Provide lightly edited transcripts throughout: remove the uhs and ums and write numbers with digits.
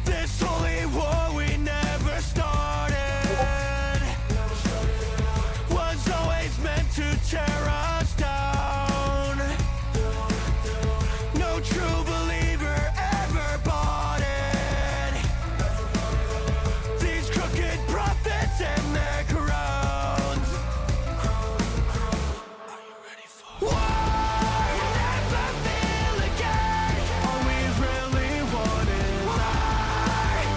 This holy war we never started was always meant to tear us down. No true believer ever bought it. These crooked prophets and their crowns. Are you ready for war? Never feel again all we really wanted.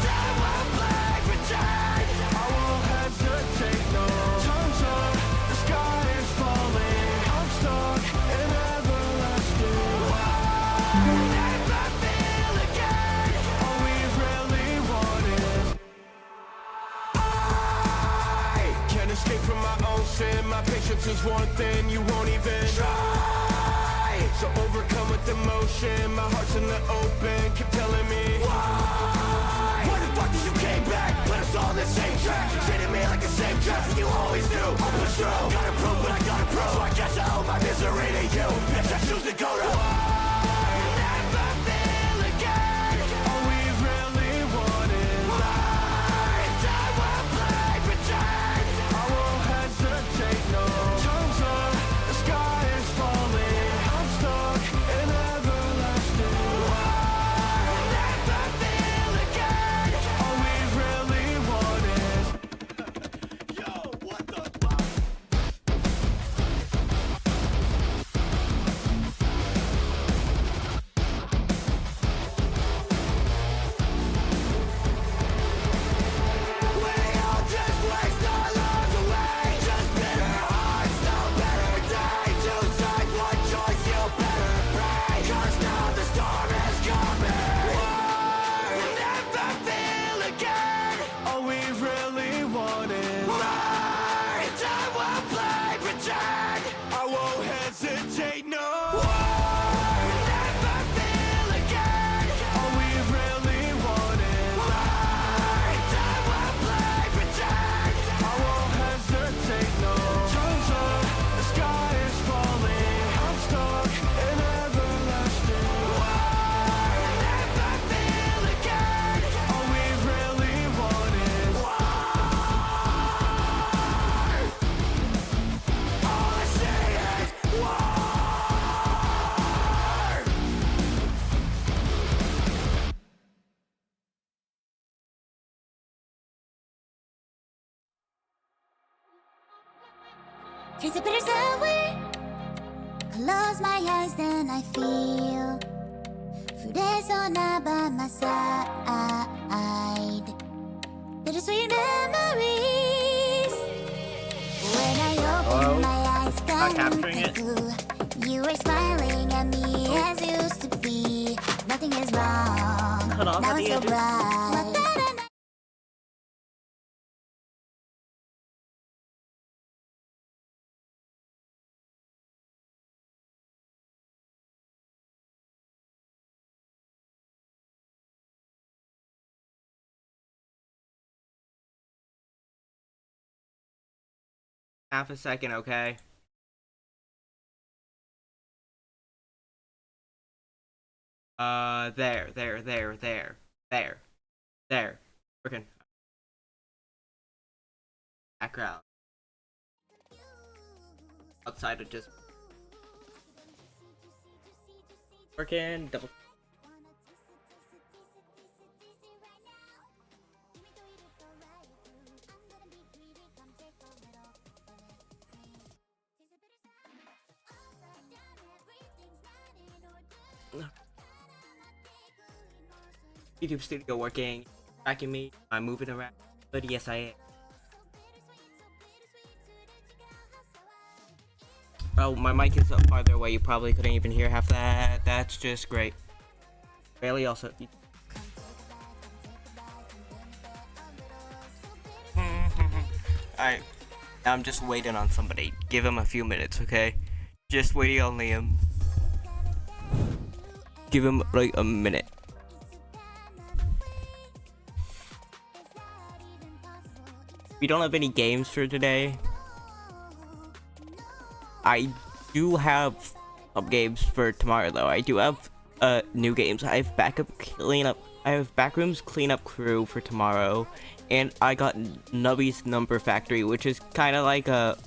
Time will play pretend. I won't hesitate, no. Time's up, the sky is falling. I'm stuck in everlasting war. Never feel again all we really wanted. I can't escape from my own sin. My patience is one thing you won't even try. So overcome with emotion. My heart's in the open. Keep telling me why. Why the fuck did you came back? Put us all in the same track. Treated me like the same trash you always do. I'll push through. Gotta prove, but I gotta prove. So I guess I owe my misery to you. Bitch, I choose to go to war. Never feel again all we really wanted. Time will play pretend. I won't hesitate, no. Time's up, the sky is falling. I'm stuck in everlasting war. Never feel again all we really wanted. Yo, what the fuck? We all just waste our lives away. Just bitter hearts, no better day. Two sides, one choice, you better pray. 'Cause now the storm is coming. We'll never feel again all we really wanted. Time will play pretend. I won't hesitate, no. Never feel again all we really wanted. Time will play pretend. I won't hesitate, no. Time's up, the sky is falling. I'm stuck in everlasting war. Never feel again all we really wanted. All I say is war. Taste the bitter sour. Close my eyes, then I feel food is all not by my side. Bittersweet memories. When I open my eyes, Not capturing it. you were smiling at me as used to be. Nothing is wrong. Cut off Now at it's the so edges. bright. Half a second, okay? There. Working. Background. Outside of just working. Double. YouTube studio working, tracking me, I'm moving around, but yes I am. Oh, my mic is up farther away, you probably couldn't even hear half that, that's just great. Bailey also... Alright, now I'm just waiting on somebody, give him a few minutes, okay? Just waiting on Liam. Give him like a minute. We don't have any games for today. I do have some games for tomorrow though. I do have new games. I have I have backrooms cleanup crew for tomorrow, and I got Nubbies Number Factory, which is kind of like a,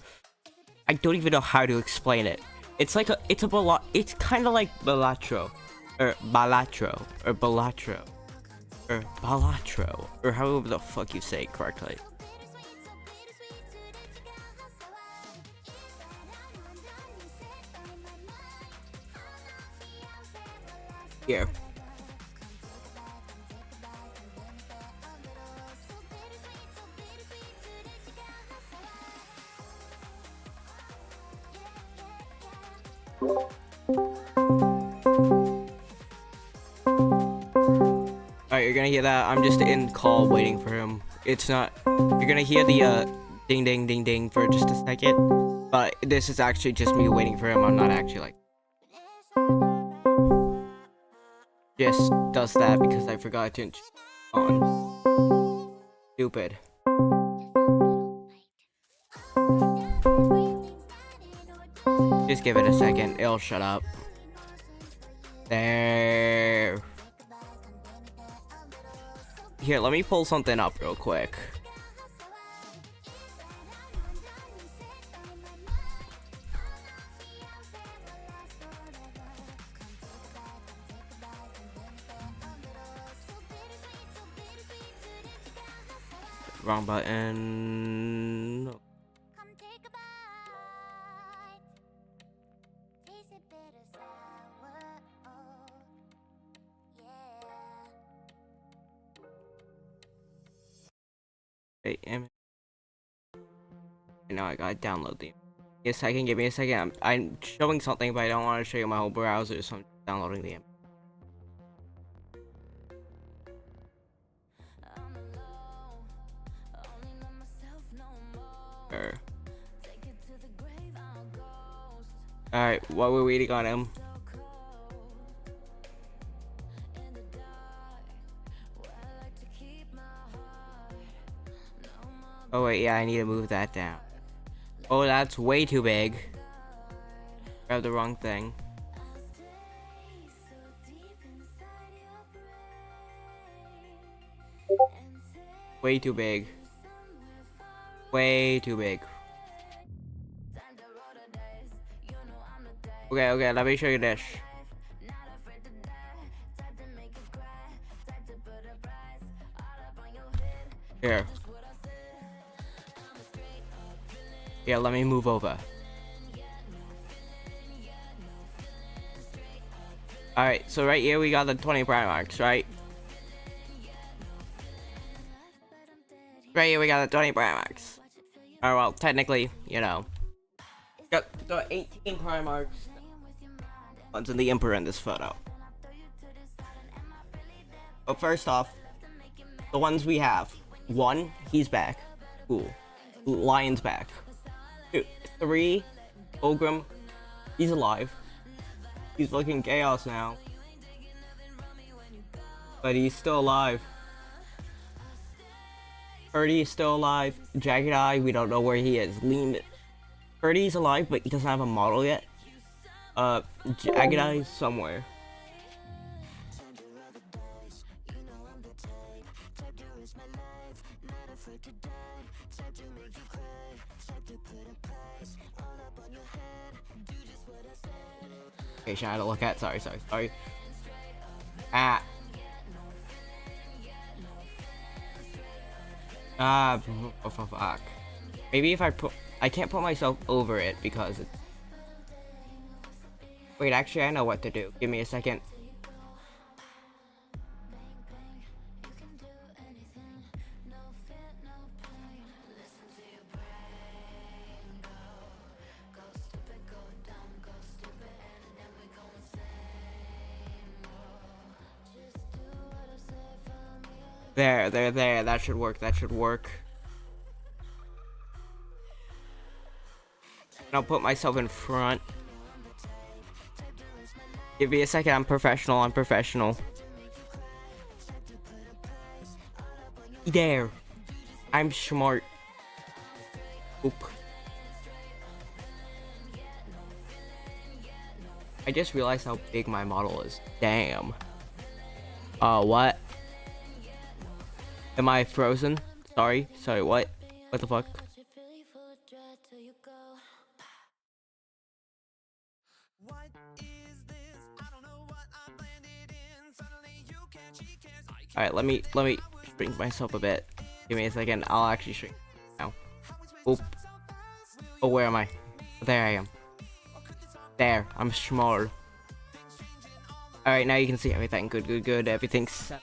I don't even know how to explain it. It's kind of like Balatro, or Balatro, or however the fuck you say it correctly. Here. Alright, you're gonna hear that. I'm just in call waiting for him. It's not. You're gonna hear the ding ding ding ding for just a second. But this is actually just me waiting for him. I'm not actually like. Just does that because I forgot to on. Stupid. Just give it a second. It'll shut up. There. Here, let me pull something up real quick. Wrong button. No. Hey, now I gotta download the. Give me a second. I'm showing something, but I don't want to show you my whole browser, so I'm downloading the image. Alright, while we're waiting on him. Oh wait, yeah, I need to move that down. Oh, that's way too big. Grab the wrong thing. Way too big. Way too big. Okay, let me show you this. Here. Yeah, let me move over. Alright, so right here we got the 20 Primarchs, right? Right here we got the 20 Primarchs. Or well, technically, you know. Got the 18 Primarchs. One's in the Emperor in this photo. But first off, the ones we have. 1, he's back. Cool. Lion's back. 2, 3, Ogrim. He's alive. He's looking chaos now. But he's still alive. 30 is still alive. Jagged Eye, we don't know where he is. Lean. 30 is alive, but he doesn't have a model yet. Jagged Eye is somewhere. Okay, should I have to look at? Sorry. Fuck. Maybe if I can't put myself over it because it's... Wait, actually, I know what to do. Give me a second. There. That should work. And I'll put myself in front. Give me a second. I'm professional. There. I'm smart. Oop. I just realized how big my model is. Damn. What? Am I frozen? Sorry, what? What the fuck? Alright, let me shrink myself a bit. Give me a second, I'll actually shrink now. Oop. Oh, where am I? There I am. There, I'm small. Alright, now you can see everything. Good. Everything's set.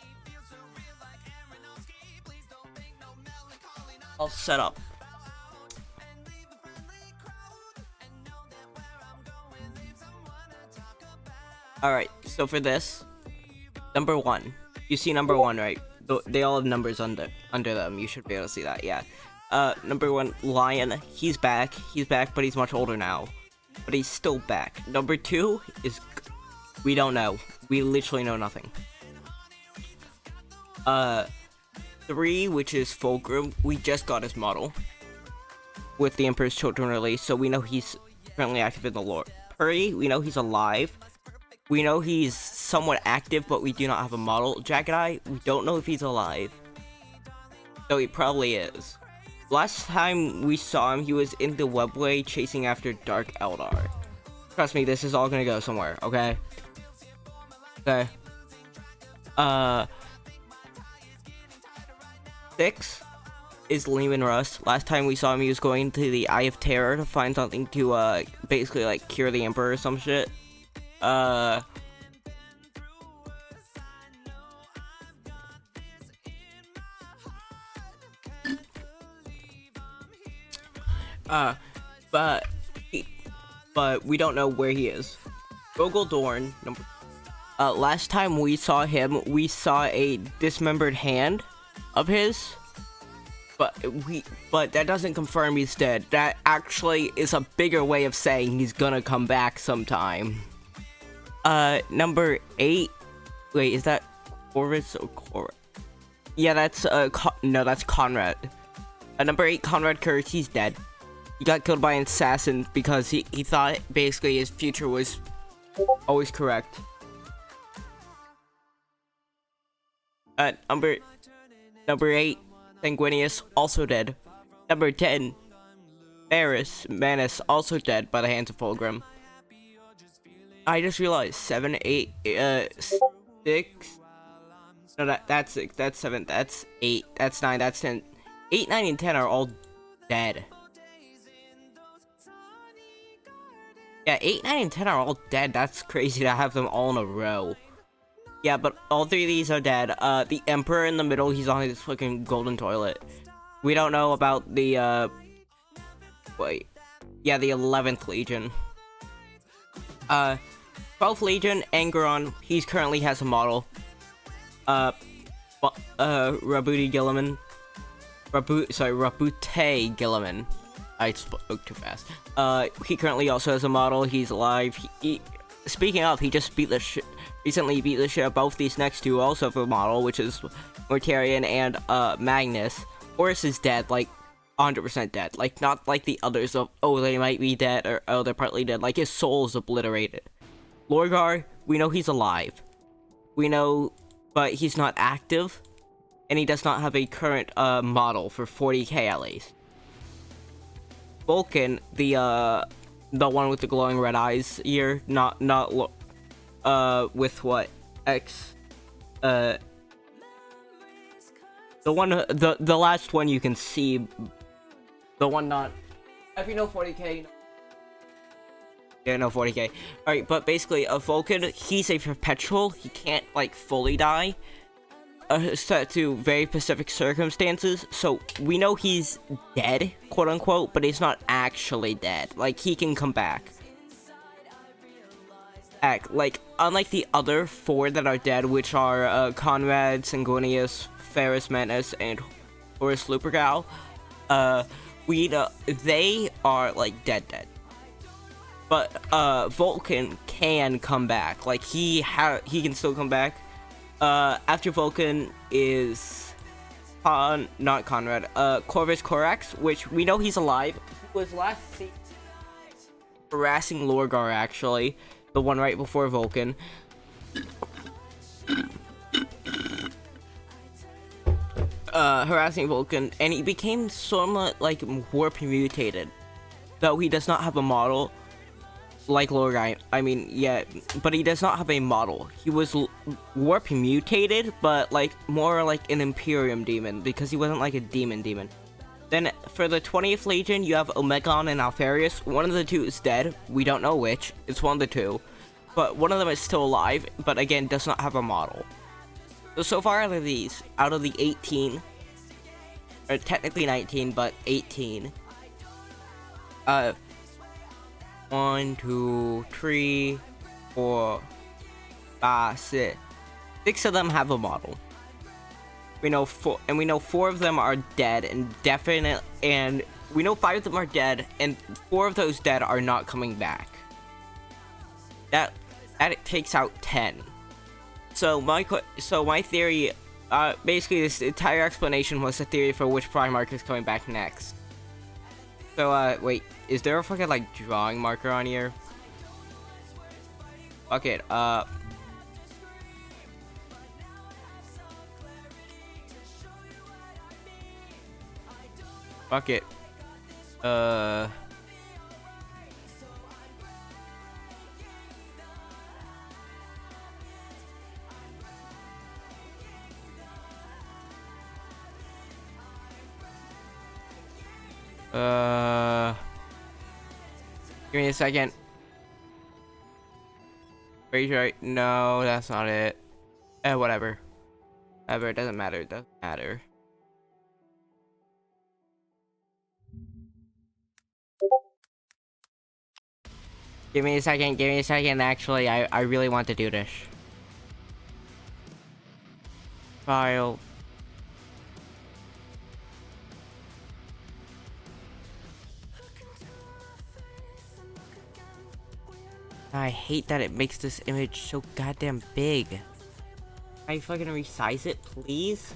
All set up. Alright, so for this, number 1. You see number 1, right? They all have numbers under them. You should be able to see that, yeah. Number 1, Lion. He's back, but he's much older now. But he's still back. Number 2 is... We don't know. We literally know nothing. 3, which is Fulgrim. We just got his model. With the Emperor's Children release, so we know he's currently active in the lore. Puri, we know he's alive. We know he's somewhat active, but we do not have a model. Jagged Eye, we don't know if he's alive. So he probably is. Last time we saw him, he was in the webway chasing after Dark Eldar. Trust me, this is all gonna go somewhere, okay? Okay. 6 is Lehman Russ. Last time we saw him, he was going to the Eye of Terror to find something to, basically, like, cure the Emperor or some shit. But we don't know where he is. Rogel Dorn, last time we saw him, we saw a dismembered hand of his. But that doesn't confirm he's dead. That actually is a bigger way of saying he's gonna come back sometime. Number 8. Wait, is that Corvus or Cor? Yeah, that's no, that's Conrad. Number 8, Conrad Kurz. He's dead. He got killed by an assassin because he thought basically his future was always correct. Number 8, Sanguinius, also dead. Number 10, Varus Manus, also dead by the hands of Fulgrim. I just realized 7, 8, 6. No, that's 6. That's 7. That's 8. That's 9. That's 10. 8, 9, and 10 are all dead. Yeah, 8, 9, and 10 are all dead. That's crazy to have them all in a row. Yeah, but all 3 of these are dead. The Emperor in the middle, he's on his fucking golden toilet. We don't know about the, wait. Yeah, the 11th Legion. 12th Legion, Angeron, he currently has a model. Rabute Gilliman. I spoke too fast. He currently also has a model. He's alive. Speaking of, he just recently beat the shit out of both these next two also have a model, which is Mortarion and Magnus. Horus is dead, like 100% dead. Like, not like the others of, oh, they might be dead, or oh, they're partly dead. Like, his soul is obliterated. Lorgar, we know he's alive. We know, but he's not active, and he does not have a current model for 40k at least. Vulcan, the one with the glowing red eyes here, not with what the one, the last one you can see, the one not, if you know 40k. Yeah, no 40k. Alright, but basically, a Vulcan, he's a perpetual. He can't, like, fully die. Set to very specific circumstances. So, we know he's dead, quote-unquote, but he's not actually dead. Like, he can come back. Like, unlike the other 4 that are dead, which are, Conrad, Sanguinius, Ferris Manus, and Horus Lupercal, we know they are, like, dead. But Vulcan can come back. Like, he can still come back. After Vulcan is not Conrad. Corvus Corax, which we know he's alive. He was last seen harassing Lorgar, actually. the one right before Vulcan. Harassing Vulcan, and he became somewhat like warp mutated, though he does not have a model like Lord I mean, yeah, but he does not have a model. He was warp mutated, but like more like an Imperium demon, because he wasn't like a demon. Then for the 20th Legion, you have Omegon and Alfarius. One of the two is dead. We don't know which. It's one of the two, but one of them is still alive, but again does not have a model. So far out of these, out of the 18, or technically 19, but 18, 1, 2, 3, 4, 5, 6. 6 of them have a model. We know 4, and we know 4 of them are dead, and we know 5 of them are dead, and 4 of those dead are not coming back. That takes out 10. So my theory, basically this entire explanation was the theory for which Primarch is coming back next. So wait, is there a fucking like drawing marker on here? Fuck it, fuck it. Give me a second. Pretty sure. No, that's not it. Whatever. Whatever. It doesn't matter. It doesn't matter. Give me a second. Give me a second. Actually, I really want to do this. File. I hate that it makes this image so goddamn big. Can I fucking resize it, please?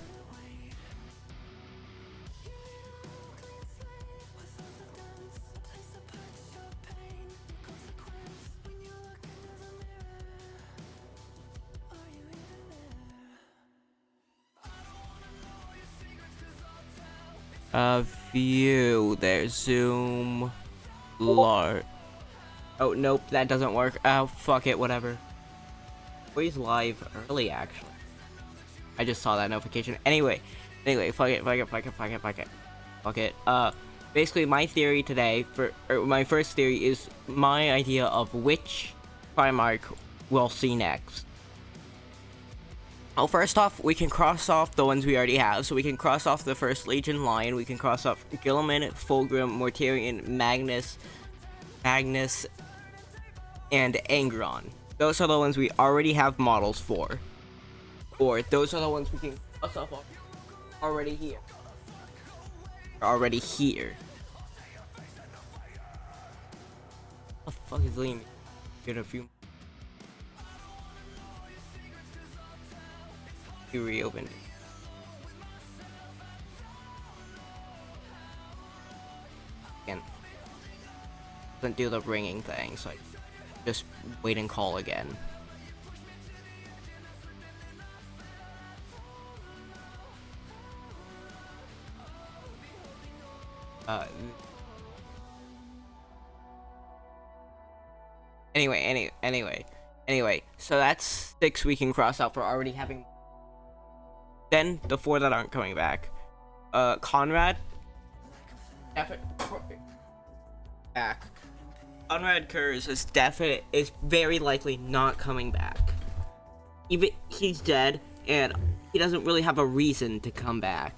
View there, zoom, large. Oh, nope, that doesn't work. Oh, fuck it, whatever. He's live early, actually. I just saw that notification. Anyway, fuck it. Basically, my theory today, my first theory is my idea of which Primarch we'll see next. Well, first off, we can cross off the ones we already have. So we can cross off the First Legion line. We can cross off Guilliman, Fulgrim, Mortarion, Magnus, and Angron. Those are the ones we already have models for. Or those are the ones we can cross off already here. Already here. What the fuck is leaving? Get a few. You reopened. Again. Doesn't do the ringing thing, so I just wait and call again. Anyway, so that's 6 we can cross out for already having. Then the 4 that aren't coming back. Conrad. Back. Conrad Kurz is very likely not coming back. Even he's dead, and he doesn't really have a reason to come back.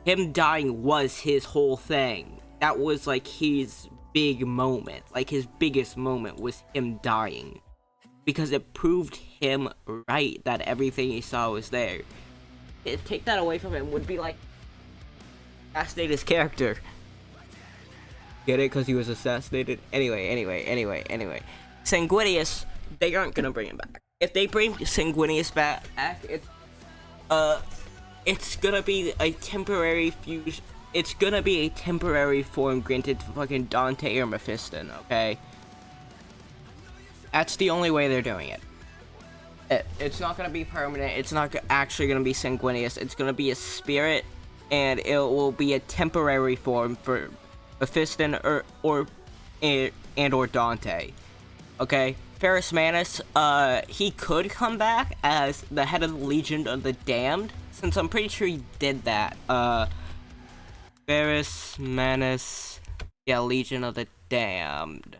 Him dying was his whole thing. That was like his big moment. Like his biggest moment was him dying. Because it proved him right that everything he saw was there. To take that away from him would be like assassinate his character. Get it? Because he was assassinated. Anyway. Sanguinius, they aren't gonna bring him back. If they bring Sanguinius back, it's gonna be a temporary fusion. It's gonna be a temporary form granted to fucking Dante or Mephiston, okay? That's the only way they're doing it. It's not gonna be permanent. It's not actually gonna be sanguineous. It's gonna be a spirit, and it will be a temporary form for Mephiston or Dante. Okay, Ferrus Manus. He could come back as the head of the Legion of the Damned, since I'm pretty sure he did that. Ferrus Manus, yeah, Legion of the Damned.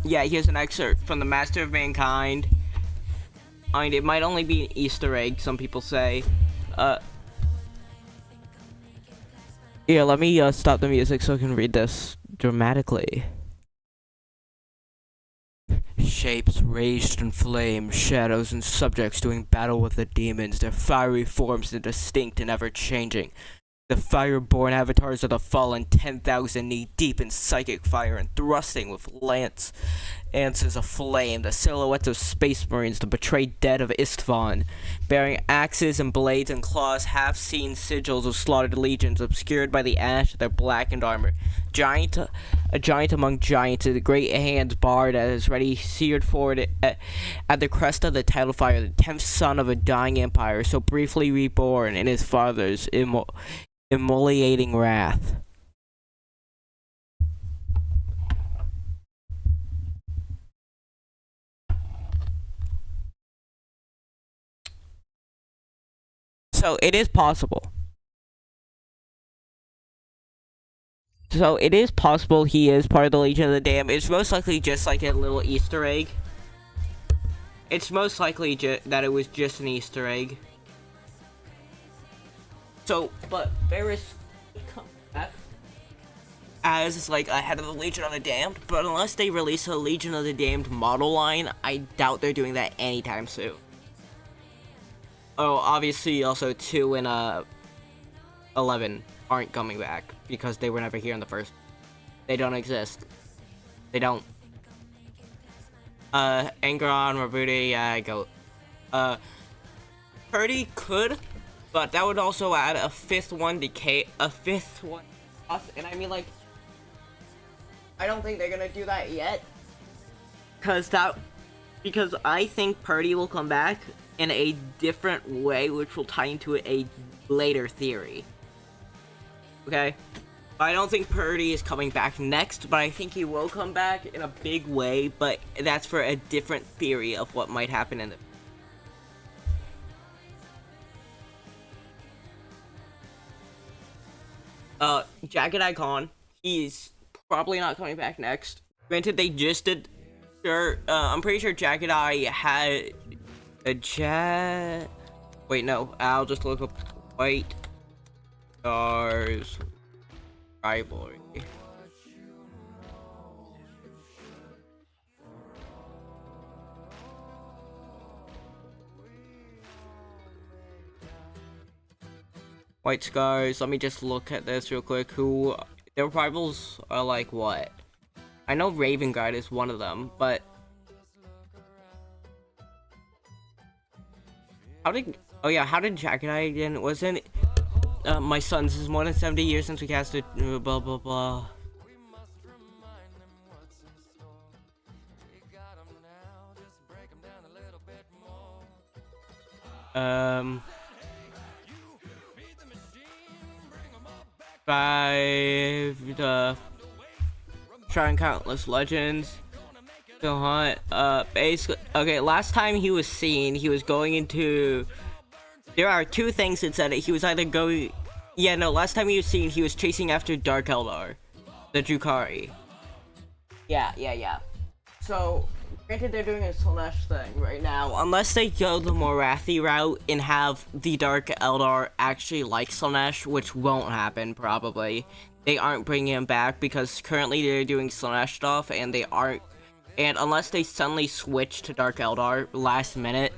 Yeah, here's an excerpt from the Master of Mankind. I mean, it might only be an Easter egg, some people say. Yeah, let me stop the music so I can read this dramatically. Shapes raged and flamed, shadows and subjects doing battle with the demons, their fiery forms indistinct and ever-changing. The fire-born avatars of the fallen, 10,000 knee-deep in psychic fire and thrusting with lances of flame, the silhouettes of space marines, the betrayed dead of Istvan, bearing axes and blades and claws, half-seen sigils of slaughtered legions, obscured by the ash of their blackened armor. A giant among giants, with great hands barred as ready, seared forward at the crest of the tidal fire, the 10th son of a dying empire, so briefly reborn in his father's immolating wrath. So it is possible. So it is possible he is part of the Legion of the Damned. It's most likely just like a little Easter egg. It's most likely that it was just an Easter egg. So, but Varys would come back as like a head of the Legion of the Damned, but unless they release a Legion of the Damned model line, I doubt they're doing that anytime soon. Oh, obviously also 2 and 11 aren't coming back because they were never here in the first. They don't exist. They don't. Angron, Rabuti, yeah, go. Purdy could, but that would also add a 5th one decay, a 5th one plus, and I mean, like, I don't think they're gonna do that yet, because I think Purdy will come back in a different way, which will tie into a later theory. Okay? I don't think Purdy is coming back next, but I think he will come back in a big way, but that's for a different theory of what might happen in the... Jagged Icon, he's probably not coming back next. Granted, they just did... Sure, I'm pretty sure Jagged Eye had a Wait, no, I'll just look up White Stars Rivalry. White Scars, let me just look at this real quick. Who their rivals are like what? I know Raven Guard is one of them, but how did Jagged Eye again? Wasn't my son, this is more than 70 years since we casted blah blah blah. Trying Countless Legends. Still Hunt. Basically, okay, last time he was seen, he was going into... There are two things that said it. He was either going... Yeah, no, last time he was seen, he was chasing after Dark Eldar. The Drukhari. Yeah. So, granted they're doing a Slanesh thing right now. Unless they go the Morathi route and have the Dark Eldar actually like Slanesh, which won't happen, probably. They aren't bringing him back because currently they're doing Slanesh stuff and they aren't... And unless they suddenly switch to Dark Eldar last minute,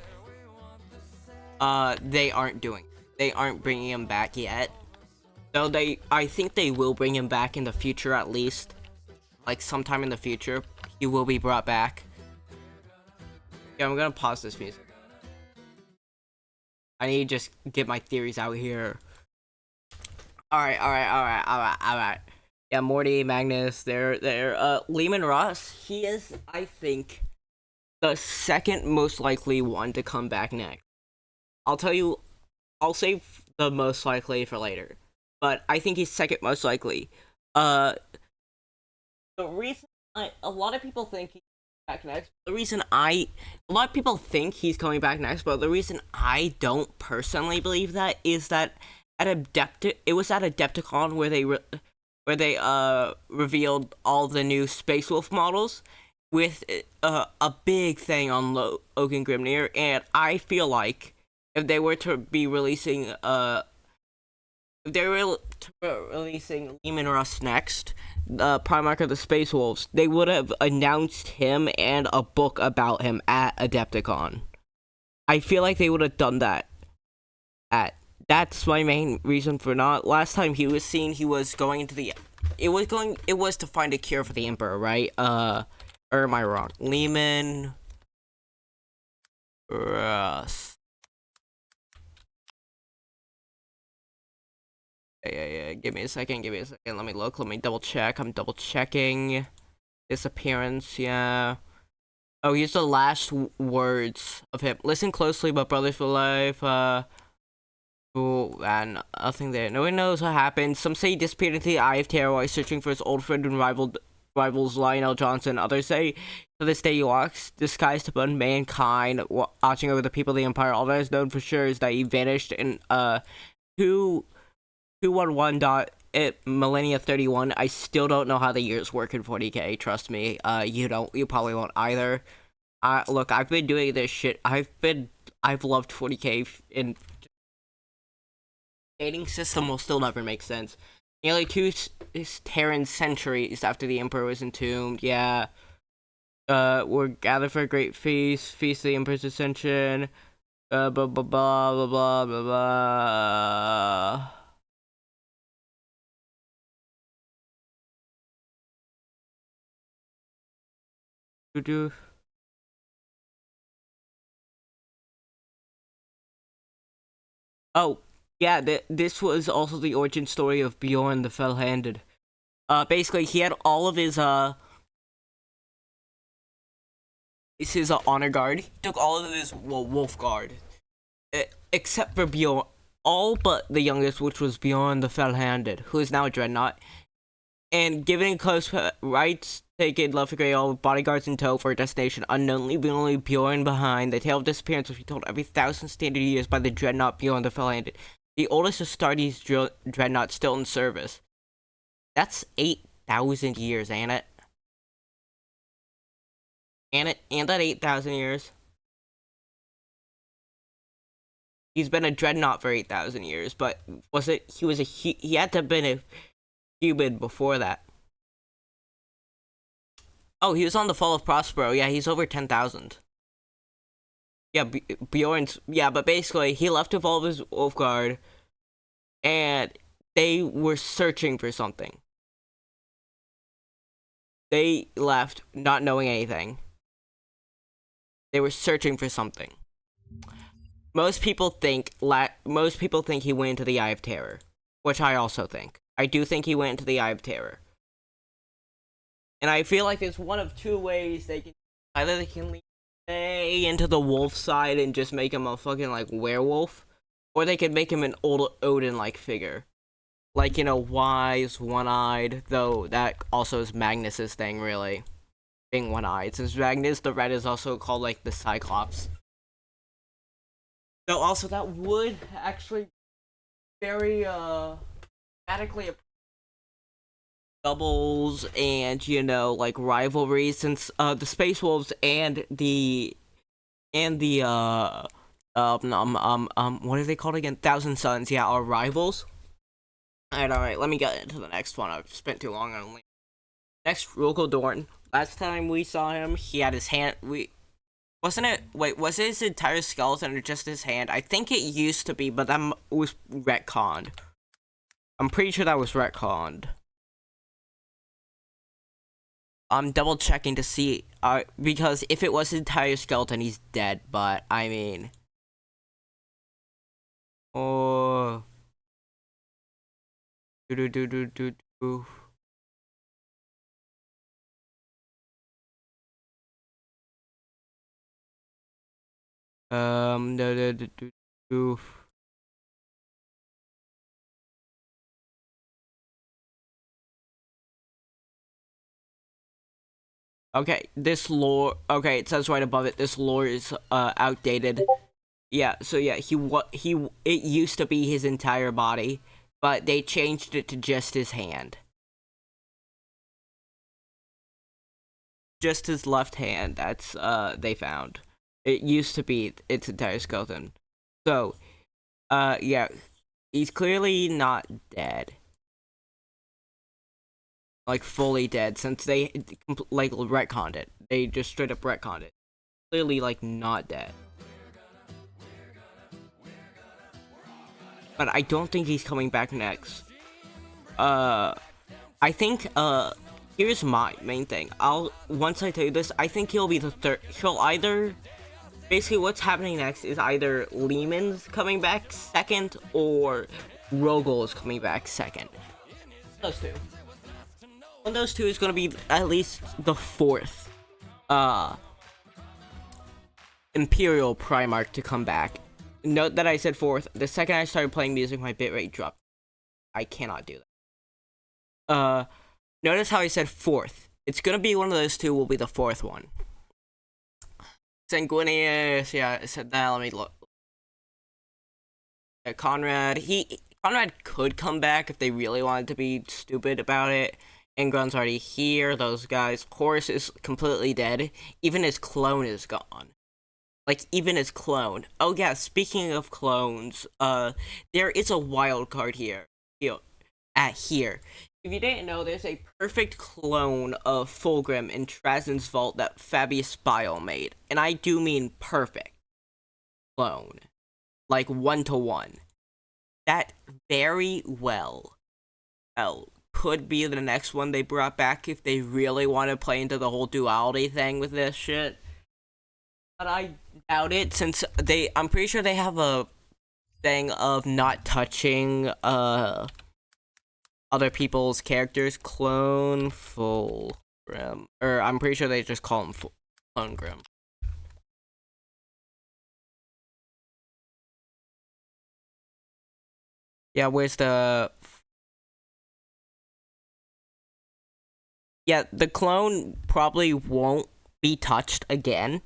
they aren't bringing him back yet. So I think they will bring him back in the future at least. Like sometime in the future, he will be brought back. Yeah, I'm gonna pause this music. I need to just get my theories out here. Alright. Yeah, Morty, Magnus, they're Lehman Ross, he is, I think, the second most likely one to come back next. I'll save the most likely for later. But I think he's second most likely. Uh the reason a lot of people think he's back next. A lot of people think he's coming back next, but the reason I don't personally believe that is that it was at Adepticon where they revealed all the new Space Wolf models with a big thing on Logan Grimnir, and I feel like if they were to be releasing releasing Lehman Russ next, Primarch of the Space Wolves, they would have announced him and a book about him at Adepticon. I feel like they would have done that. That's my main reason for not. Last time he was seen, he was going into the. It was to find a cure for the Emperor, right? Or am I wrong? Lehman Russ. Yeah. Give me a second. Let me look. Let me double check. I'm double checking this appearance. Yeah. Oh, here's the last words of him. Listen closely, but brothers for life. Ooh, and nothing there. No one knows what happened. Some say he disappeared into the Eye of Terror while searching for his old friend and rivals Lionel Johnson. Others say to this day he walks disguised among mankind, watching over the people of the Empire. All that is known for sure is that he vanished in 211 dot at millennia 31. I still don't know how the years work in 40k. Trust me. You probably won't either. Look, I've been doing this shit. I've loved 40k in dating system will still never make sense. Nearly 2 Terran centuries after the Emperor was entombed. Yeah. We're gathered for a great feast of the Emperor's ascension. Blah blah blah blah blah blah blah. Do. Oh, yeah, this was also the origin story of Bjorn the Fell-Handed. Basically, he had all of his honor guard. He took all of his wolf guard, except for Bjorn, all but the youngest, which was Bjorn the Fell-Handed, who is now a dreadnought, and given close rights, taken left for all bodyguards in tow for a destination unknown, leaving only Bjorn behind. The tale of disappearance was retold every 1,000 standard years by the dreadnought Bjorn the Fell-Handed, the oldest Astartes dreadnought still in service. That's 8,000 years, ain't it? And that 8,000 years. He's been a dreadnought for 8,000 years, but he had to have been a human before that. Oh, he was on the Fall of Prospero. Yeah, he's over 10,000. Yeah, Bjorn's. Yeah, but basically, he left with all of his wolf guard, and they were searching for something. They left not knowing anything. They were searching for something. Most people think he went into the Eye of Terror, which I also think. I do think he went into the Eye of Terror. And I feel like there's one of two ways they can. Either they can lead into the wolf side and just make him a fucking, like, werewolf. Or they could make him an old Odin-like figure. Like, wise, one-eyed. Though, that also is Magnus's thing, really. Being one-eyed. Since Magnus, the red is also called, like, the Cyclops. Though, also, that would actually very, dramatically doubles and like rivalry, since the Space Wolves and the what are they called again? Thousand Suns, yeah, are rivals. Alright, let me get into the next one. I've spent too long on next. Rogal Dorn. Last time we saw him, he had his hand. Was it his entire skeleton or just his hand? I think it used to be, but that was retconned. I'm pretty sure that was retconned. I'm double checking to see, because if it was his entire skeleton, he's dead. But I mean, oh, do do do do do. Do, do, do, do. Okay, this lore. Okay, it says right above it. This lore is outdated. Yeah. So yeah, it used to be his entire body, but they changed it to just his hand, just his left hand. That's they found. It used to be its entire skeleton. So, yeah, he's clearly not dead. Like, fully dead, since they, like, retconned it. They just straight up retconned it. Clearly, like, not dead. But I don't think he's coming back next. I think, here's my main thing. Once I tell you this, I think he'll be the third. He'll either, basically what's happening next is either Lehman's coming back second, or Rogel is coming back second. Those two. One of those two is gonna be at least the fourth Imperial Primarch to come back. Note that I said fourth. The second I started playing music, my bitrate dropped. I cannot do that. Notice how I said fourth. It's gonna be one of those two will be the fourth one. Sanguinius, yeah, I said that. Let me look. Conrad could come back if they really wanted to be stupid about it. Ingron's already here, those guys. Horus is completely dead. Even his clone is gone. Like, even his clone. Oh yeah, speaking of clones, there is a wild card here. Here. If you didn't know, there's a perfect clone of Fulgrim in Trazen's vault that Fabius Bile made. And I do mean perfect clone. Like, 1-to-1. That very well could be the next one they brought back if they really want to play into the whole duality thing with this shit. But I doubt it, since I'm pretty sure they have a thing of not touching other people's characters. Clone Fulgrim, or I'm pretty sure they just call him Clone Grim. Yeah, where's the... Yeah, the clone probably won't be touched again.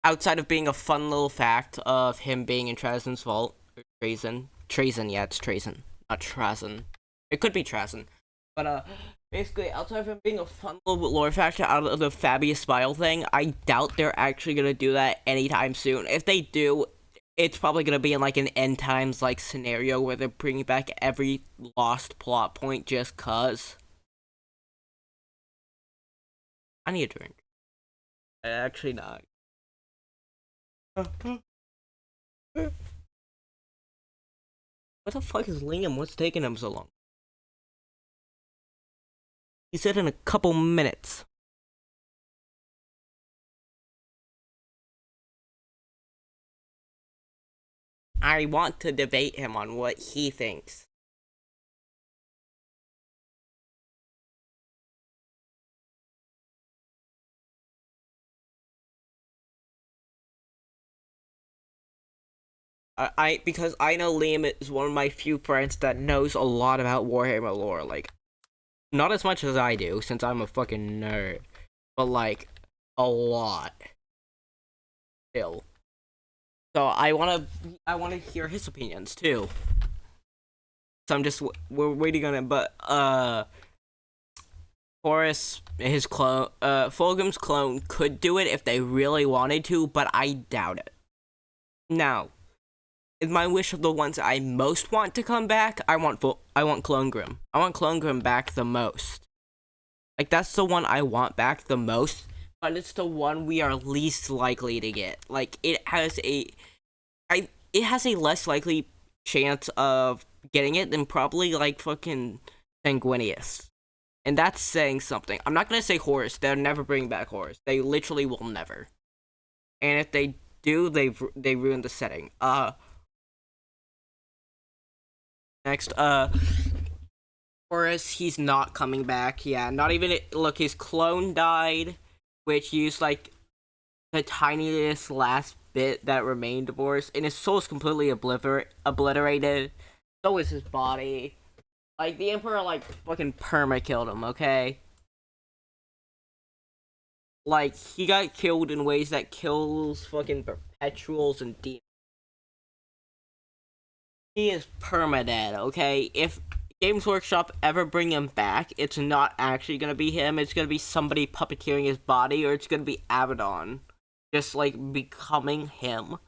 Outside of being a fun little fact of him being in Trazen's vault. Or Trazen, yeah, it's Trazen. Not Trazen. It could be Trazen. But, basically, outside of him being a fun little lore fact out of the Fabius Bile thing, I doubt they're actually gonna do that anytime soon. If they do, it's probably gonna be in, like, an end times, like, scenario where they're bringing back every lost plot point just cuz. I need a drink. Actually, not. What the fuck is Liam? What's taking him so long? He said in a couple minutes. I want to debate him on what he thinks. Because I know Liam is one of my few friends that knows a lot about Warhammer lore. Like, not as much as I do, since I'm a fucking nerd, but like, a lot. Still. So I wanna hear his opinions too. So we're waiting on it, but Horus, his clone, Fulgrim's clone could do it if they really wanted to, but I doubt it. Now, in my wish of the ones I most want to come back, I want Clone Grim. I want Clone Grim back the most. Like, that's the one I want back the most, but it's the one we are least likely to get. Like, it has a less likely chance of getting it than probably, like, fucking Sanguinius. And that's saying something. I'm not gonna say Horus. They'll never bring back Horus. They literally will never. And if they do, they ruin the setting. Next, Horus, he's not coming back. Yeah, not even. Look, his clone died, which used like the tiniest last bit that remained of Horus, and his soul is completely obliterated. So is his body. Like, the Emperor, like, fucking perma-killed him, okay? Like, he got killed in ways that kills fucking perpetuals and demons. He is perma-dead, okay? If Games Workshop ever bring him back, it's not actually gonna be him, it's gonna be somebody puppeteering his body, or it's gonna be Abaddon. Just, like, becoming him.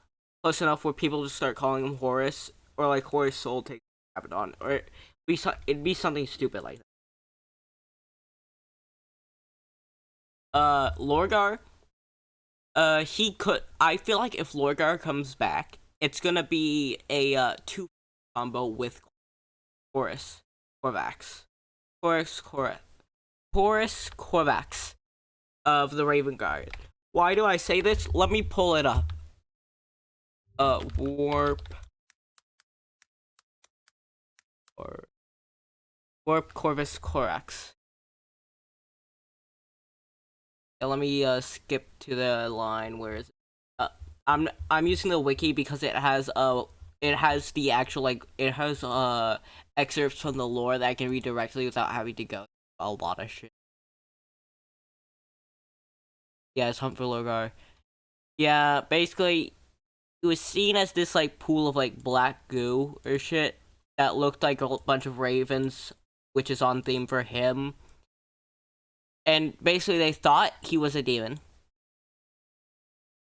Close enough where people just start calling him Horus, or, like, Horus' soul takes Abaddon, or it'd be something stupid like that. Lorgar, he could. I feel like if Lorgar comes back, it's gonna be a 2 combo with Horus Korvax, Horus Korvax of the Raven Guard. Why do I say this? Let me pull it up. Warp or Warp Corvus Corax. Yeah, let me skip to the line where is I'm using the wiki because it has the actual, like, it has excerpts from the lore that I can read directly without having to go a lot of shit. Yeah, it's Hunt for Lorgar. Yeah, basically it was seen as this like pool of like black goo or shit that looked like a bunch of ravens, which is on theme for him. And basically they thought he was a demon.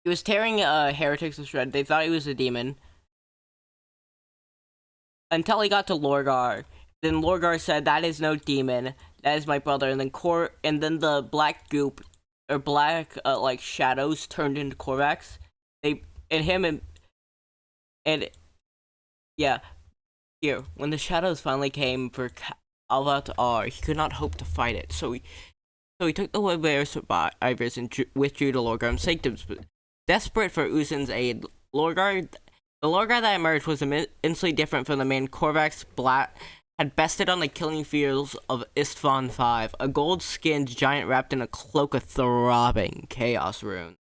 He was tearing heretics to shreds. They thought he was a demon. Until he got to Lorgar. Then Lorgar said, "That is no demon. That is my brother." And then the black goop or black like shadows turned into Korvax. They and him and yeah. Here, when the shadows finally came for Alvat R, he could not hope to fight it. So he took the Webbear survivors and withdrew to Lorgar's sanctums. Desperate for Uzin's aid, the Lorgar that emerged was immensely different from the man Korvax Black had bested on the killing fields of Istvan V, a gold-skinned giant wrapped in a cloak of throbbing chaos runes.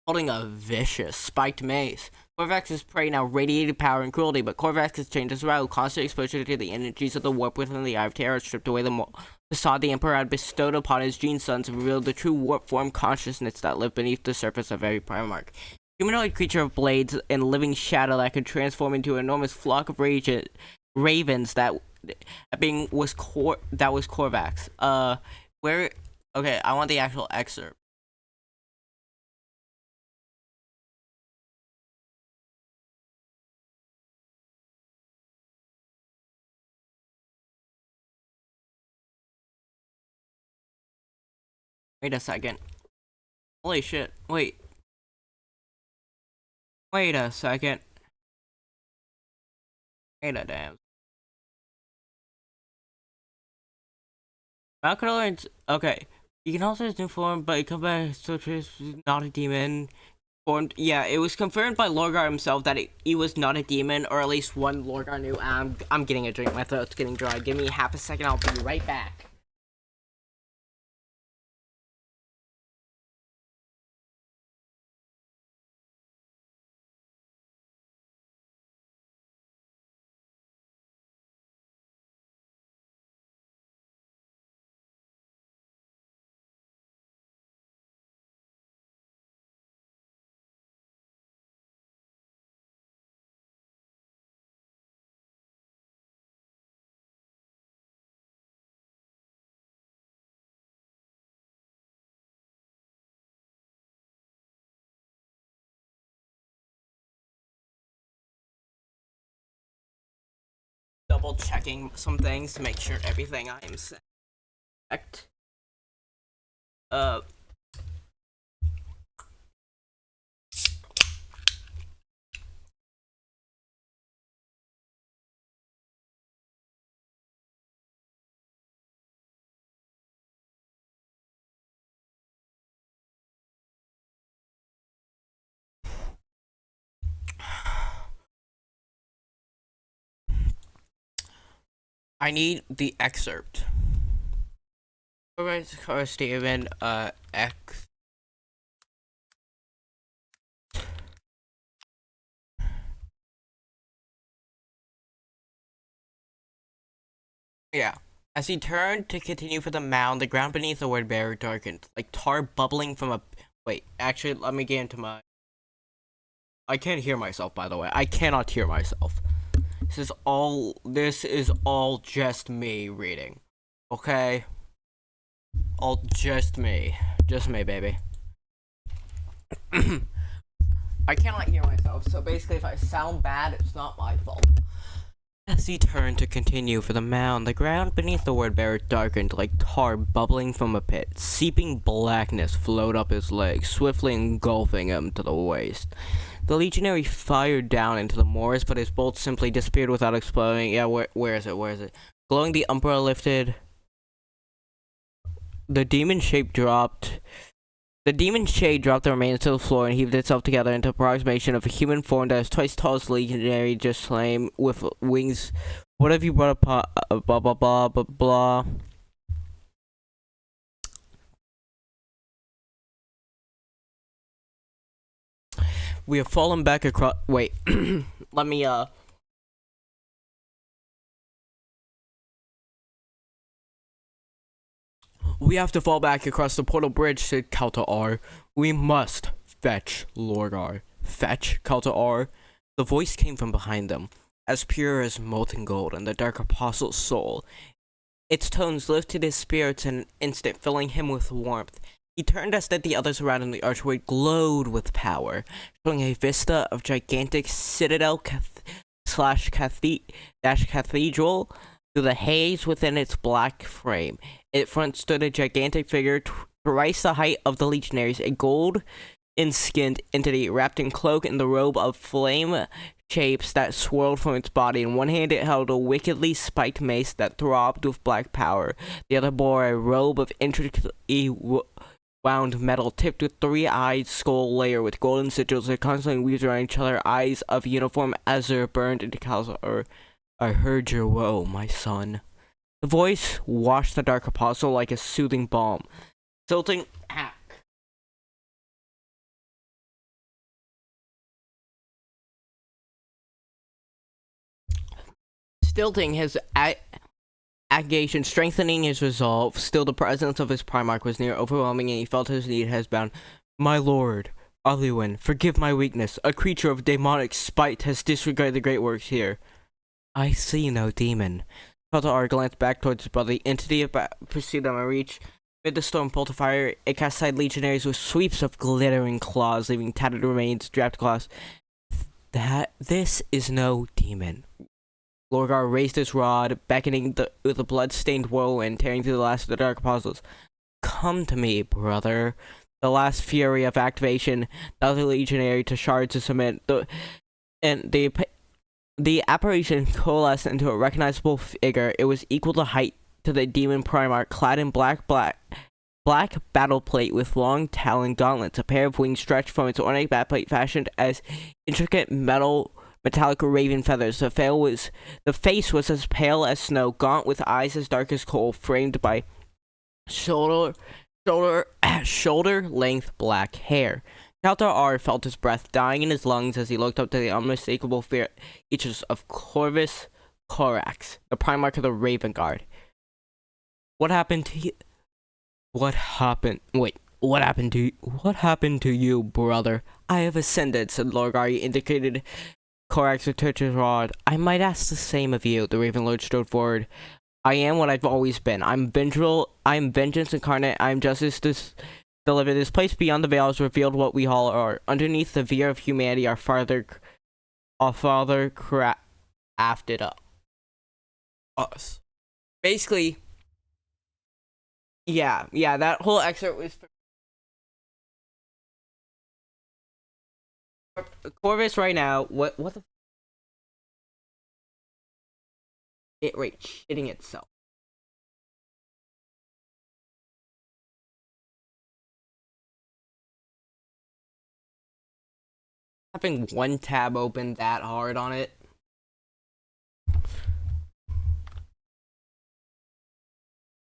Holding a vicious, spiked mace. Korvax's prey now radiated power and cruelty, but Korvax has changed as well. Constant exposure to the energies of the warp within the Eye of Terror stripped away the facade the Emperor had bestowed upon his gene sons and revealed the true warp form consciousness that lived beneath the surface of every Primarch. Humanoid creature of blades and living shadow that could transform into an enormous flock of ravens that was Korvax. Where? Okay, I want the actual excerpt. Wait a second. Holy shit. Wait. Wait a second. Wait a damn. Malcolm, okay. You can also his new form, but he comes back so not a demon. Formed. Yeah, it was confirmed by Lorgar himself that he was not a demon, or at least one Lorgar knew. I'm getting a drink. My throat's getting dry. Give me half a second. I'll be right back. Double checking some things to make sure everything I am saying correct. I need the excerpt. Alright, Steven, X. Yeah. As he turned to continue for the mound, the ground beneath the word bearer darkened, like tar bubbling from a. Wait, actually, let me get into my. I can't hear myself, by the way. I cannot hear myself. This is all. This is all just me reading. Okay? All just me. Just me, baby. I cannot hear myself, so basically, if I sound bad, it's not my fault. As he turned to continue for the mound, the ground beneath the word bearer darkened like tar bubbling from a pit. Seeping blackness flowed up his legs, swiftly engulfing him to the waist. The legionary fired down into the moors, but his bolts simply disappeared without exploding. Yeah, where is it? Glowing, the umbrella lifted. The demon shade dropped the remains to the floor and heaved itself together into approximation of a human form that is twice tall as the legionary just slain with wings. What have you brought up? Blah blah blah blah blah. We have fallen back across. Wait, let me We have to fall back across the portal bridge, said Kaltar. We must fetch Lorgar. Fetch, Kaltar. The voice came from behind them, as pure as molten gold in the dark apostle's soul. Its tones lifted his spirits in an instant, filling him with warmth. He turned as that the others around in the archway glowed with power, showing a vista of gigantic citadel cathedral through the haze within its black frame. In front stood a gigantic figure thrice the height of the legionaries, a gold-skinned entity wrapped in cloak and the robe of flame shapes that swirled from its body. In one hand it held a wickedly spiked mace that throbbed with black power. The other bore a robe of intricately wound metal tipped with three-eyed skull layer with golden sigils that constantly weaved around each other. Eyes of uniform azure burned into Kalzar. I heard your woe, my son. The voice washed the dark apostle like a soothing balm. Tilting Stilting his aggregation, strengthening his resolve. Still, the presence of his Primarch was near overwhelming, and he felt his need has bound. My lord, Aluin, forgive my weakness. A creature of demonic spite has disregarded the great works here. I see no demon. Kaltar glanced back towards his brother. The entity pursued them a reach. Mid the storm bolt of fire, it cast aside legionaries with sweeps of glittering claws, leaving tattered remains, draped claws. This is no demon. Lorgar raised his rod, beckoning with a blood-stained whirlwind, tearing through the last of the Dark Apostles. Come to me, brother. The last fury of activation, the other legionary to shards to submit. The apparition coalesced into a recognizable figure. It was equal to height to the demon Primarch, clad in black battle plate with long taloned gauntlets. A pair of wings stretched from its ornate backplate, fashioned as intricate metallic raven feathers. The face was as pale as snow, gaunt with eyes as dark as coal, framed by shoulder-length black hair. Kaltar felt his breath dying in his lungs as he looked up to the unmistakable features of Corvus Corax, the Primarch of the Raven Guard. What happened to you? What happened to you, brother? I have ascended, said Lorgar. He indicated Corax with touch his rod. I might ask the same of you. The Raven Lord strode forward. I am what I've always been. I am vengeance incarnate. I am justice delivered. This place beyond the veil has revealed what we all are. Underneath the veer of humanity, our father crafted us. Basically, yeah, that whole excerpt was Corvus right now. What the? It right shitting itself. having one tab open that hard on it.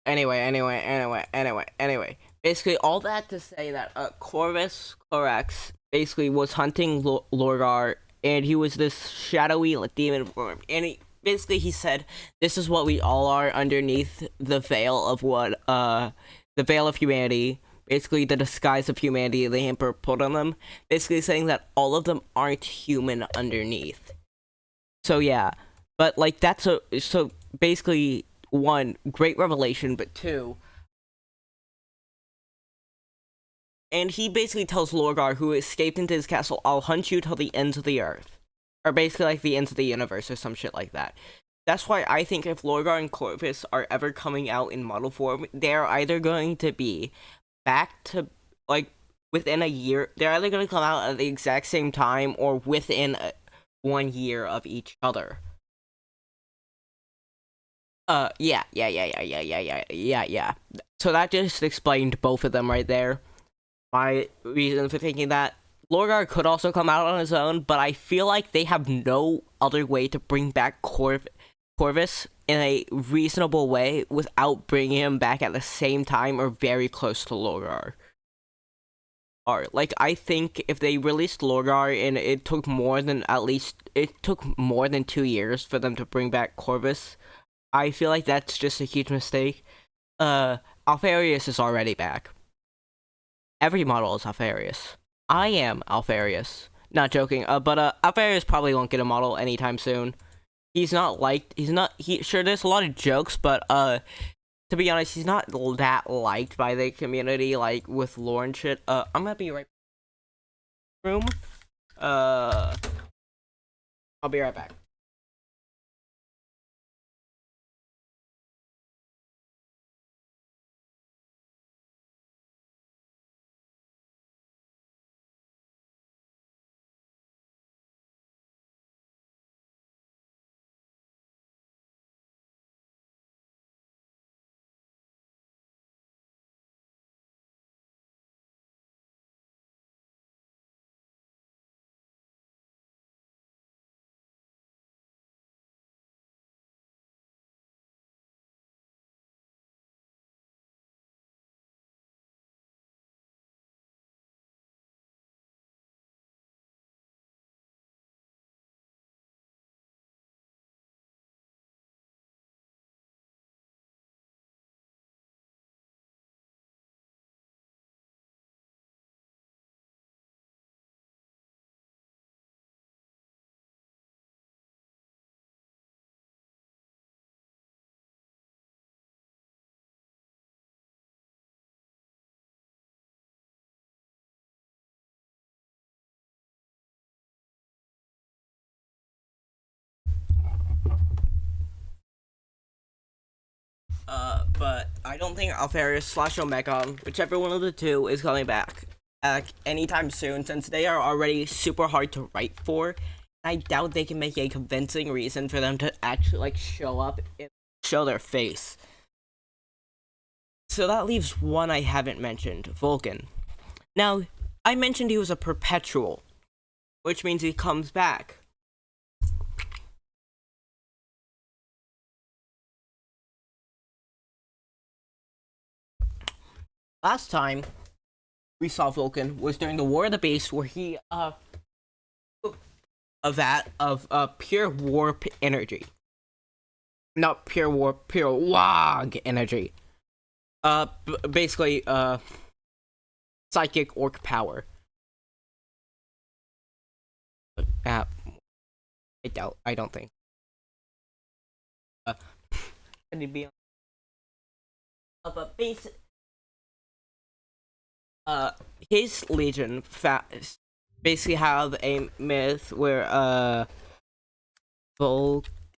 Anyway. Basically, all that to say that Corvus Corax basically was hunting Lorgar, and he was this shadowy demon form. And he said, "This is what we all are underneath the veil of the veil of humanity." Basically, the disguise of humanity the Emperor put on them. Basically, saying that all of them aren't human underneath. So yeah, but like so basically. One, great revelation, but two, and he basically tells Lorgar, who escaped into his castle, "I'll hunt you till the ends of the earth," or basically like the ends of the universe or some shit like that. That's why I think if Lorgar and Corvus are ever coming out in model form, they're either going to be back to like within a year. They're either going to come out at the exact same time or within 1 year of each other. Yeah. So that just explained both of them right there. My reason for thinking that. Lorgar could also come out on his own, but I feel like they have no other way to bring back Corvus in a reasonable way without bringing him back at the same time or very close to Lorgar. Or, like, I think if they released Lorgar and it took more than 2 years for them to bring back Corvus, I feel like that's just a huge mistake. Alpharius is already back. Every model is Alpharius. I am Alpharius. Not joking. But Alpharius probably won't get a model anytime soon. There's a lot of jokes, but to be honest, he's not that liked by the community, like with lore and shit. I'm gonna be right room. I'll be right back. But I don't think Alpharius / Omega, whichever one of the two, is coming back anytime soon, since they are already super hard to write for. I doubt they can make a convincing reason for them to actually like show up and show their face. So that leaves one I haven't mentioned, Vulcan. Now, I mentioned he was a perpetual, which means he comes back. Last time we saw Vulcan was during the War of the Beast, where he of that of pure warp energy. Not pure warp, pure wog energy. Basically psychic orc power. I don't think. Can it be but his legion basically have a myth where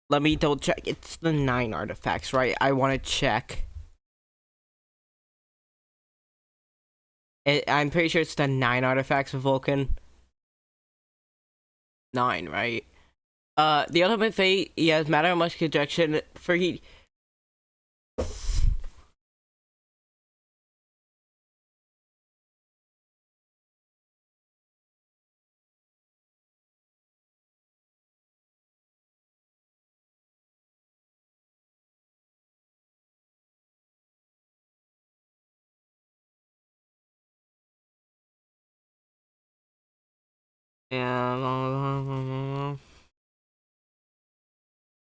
let me double check. It's the 9 artifacts, right? I want to check. I'm pretty sure it's the 9 artifacts of Vulcan. 9, right? The ultimate fate, he has matter of much conjunction for he. And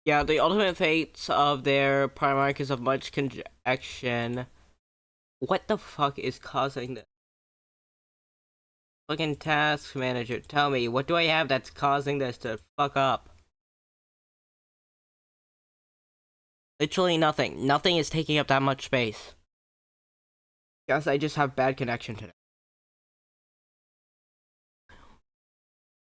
yeah, the ultimate fates of their Primarch is of much conjecture. What the fuck is causing this? Fucking task manager, tell me, what do I have that's causing this to fuck up? Literally nothing. Nothing is taking up that much space. Guess I just have bad connection today.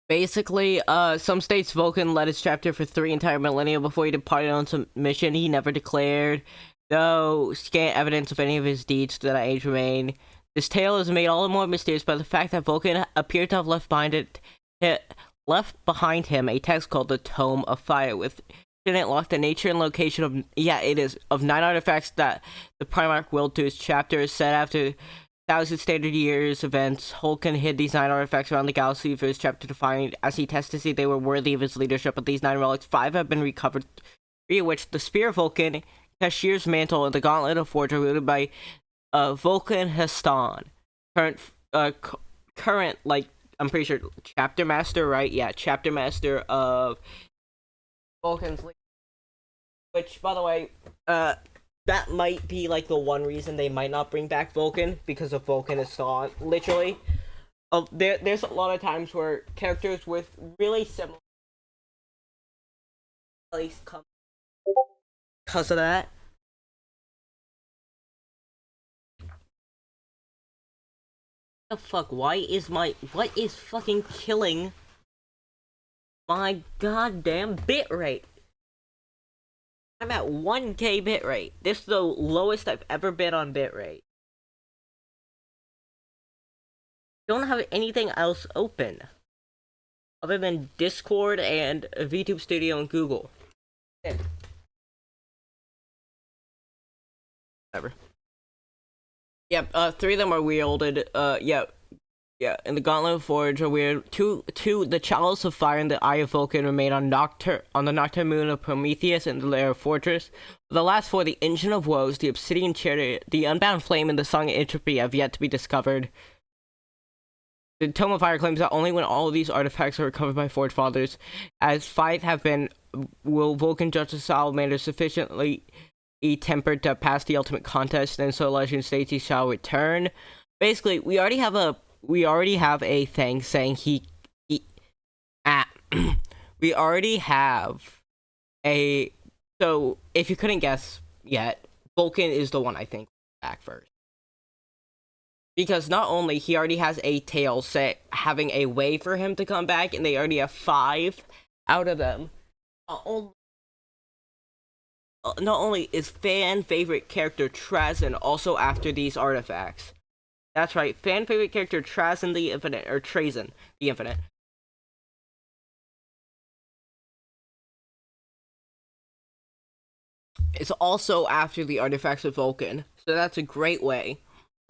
Basically, some states Vulcan led his chapter for 3 entire millennia before he departed on some mission he never declared. Though scant evidence of any of his deeds to that age remain. This tale is made all the more mysterious by the fact that Vulcan appeared to have left behind him a text called the Tome of Fire, with in it locked the nature and location of 9 artifacts that the Primarch willed to his chapter. Set after 1,000 standard years events, Vulcan hid these 9 artifacts around the galaxy for his chapter to find, as he tested to see they were worthy of his leadership. Of these 9 relics, 5 have been recovered, 3 of which the Spear of Vulcan, Cashier's Mantle, and the Gauntlet of Forge are wielded by Vulcan Heston, current, like, I'm pretty sure, chapter master, right? Yeah, chapter master of Vulcan's League. Which, by the way, that might be, like, the one reason they might not bring back Vulcan, because of Vulcan Heston, literally. There's a lot of times where characters with really similar at least come because of that. The fuck? What is fucking killing my goddamn bitrate? I'm at 1K bitrate. This is the lowest I've ever been on bitrate. Don't have anything else open other than Discord and VTube Studio and Google. Whatever. Yeah, 3 of them are wielded. Yeah, and the Gauntlet of Forge are weird. Two, the Chalice of Fire and the Eye of Vulcan are made on the Nocturne Moon of Prometheus and the Lair of Fortress. The last 4, the Engine of Woes, the Obsidian Chariot, the Unbound Flame, and the Song of Entropy have yet to be discovered. The Tome of Fire claims that only when all of these artifacts are recovered by Forge Fathers, as 5 have been, will Vulcan Justice Salamander sufficiently tempered to pass the ultimate contest, and so legend states he shall return. Basically, we already have a thing saying we already have a, so if you couldn't guess yet, Vulcan is the one I think back first. Because not only he already has a tale set having a way for him to come back, and they already have 5 out of them. Not only is fan favorite character Trazen also after these artifacts. That's right, fan favorite character Trazen the Infinite, or Trazen the Infinite. It's also after the artifacts of Vulcan, so that's a great way.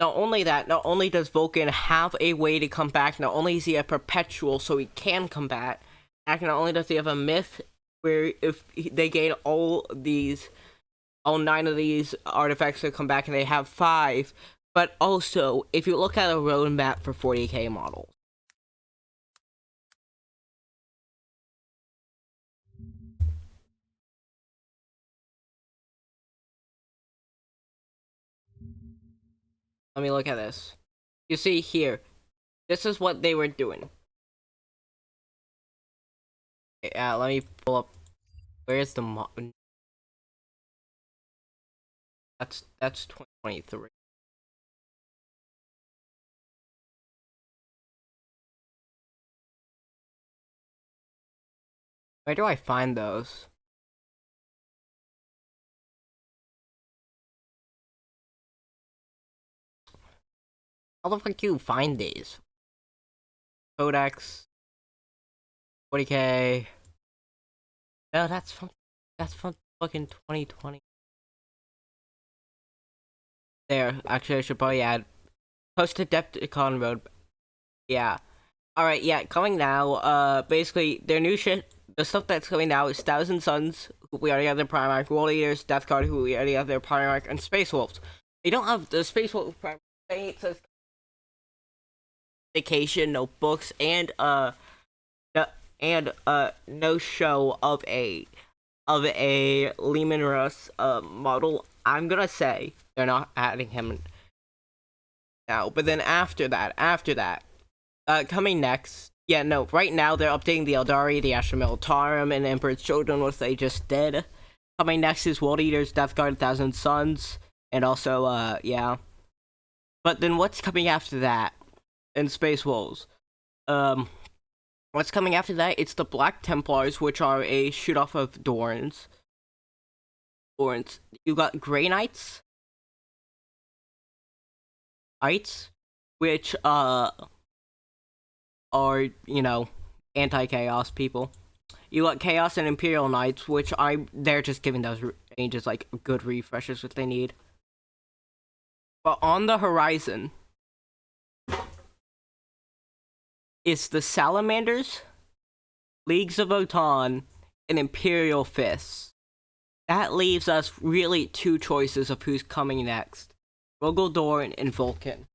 Not only that, not only does Vulcan have a way to come back, not only is he a perpetual so he can come back, not only does he have a myth where if they gain all 9 of these artifacts to come back and they have 5, but also, if you look at a roadmap for 40k models, let me look at this. You see here, this is what they were doing. Yeah, let me pull up. Where's the That's 2023. Where do I find those? How the fuck do you find these? Codex 40k. No, that's from fucking 2020. There, actually I should probably add post-Adepticon road. Yeah. Alright, yeah, coming now, basically, their new shit, the stuff that's coming now is Thousand Suns, who we already have their Primarch, World Eaters, Death Guard, who we already have their Primarch, and Space Wolves. They don't have the Space Wolves Primarch, it says vacation, notebooks, and, and no show of a Lehman Russ model, I'm gonna say they're not adding him now. But then after that, coming next, yeah, no, right now they're updating the Eldari, the Astra Militarum, and Emperor's Children, which they just did. Coming next is World Eaters, Death Guard, Thousand Suns, and also, yeah. But then what's coming after that in Space Wolves? What's coming after that? It's the Black Templars, which are a shoot-off of Dorns. You got Grey Knights, which, are, you know, anti-chaos people. You got Chaos and Imperial Knights, which they're just giving those ranges, like, good refreshes if they need. But on the horizon is the Salamanders, Leagues of Votan, and Imperial Fists. That leaves us really two choices of who's coming next. Rogel Dorn and Vulcan.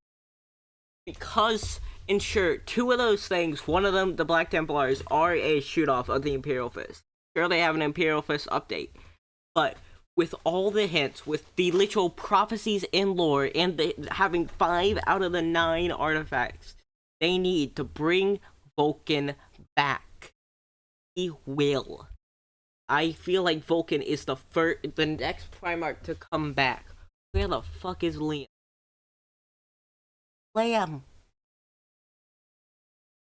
Because, and sure, two of those things, one of them, the Black Templars, are a shoot-off of the Imperial Fist. Sure, they have an Imperial Fist update. But with all the hints, with the literal prophecies and lore, and having 5 out of the 9 artifacts, they need to bring Vulcan back. He will. I feel like Vulcan is the next Primarch to come back. Where the fuck is Liam? Liam!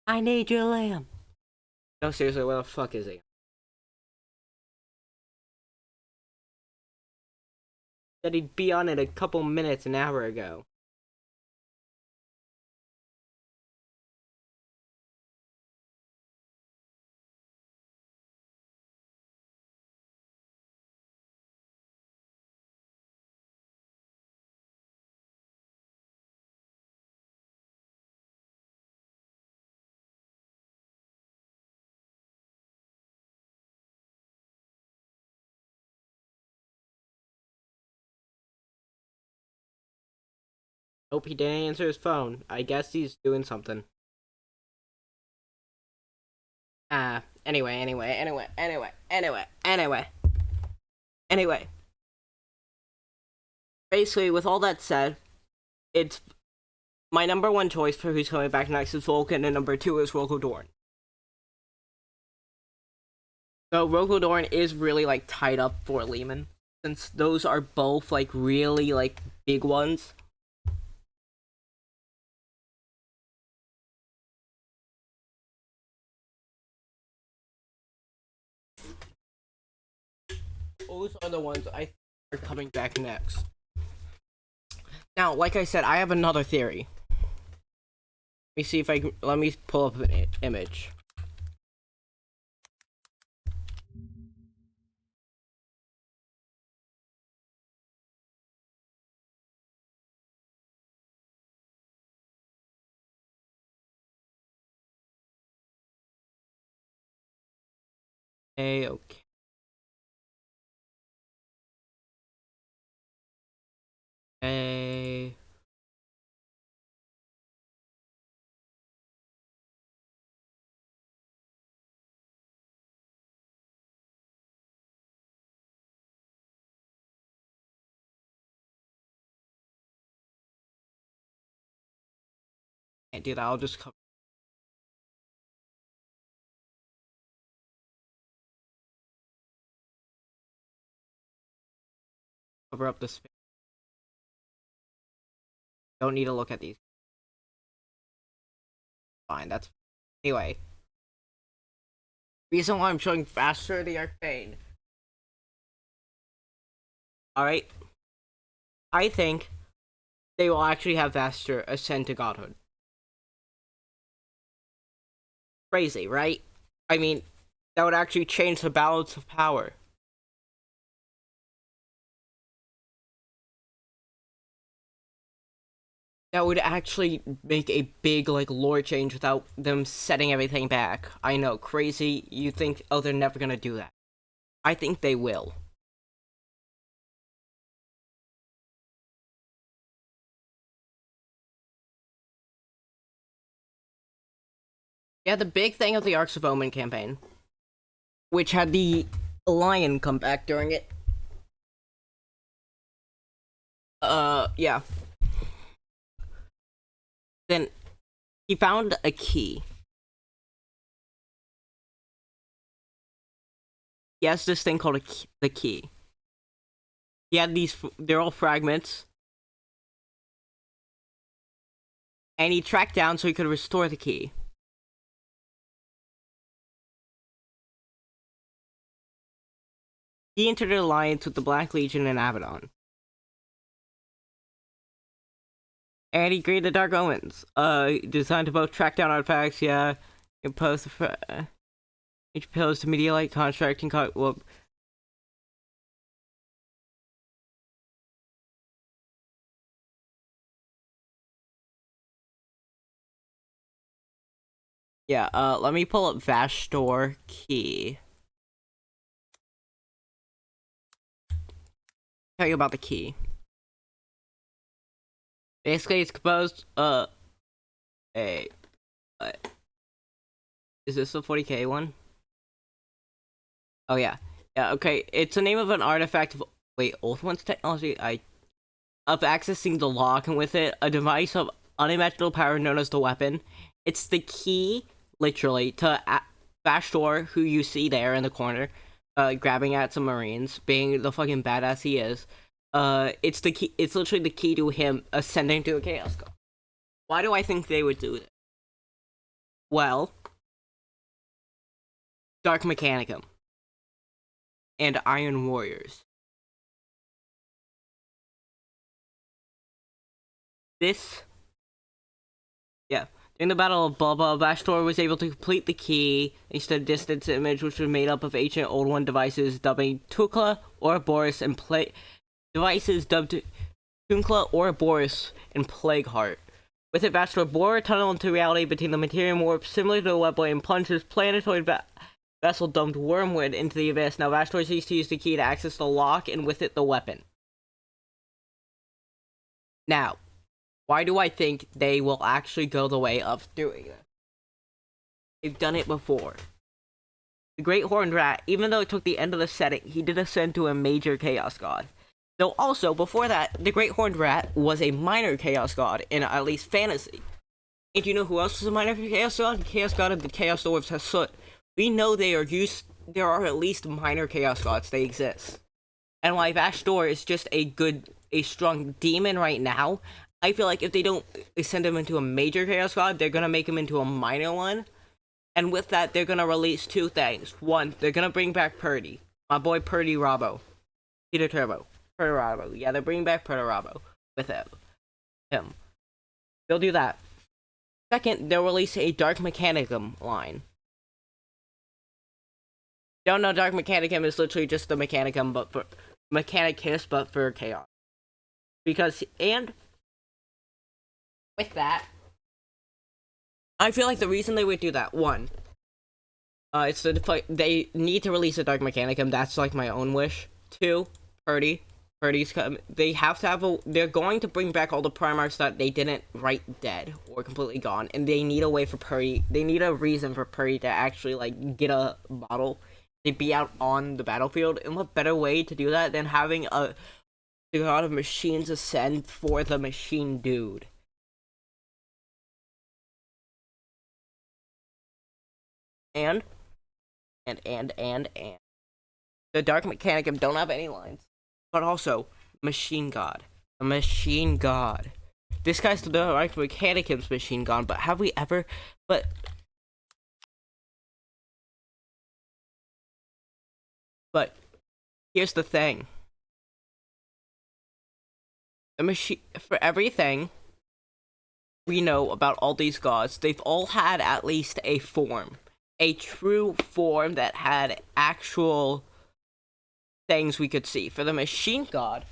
I need your Liam! No, seriously, where the fuck is he? Said he'd be on in a couple minutes an hour ago. Hope he didn't answer his phone. I guess he's doing something. Anyway. Basically, with all that said, it's my number 1 choice for who's coming back next is Vulcan, and number 2 is Rogel Dorn. So Rogel Dorn is really, like, tied up for Lehman, since those are both, like, really, like, big ones. Those are the ones I think are coming back next. Now, like I said, I have another theory. Let me see if I can. Let me pull up an image. Okay. Okay. Can't do that. I'll just cover up the space. Don't need to look at these. Fine, that's anyway. Reason why I'm showing faster the Arcane. Alright. I think they will actually have faster ascend to godhood. Crazy, right? I mean, that would actually change the balance of power. That would actually make a big, like, lore change without them setting everything back. I know, crazy. You think, oh, they're never gonna do that. I think they will. Yeah, the big thing of the Arcs of Omen campaign, which had the lion come back during it. Yeah. Then he found a key. He has this thing called the key. He had these, they're all fragments. And he tracked down so he could restore the key. He entered an alliance with the Black Legion and Abaddon. And he created Dark Omens. Designed to both track down artifacts, yeah. Impose the each pillars to Medialite construct and well, yeah, let me pull up Vastor key. Tell you about the key. Basically, it's composed, is this the 40k one? Oh, yeah. Yeah, okay. It's the name of an artifact of, wait, Old One's technology? Of accessing the lock, and with it, a device of unimaginable power known as the weapon. It's the key, literally, to Vastor, who you see there in the corner, grabbing at some Marines, being the fucking badass he is. It's the key, it's literally the key to him ascending to a Chaos God. Why do I think they would do this? Well, Dark Mechanicum and Iron Warriors. This, yeah, during the Battle of Baba, Vastor was able to complete the key thanks to a distance image which was made up of ancient Old One devices dubbing Tukla, Ouroboros, and devices dubbed Tunkla, Ouroboros, and Plagueheart. With it, Vastor bore a tunnel into reality between the Materium Warp, similar to a webway, and plunged his planetoid vessel dumped Wormwood into the abyss. Now Vastor seeks to use the key to access the lock, and with it, the weapon. Now, why do I think they will actually go the way of doing this? They've done it before. The Great Horned Rat, even though it took the end of the setting, he did ascend to a major Chaos God. Though also, before that, the Great Horned Rat was a minor Chaos God in at least fantasy. And do you know who else was a minor Chaos God? The Chaos God of the Chaos Dwarves Hasut. We know there are at least minor Chaos Gods, they exist. And while Vastor is just a strong demon right now, I feel like if they don't send him into a major Chaos God, they're gonna make him into a minor one. And with that, they're gonna release two things. One, they're gonna bring back Purdy. My boy Purdy Robbo. Peter Turbo. Purdy Robbo. Yeah, they're bringing back Purdy Robbo with him. They'll do that. Second, they'll release a Dark Mechanicum line. Don't know, Dark Mechanicum is literally just the Mechanicum, but for Mechanicus, but for Chaos. Because, and with that, I feel like the reason they would do that, one, it's they need to release a Dark Mechanicum. That's like my own wish. Two, Purdy's they have to have they're going to bring back all the Primarchs that they didn't write dead or completely gone, and they need a way for Purdy. They need a reason for Purdy to actually like get a model to be out on the battlefield. And what better way to do that than having the God of Machines ascend for the Machine Dude? And the Dark Mechanicum don't have any lines, but also Machine God, a Machine God. This guy's the Dark Mechanicum's Machine God, but have we ever? But here's the thing: the machine, for everything we know about all these gods, they've all had at least a form. A true form that had actual things we could see. For the Machine God,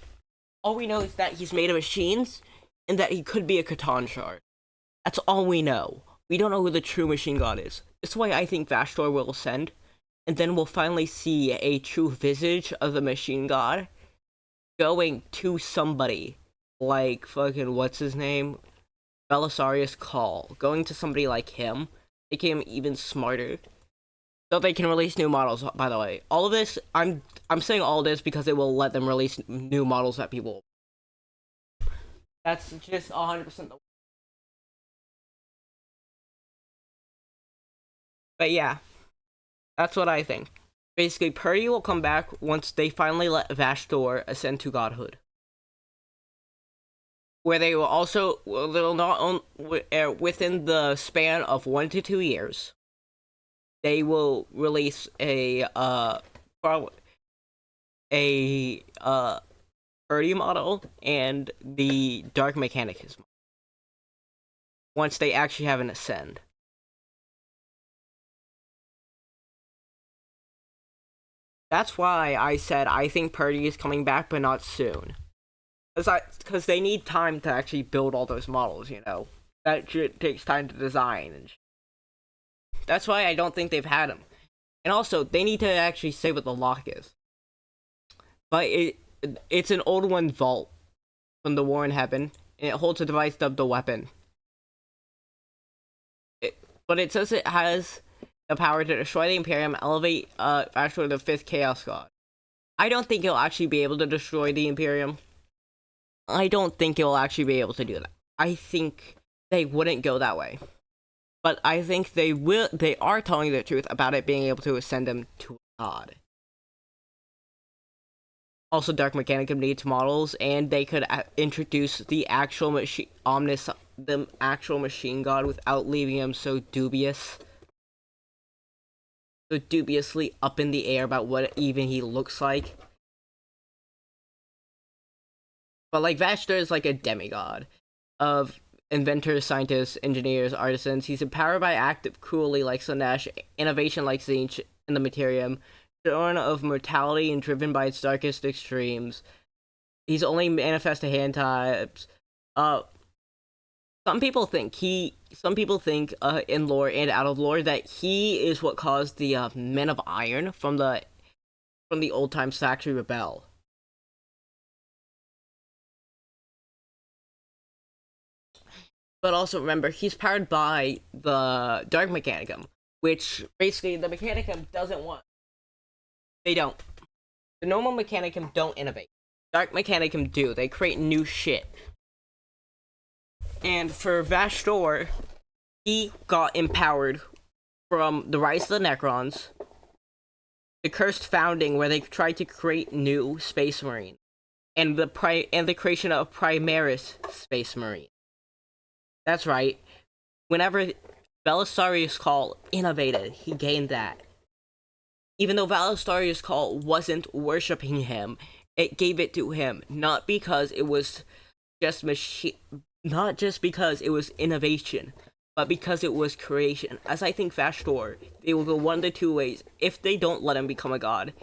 all we know is that he's made of machines and that he could be a Catan shard. That's all we know. We don't know who the true Machine God is. That's why I think Vastor will ascend, and then we'll finally see a true visage of the Machine God going to somebody like fucking what's his name? Belisarius Call. Going to somebody like him. became even smarter. So they can release new models, by the way. All of this, I'm saying all this because it will let them release new models that people... That's just 100% the... But yeah, that's what I think. Basically, Purdy will come back once they finally let Vashtor ascend to godhood. Where they will also, they'll not within the span of 1 to 2 years, they will release a Purdy model and the Dark Mechanicus model. Once they actually have an ascend. That's why I said I think Purdy is coming back, but not soon. Because they need time to actually build all those models, you know? That shit takes time to design. And that's why I don't think they've had them. And also, they need to actually say what the lock is. But it's an old one vault from the War in Heaven, and it holds a device dubbed the Weapon. But it says it has the power to destroy the Imperium, elevate Vashtor the 5th Chaos God. I don't think it'll actually be able to destroy the Imperium. I don't think it'll actually be able to do that. I think they wouldn't go that way. But I think they will. They are telling the truth about it being able to ascend them to a god. Also, Dark Mechanicum needs models, and they could introduce the actual machine, the actual machine god, without leaving him so dubious. So dubiously up in the air about what even he looks like. But like Vashtor is like a demigod of inventors, scientists, engineers, artisans. He's empowered by active cruelty like Slanesh, innovation like Tzeentch in the Materium, shorn of mortality and driven by its darkest extremes. He's only manifest to hand types. Some people think in lore and out of lore that he is what caused the Men of Iron from the old times to actually rebel. But also remember, he's powered by the Dark Mechanicum, which basically the Mechanicum doesn't want. They don't. The normal Mechanicum don't innovate. Dark Mechanicum do. They create new shit. And for Vashtor, he got empowered from the Rise of the Necrons, the Cursed Founding, where they tried to create new Space Marine, and the creation of Primaris Space Marine. That's right. Whenever Belisarius Cawl innovated, he gained that. Even though Belisarius Cawl wasn't worshipping him, it gave it to him, not because it was just not just because it was innovation, but because it was creation. As I think Vashtor, they will go one of the two ways. If they don't let him become a god,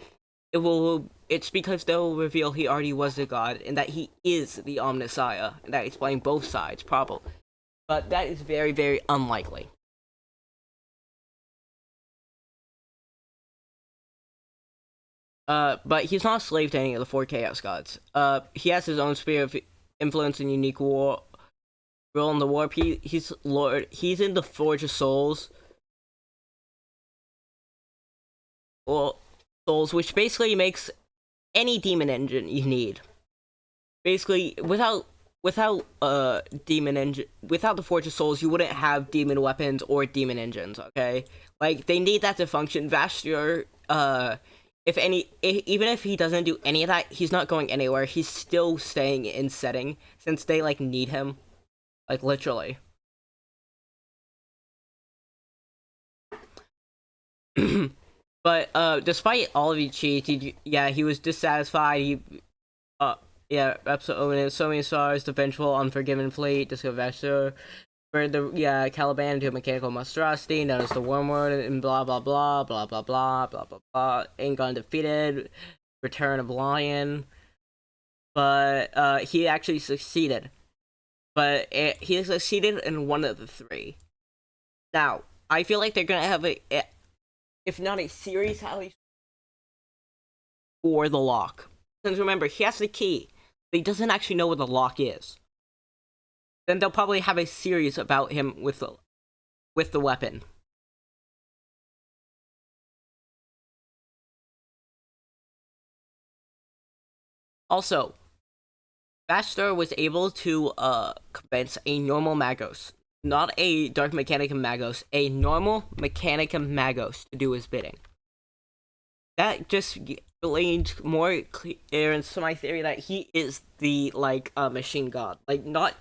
it's because they'll reveal he already was a god, and that he is the Omnissiah, and that explains both sides, probably. But that is very, very unlikely. But he's not a slave to any of the 4 Chaos Gods. He has his own sphere of influence and unique role in the warp. He's Lord. He's in the Forge of Souls. Well, Souls, which basically makes any demon engine you need. Basically, without demon engine, without the Forge of Souls, you wouldn't have demon weapons or demon engines. Okay, like they need that to function. Vashtor, even if he doesn't do any of that, he's not going anywhere. He's still staying in setting since they like need him, like literally. But despite all of his cheats, he was dissatisfied. Absolutely. So many stars, the vengeful, unforgiven fleet, discovered Vashtor, burned the Caliban into a mechanical monstrosity known as the Wormwood, and blah blah blah blah blah blah blah blah blah. Aegon defeated, return of Lion, but he actually succeeded. But he succeeded in one of the 3. Now I feel like they're gonna have if not a series, at least for the lock. Because remember, he has the key, but he doesn't actually know what the lock is. Then they'll probably have a series about him with the weapon. Also, Vastor was able to convince a normal Magos, not a Dark Mechanicum Magos, a normal Mechanicum Magos to do his bidding. That just laid more clearance to my theory that he is the machine god. Like not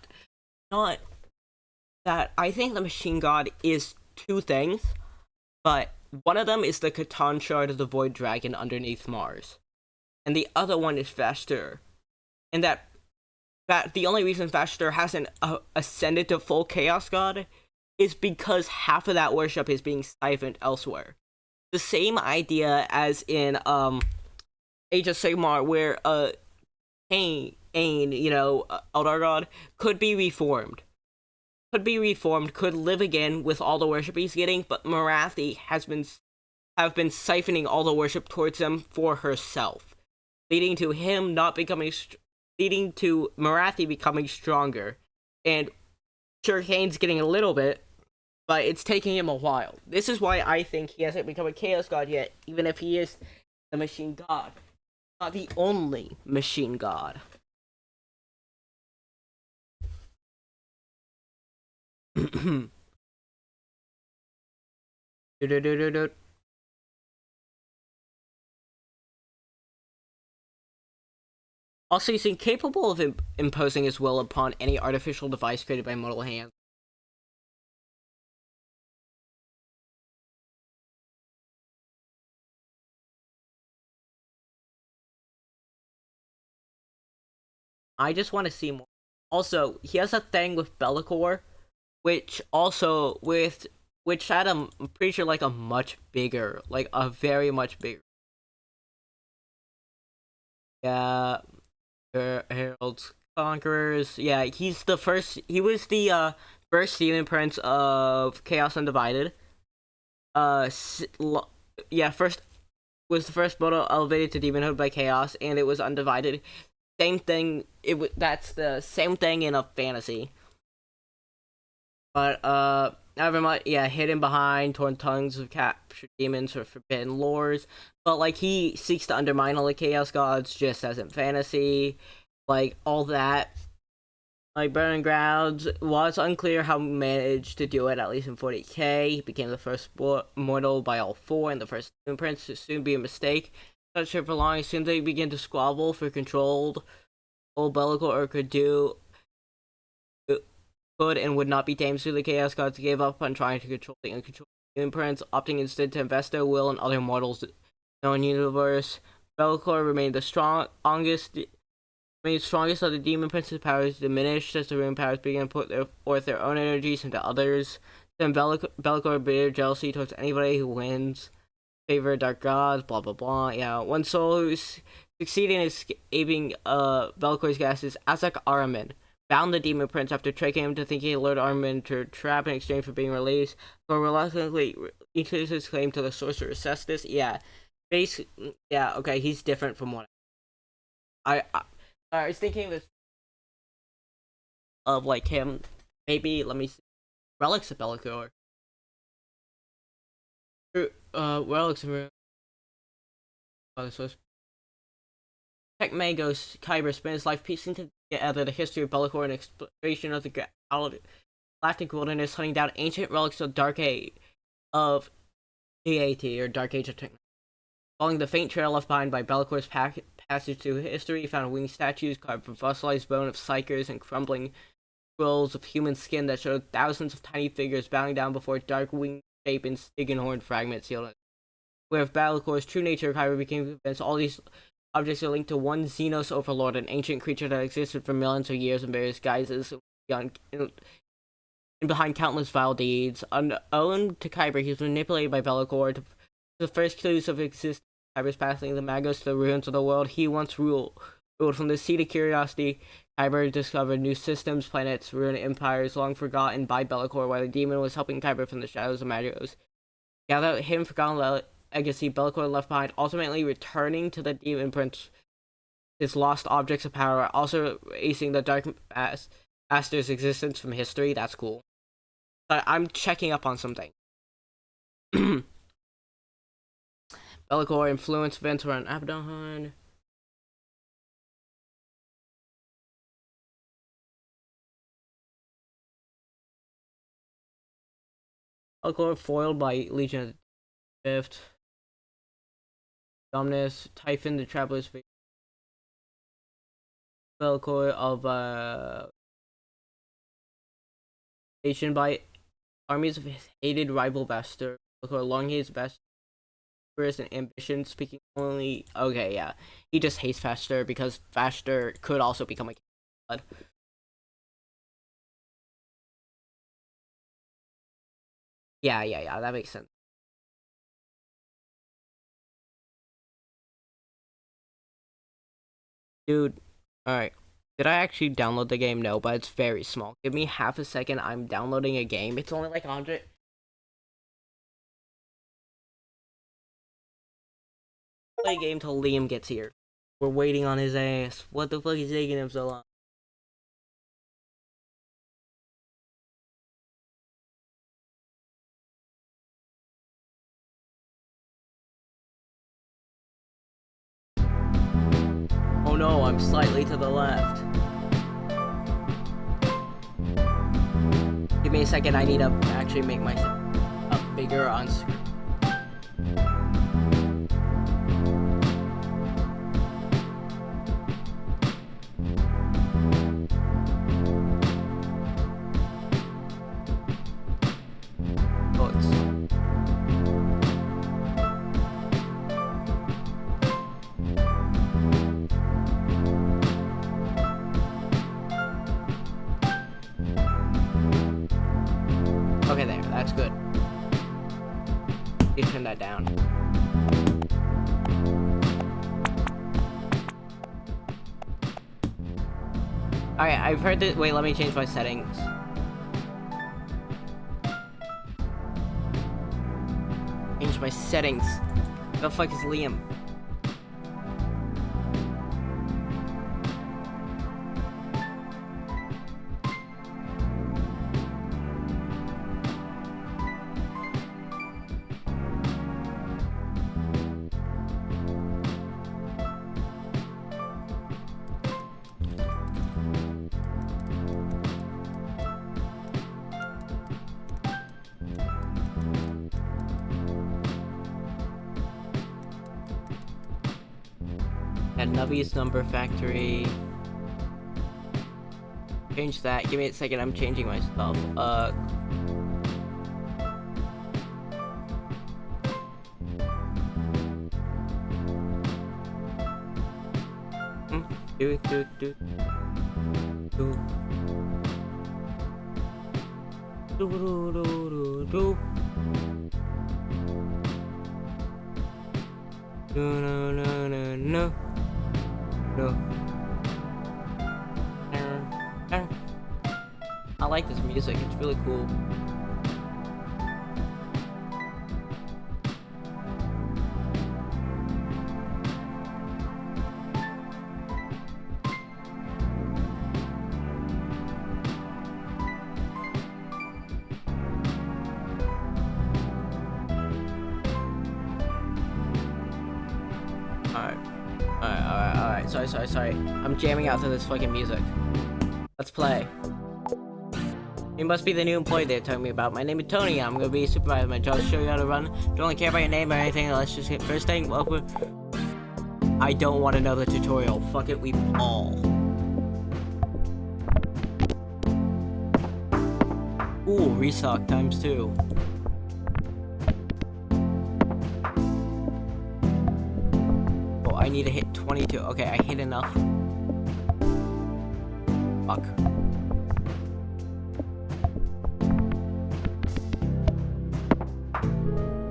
that I think the machine god is two things, but one of them is the Catan shard of the Void Dragon underneath Mars, and the other one is Vastor, and that the only reason Vastor hasn't ascended to full Chaos God is because half of that worship is being siphoned elsewhere. The same idea as in Age of Sigmar, where Cain, Eldar God, could be reformed. Could live again with all the worship he's getting, but Marathi have been siphoning all the worship towards him for herself, leading to Marathi becoming stronger. And sure, Kane's getting a little bit, but it's taking him a while. This is why I think he hasn't become a Chaos God yet, even if he is the Machine God. Not the only Machine God. Also, he's incapable of imposing his will upon any artificial device created by mortal hands. I just want to see more. Also, he has a thing with Bellicor, which had I'm pretty sure like a much bigger, like a very much bigger. Yeah, Herald's Conquerors. Yeah, he was the first Demon Prince of Chaos Undivided. First was the first model elevated to demonhood by Chaos, and it was undivided. Same thing. That's the same thing in a fantasy. But never mind. Yeah, hidden behind torn tongues of captured demons or forbidden lores. But like he seeks to undermine all the chaos gods, just as in fantasy. Like all that. Like Burning Grounds, while it's unclear how he managed to do it, at least in 40k, he became the first mortal by all four, and the first Demon Prince to soon be a mistake. Such for long, as soon as they begin to squabble for controlled, old Bellicor could and would not be tamed, so the Chaos Gods gave up on trying to control the uncontrolled Demon Prince, opting instead to invest their will in other mortals in known universe. Bellicor remained the strongest of the Demon Prince's powers diminished as the rune powers began to put forth their own energies into others. Then Bellicor bitter jealousy towards anybody who wins. Favor dark gods, blah blah blah. Yeah, one soul who's succeeding in escaping Bellicor's gas is Azak Araman. Bound the Demon Prince after tricking him to thinking he lured Araman to trap in exchange for being released, but reluctantly increases his claim to the sorcerer Cestus. Yeah, okay, he's different from what I was thinking of like him. Maybe let me see. Relics of Bellicor. Relics of Tech Magos Kyber spent his life piecing together the history of Bellicor and exploration of the galactic wilderness, hunting down ancient relics of Dark Age of DAT, or Dark Age of Technology. Following the faint trail left behind by Bellicor's passage through history, he found winged statues carved from fossilized bone of psychers and crumbling scrolls of human skin that showed thousands of tiny figures bowing down before dark winged shape and Stygian fragments sealed. Where Bellicor's true nature, Kyber became convinced all these objects are linked to one Xenos overlord, an ancient creature that existed for millions of years in various guises, and behind countless vile deeds. Unknown to Kyber, he was manipulated by Bellicor to the first clues of existence. Kyber's passing the Magos to the ruins of the world he once ruled. From the seat of curiosity, Kyber discovered new systems, planets, ruined empires long forgotten by Bellicor, while the demon was helping Kyber from the shadows of Magos. Without him forgotten legacy Bellicor left behind, ultimately returning to the Demon Prince his lost objects of power, also erasing the Dark Master's existence from history. That's cool. But I'm checking up on something. Bellicor influence events around Abaddon. Alcor foiled by Legion of the Fifth. Dominus, Typhon the Traveler's Fate. Alcor of Nation by armies of his hated rival Vaster. Alcor long hates Vaster and ambition, speaking only. Okay, yeah. He just hates Vaster because Vaster could also become a god. Yeah, that makes sense. Dude, alright. Did I actually download the game? No, but it's very small. Give me half a second, I'm downloading a game. It's only like 100. Play a game till Liam gets here. We're waiting on his ass. What the fuck is taking him so long? Oh no, I'm slightly to the left. Give me a second, I need to actually make myself bigger on screen. Oh, okay, there, that's good. You turn that down. Alright, I've heard that. Wait, let me change my settings. Change my settings. Where the fuck is Liam? At Nubbies Number Factory. Change that. Give me a second, I'm changing my stuff. Do. No. I like this music, it's really cool. Alright, sorry. I'm jamming out to this fucking music. Let's play. You must be the new employee they're telling me about. My name is Tony. I'm gonna be a supervisor. My job is to show you how to run. Don't really care about your name or anything. Let's just get first thing. Welcome. I don't want to know the tutorial. Fuck it, we all. Ooh, restock times 2. Oh, I need to hit 22. Okay, I hit enough. Fuck.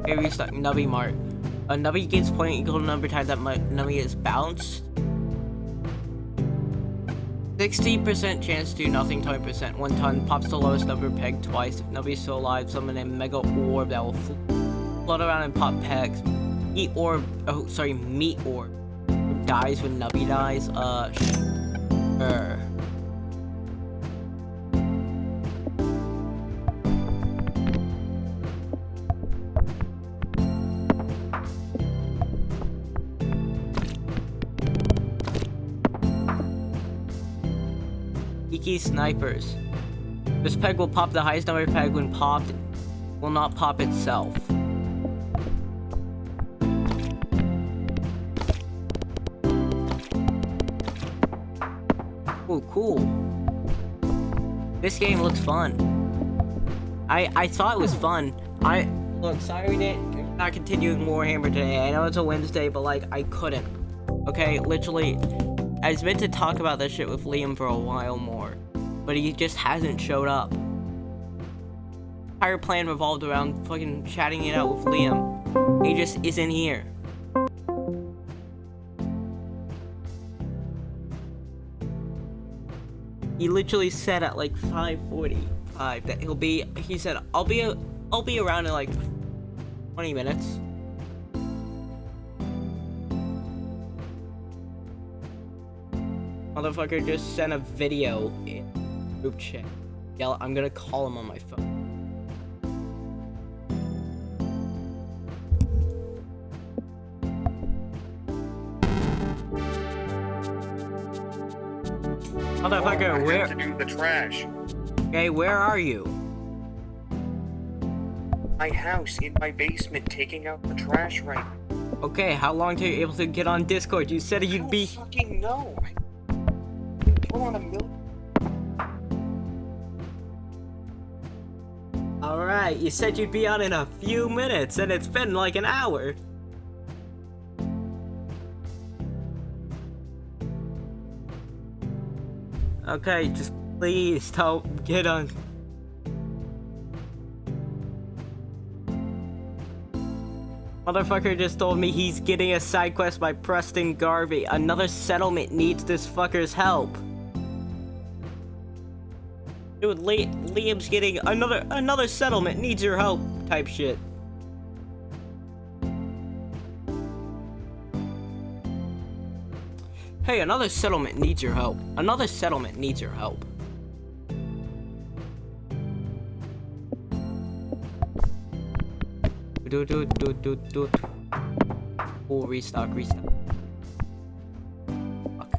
Okay, restock Nubby Mart. A Nubby gains point equal to number of times that Nubby is bounced. 60% chance to do nothing, 20%. 1 ton pops the lowest number peg twice. If Nubby is still alive, summon a mega orb that will float around and pop pegs. Meat orb. Dies when Nubby dies. Sure. Geeky snipers. This peg will pop the highest number of peg when popped will not pop itself. Oh, cool. This game looks fun. I thought it was fun. Look, sorry we didn't not continuing Warhammer today. I know it's a Wednesday, but like I couldn't. Okay, literally, I was meant to talk about this shit with Liam for a while more, but he just hasn't showed up. Entire plan revolved around fucking chatting it out with Liam. He just isn't here. He literally said at like 5:45 that he said I'll be around in like 20 minutes. Motherfucker just sent a video in group chat. Yeah, I'm gonna call him on my phone. Motherfucker, where? To do the trash. Okay, where are you? My house in my basement, taking out the trash right now. Okay, how long till you're able to get on Discord? You said you'd be. I don't fucking know. Put on a million. Alright, you said you'd be on in a few minutes, and it's been like an hour. Okay, just please don't get on. Motherfucker just told me he's getting a side quest by Preston Garvey. Another settlement needs this fucker's help. Dude, Liam's getting another settlement needs your help type shit. Hey, another settlement needs your help. Another settlement needs your help. Do. Oh, restock. Fuck.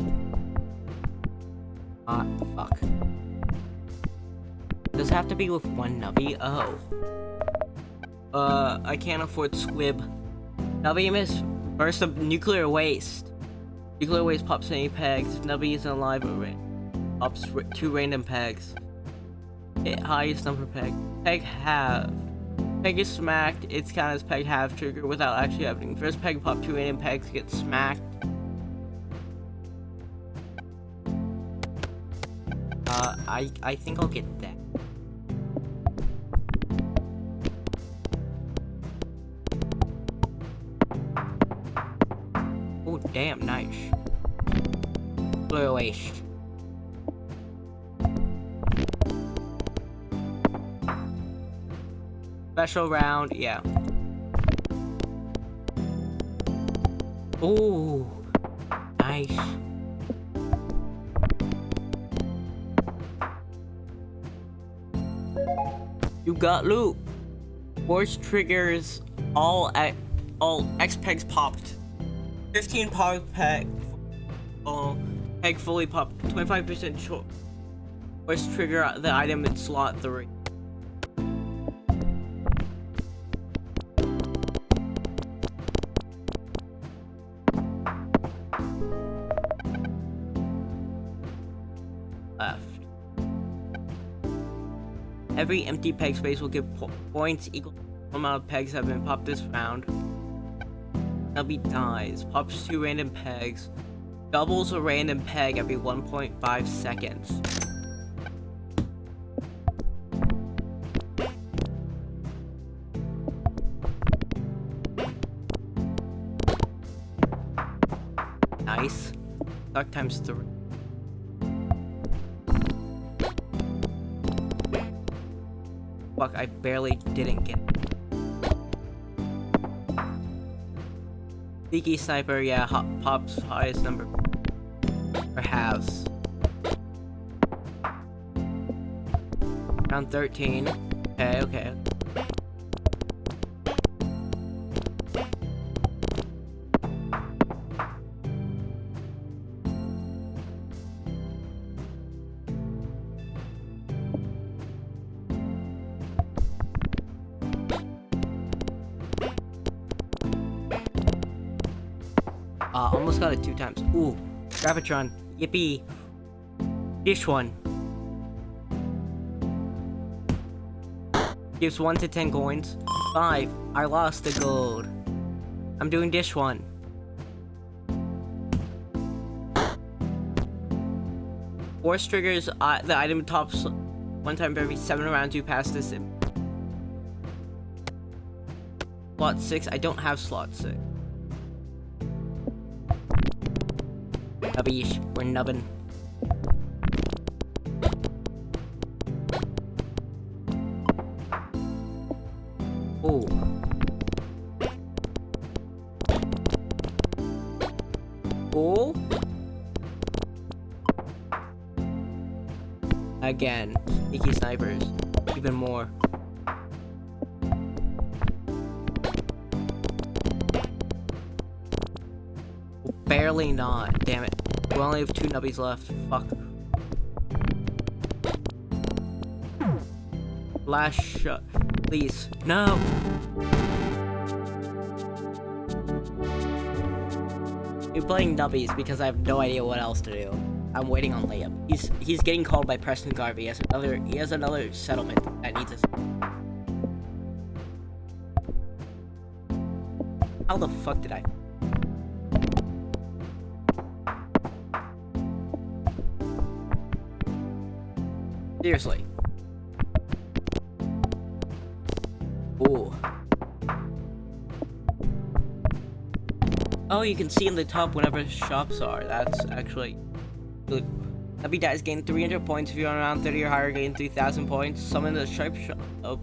Fuck. Does it have to be with one nubbie? Oh. I can't afford squib. Nubbie miss burst of nuclear waste. Nuclear waste pops any pegs. If nubbie isn't alive, it pops 2 random pegs. Hit highest number peg. Peg half. Peg is smacked, it's counted as peg half trigger without actually happening. First peg pop 2 random pegs, get smacked. I think I'll get that. Oh damn, nice. Blue waste. Special round, yeah. Ooh, nice. You got loot. Force triggers all X pegs popped. 15 power peg. Peg fully popped. 25% short. Force trigger the item in slot 3. Left. Every empty peg space will give points equal to the amount of pegs that have been popped this round. Nubby dies. Pops 2 random pegs. Doubles a random peg every 1.5 seconds. Nice. Suck times 3. Fuck, I barely didn't get it. Sneaky sniper, yeah, pops highest number. Or halves. Round 13. Okay. Almost got it 2 times. Ooh, Gravitron. Yippee. Dish one. Gives 1 to 10 coins. 5. I lost the gold. I'm doing dish one. Force triggers the item tops 1 time every 7 rounds you pass this in. Slot 6. I don't have slot 6. Nubbies. We're nubbin. Oh. Oh. Again. Sneaky snipers. Even more. Barely not. Damn it. We only have 2 nubbies left. Fuck. Last shot. Please. No! You're playing nubbies because I have no idea what else to do. I'm waiting on layup. He's getting called by Preston Garvey. He has another settlement that needs us. How the fuck did I? Seriously. Ooh. Oh, you can see in the top whenever shops are. That's actually good. Nubby dies gain 300 points. If you're on around 30 or higher, gain 3,000 points. Summon the sharp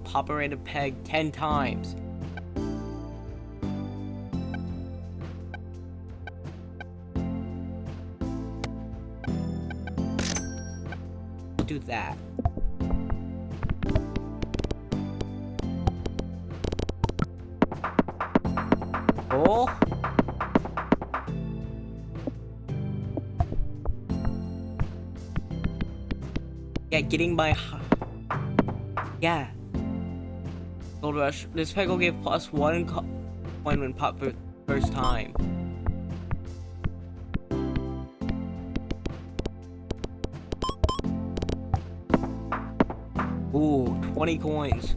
pop a random peg 10 times. We'll do that. Oh. Yeah, getting my... Yeah. Gold Rush. This peg will give +1 coin when popped for the first time. Ooh, 20 coins.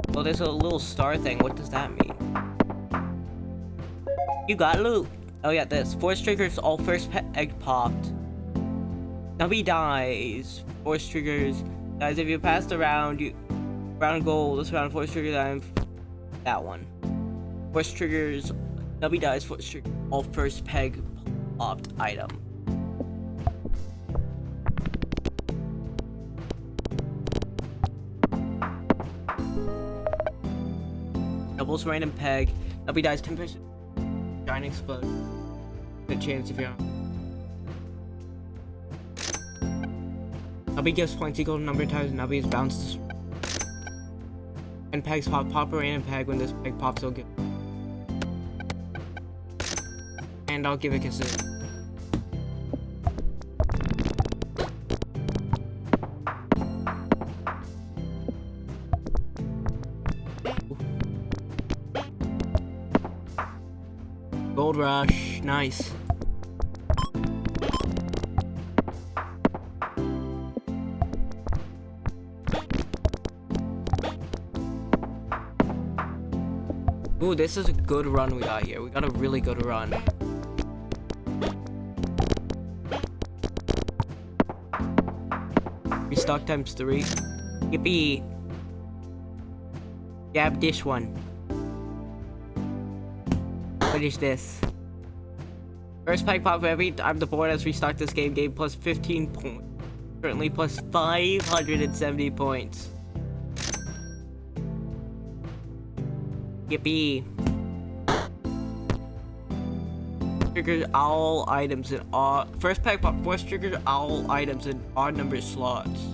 Well, there's a little star thing. What does that mean? You got loot. Oh yeah, this. Force triggers all first peg popped. Nubby dies. Force triggers. Guys, if you pass the round, round gold. This round force triggers. That one. Force triggers. Nubby dies. Force triggers all first peg popped item. Doubles random peg. Nubby dies 10%. Giant explode. Good chance if you're on. Nubby gives points equal to number of times Nubby is bounced. And pegs pop a random peg. When this peg pops, I'll give. And I'll give a kiss. Gold Rush, nice. Ooh, this is a good run we got here. We got a really good run. Restock ×3. Yippee. Jab dish one. What is this? First peg pop every time the board has restocked this game. Game plus 15 points. Currently plus 570 points. Yippee. Triggers all items in all. First peg pop force triggers all items in odd number slots.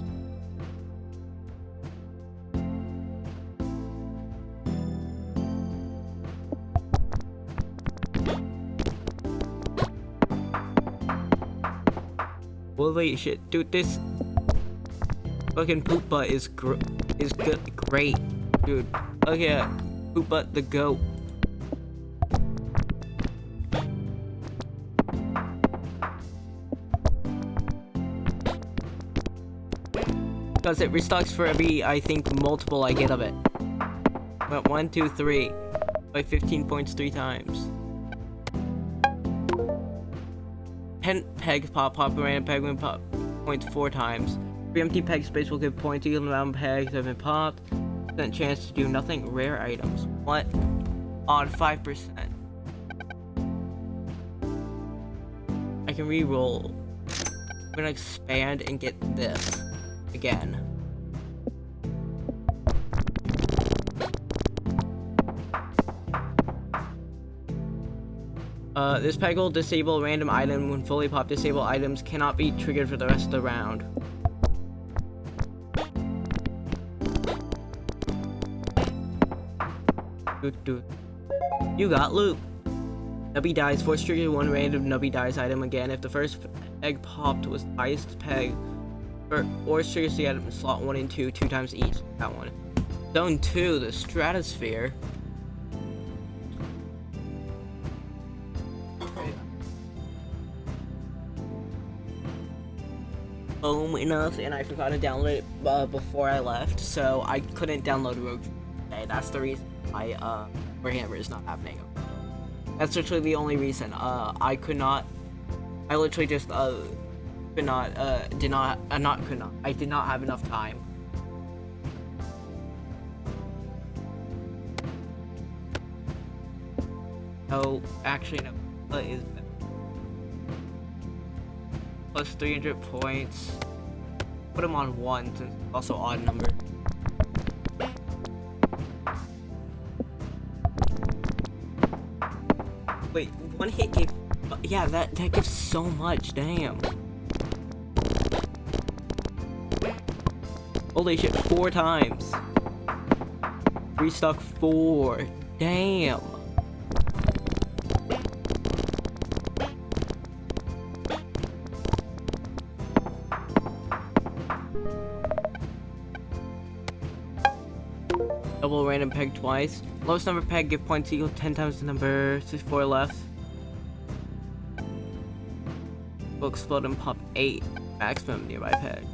Holy shit, dude! This fucking poop butt is great, dude. Look at poop butt the goat. Because it restocks for every, I think, multiple I get of it. Went 1, 2, 3. By 15 points 3 times. 10 pegs pop random peg when pop points 4 times. 3 empty peg space will give points equal to the amount of pegs that have been popped. % chance to do nothing. Rare items. What? Odd 5%. I can re-roll. I'm gonna expand and get this again. This peg will disable a random item when fully popped. Disable items cannot be triggered for the rest of the round. You got loot. Nubby dies. Force trigger 1 random Nubby dies item again. If the first peg popped was the highest peg, or triggers the item slot 1 and 2 2 times each. That one. Zone 2, the Stratosphere. Enough, and I forgot to download it before I left, so I couldn't download Rogue today. That's the reason why Warhammer is not happening. That's literally the only reason. I could not. I literally just could not. Did not. Could not. I did not have enough time. Oh, actually no. What is that? Plus 300 points. Put them on 1 since it's also odd number. Wait, 1 hit gave. Yeah, that gives so much. Damn. Holy shit! 4 times. Restock 4. Damn. Double random peg twice. Lowest number peg give points equal to 10 times the number 64 left. Will explode and pop 8 maximum nearby peg.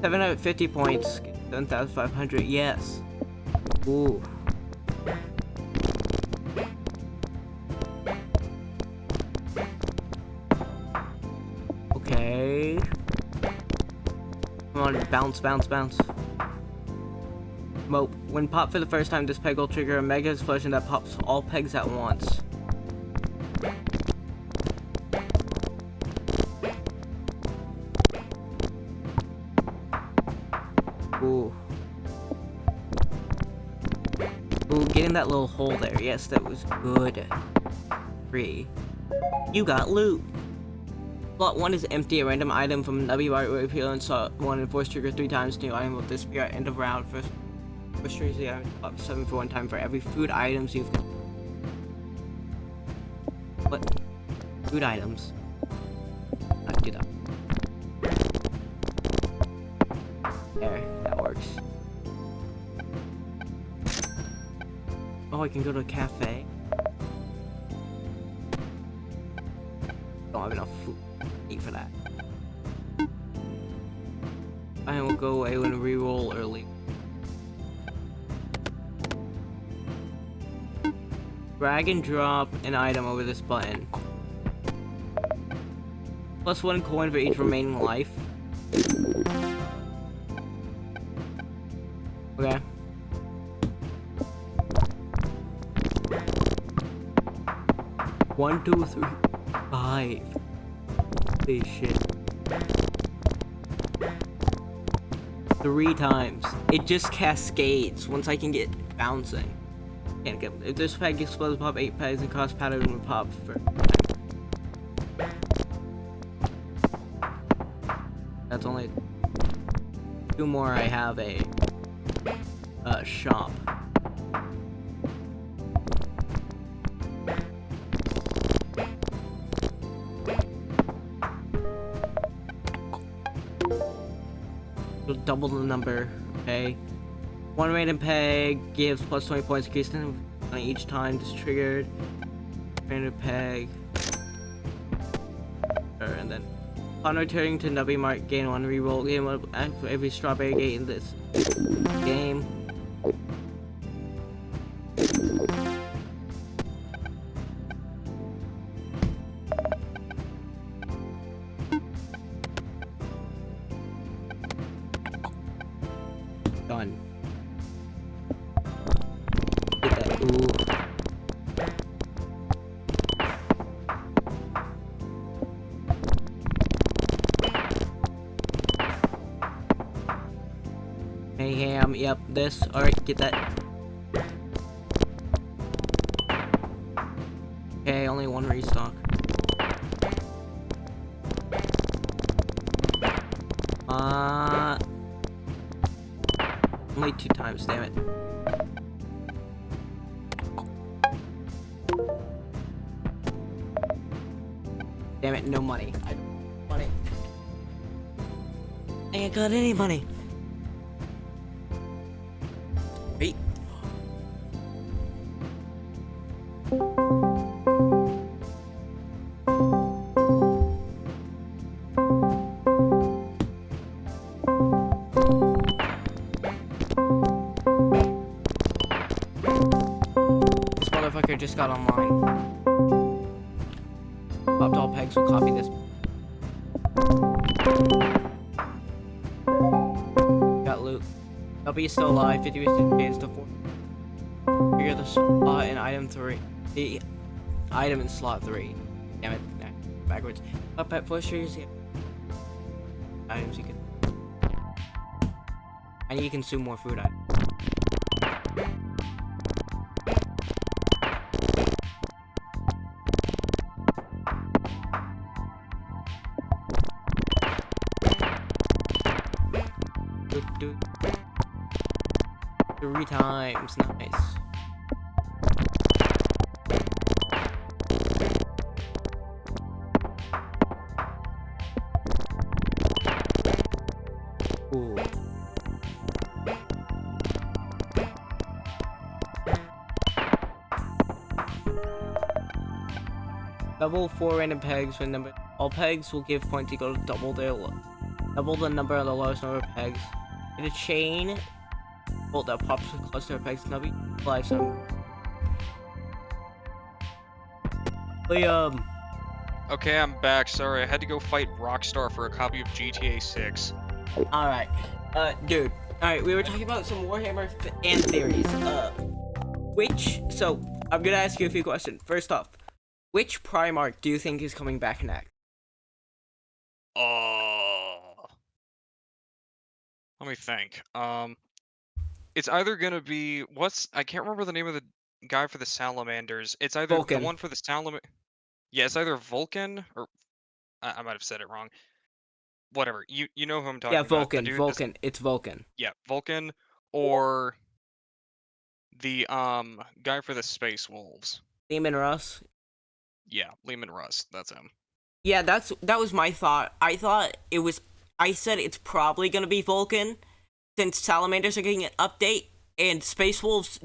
750 points. 7,500. Yes. Ooh. Okay. Come on, bounce, bounce, bounce. Mope. When popped for the first time, this peg will trigger a mega explosion that pops all pegs at once. Ooh. Ooh, get in that little hole there. Yes, that was good. 3. You got loot. Slot 1 is empty. A random item from Nubby bar will appear in slot 1 and force trigger 3 times. New item will disappear at end of round. First triggers the item up 7 for 1 time for every food items you've. What? Food items. I do that. There, that works. Oh, I can go to a cafe. Don't have enough food to eat for that. I will go away when reroll early. Drag and drop an item over this button. Plus 1 coin for each remaining life. Okay. One, 2, 3, 5. Holy shit. 3 times. It just cascades once I can get bouncing. Can't get. If this peg explodes, pop 8 pegs and cost pattern will pop for. That's only 2 more. I have a shop. It'll double the number. Okay. 1 random peg gives plus 20 points increased on each time this triggered. Random peg. And then On returning to Nubby Mart, gain 1 reroll. Gain 1 for every strawberry gate in this game. Done. Get that. Ooh. Mayhem, yep, this. Alright, get that. Okay, only 1 restock. Only 2 times, damn it. Damn it, no money. I don't have money. I ain't got any money. Wait. This motherfucker just got online. Popped all pegs will copy this. Got loot. Nubby is still alive. 50% chance to 4. Figure the slot in item 3. The item in slot 3. Damn it. Backwards. Pet pushers. Yeah. Items you can. I need to consume more food items. Do 3 times, nice. Ooh. Double 4 random pegs when number. All pegs will give points equal to double the number of the lowest number of pegs. In a chain bolt that pops with a cluster of pegs, Nubby flies some. Liam. Okay, I'm back. Sorry, I had to go fight Rockstar for a copy of GTA 6. Alright. Dude. Alright, we were talking about some Warhammer and theories. So, I'm gonna ask you a few questions. First off, which Primarch do you think is coming back next? Let me think. It's either gonna be I can't remember the name of the guy for the salamanders. It's either Vulcan. the one for the salamander. Yeah, it's either Vulcan or I might have said it wrong. Whatever. You know who I'm talking Yeah, about. The Vulcan. dude Vulcan. It's Vulcan. yeah, Vulcan or the guy for the Space Wolves. Demon Russ. Yeah, Lehman Russ. That's him. Yeah, that was my thought. I said it's probably gonna be Vulcan, since Salamanders are getting an update, and Space Wolves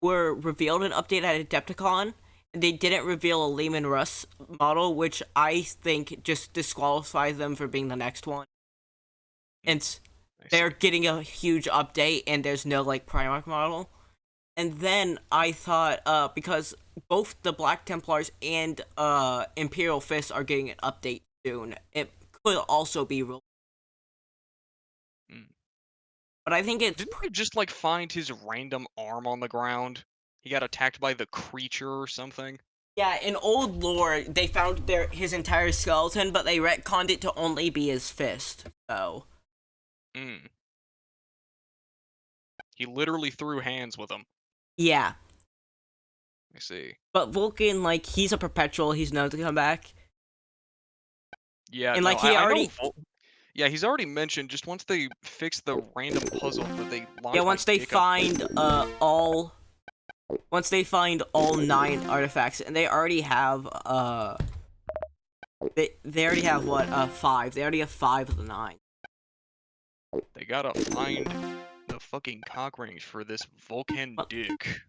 were revealed an update at Adepticon, and they didn't reveal a Lehman Russ model, which I think just disqualifies them for being the next one. And they're getting a huge update, and there's no, like, Primarch model. And then I thought, because both the Black Templars and Imperial Fists are getting an update soon, it could also be real. But I think it's... Didn't they just, like, find his random arm on the ground? He got attacked by the creature or something? Yeah, in old lore, they found his entire skeleton, but they retconned it to only be his fist, so... He literally threw hands with him. Yeah. I see. But Vulcan, like, he's a perpetual, he's known to come back. Yeah, And, no, like, he already... Yeah, he's already mentioned, just once they fix the random puzzle that they launched. Yeah, once they find, Once they find all 9 artifacts, and they already have, They already have, what, 5. They already have 5 of the 9. They gotta find the fucking cock rings for this Vulcan dick.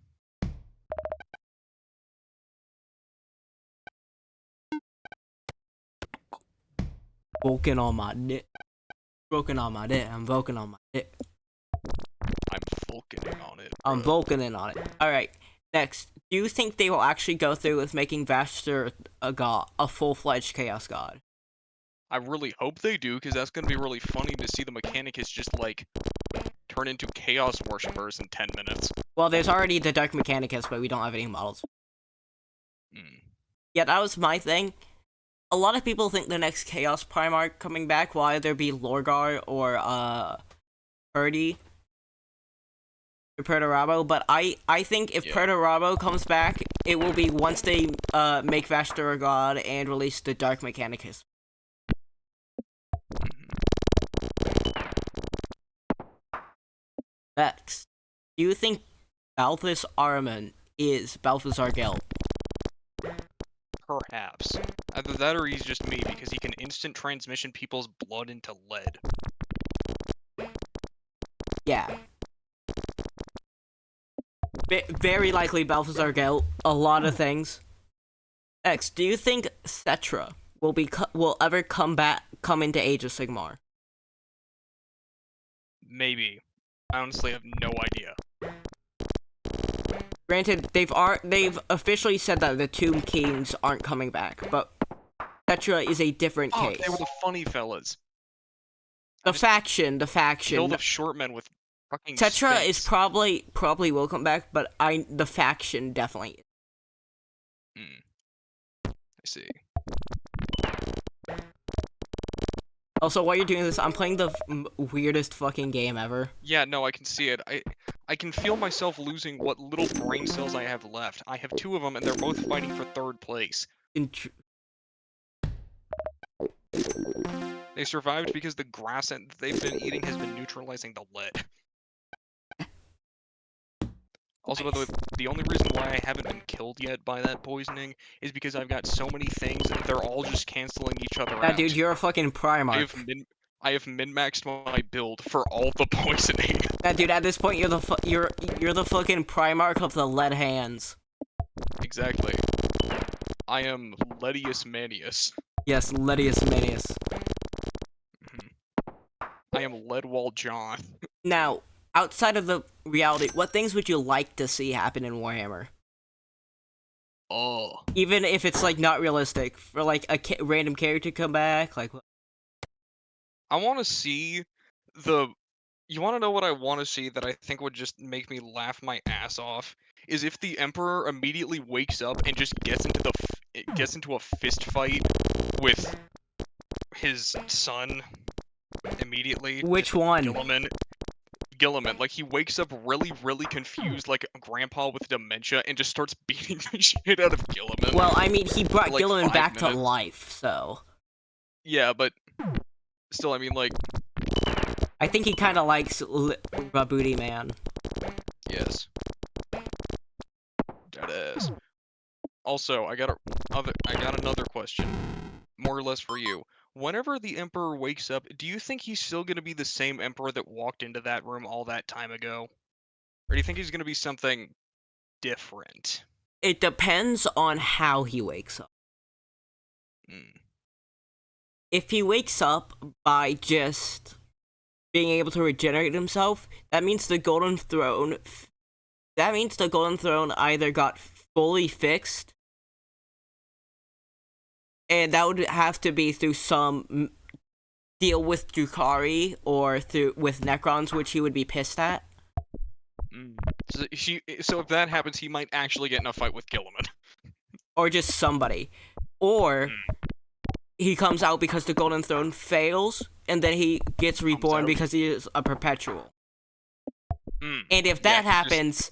Vulcan on my dick. Broken on my dick. I'm Vulcan on my dick. I'm Vulcaning on it. I'm bro. Vulcaning on it. Alright, next. Do you think they will actually go through with making Vaster a god, a full-fledged Chaos God? I really hope they do, because that's gonna be really funny to see the Mechanicus just, like, turn into Chaos Worshippers in 10 minutes. Well, there's already the Dark Mechanicus, but we don't have any models. Mm. Yeah, that was my thing. A lot of people think the next Chaos Primarch coming back will either be Lorgar or, Purdy. Or Perturabo, but I think if Perturabo comes back, it will be once they, make Vaster a god and release the Dark Mechanicus. Next, do you think Balthus Arman is Balthazar Gelt? Perhaps. Either that or he's just me, because he can instant transmission people's blood into lead. Yeah. Very likely Balthazar Gelt. A lot of things. Next, do you think Cetra will ever come into Age of Sigmar? Maybe. I honestly have no idea. Granted, they've officially said that the Tomb Kings aren't coming back, but Cetra is a different case. They were the funny fellas. The faction. Guild of Shortmen with fucking Cetra Sphinx. is probably will come back, but the faction definitely. I see. Also, while you're doing this, I'm playing the weirdest fucking game ever. Yeah, no, I can see it. I can feel myself losing what little brain cells I have left. I have 2 of them, and they're both fighting for 3rd place. They survived because the grass that they've been eating has been neutralizing the lead. Also, by the way, the only reason why I haven't been killed yet by that poisoning is because I've got so many things and they're all just canceling each other out. Dude, you're a fucking Primarch. I have min-maxed my build for all the poisoning. Yeah, dude, at this point, you're the fucking Primarch of the lead hands. Exactly. I am Ledius Manius. Yes, Ledius Manius. I am Leadwall John. Now, outside of the reality, what things would you like to see happen in Warhammer? Oh. Even if it's, like, not realistic. For, like, a random character to come back, like... I want to see the... You want to know what I want to see that I think would just make me laugh my ass off? Is if the Emperor immediately wakes up and just gets into a fist fight with his son immediately. Which one? Gilliman, like, he wakes up really, really confused, like a grandpa with dementia, and just starts beating the shit out of Gilliman. Well, I mean, he brought like Gilliman back to minutes. life, so... Yeah, but... Still, I mean, like... I think he kinda likes Booty Man. Yes. Deadass. Also, I got another question. More or less for you. Whenever the Emperor wakes up, do you think he's still gonna be the same Emperor that walked into that room all that time ago? Or do you think he's gonna be something different? It depends on how he wakes up. If he wakes up by just being able to regenerate himself, that means the Golden Throne either got fully fixed, and that would have to be through some deal with Drukhari or with Necrons, which he would be pissed at. So if that happens, he might actually get in a fight with Gilliman. Or just somebody. Or he comes out because the Golden Throne fails, and then he gets reborn because he is a perpetual. And if that happens,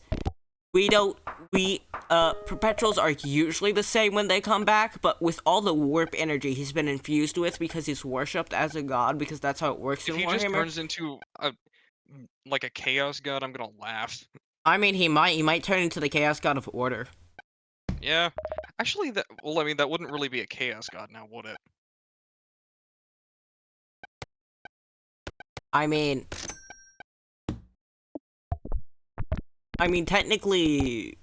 perpetuals are usually the same when they come back, but with all the warp energy he's been infused with because he's worshipped as a god, because that's how it works in Warhammer. If he just turns into a chaos god, I'm gonna laugh. I mean, he might turn into the chaos god of order. Yeah. Actually, that wouldn't really be a chaos god now, would it? I mean, technically,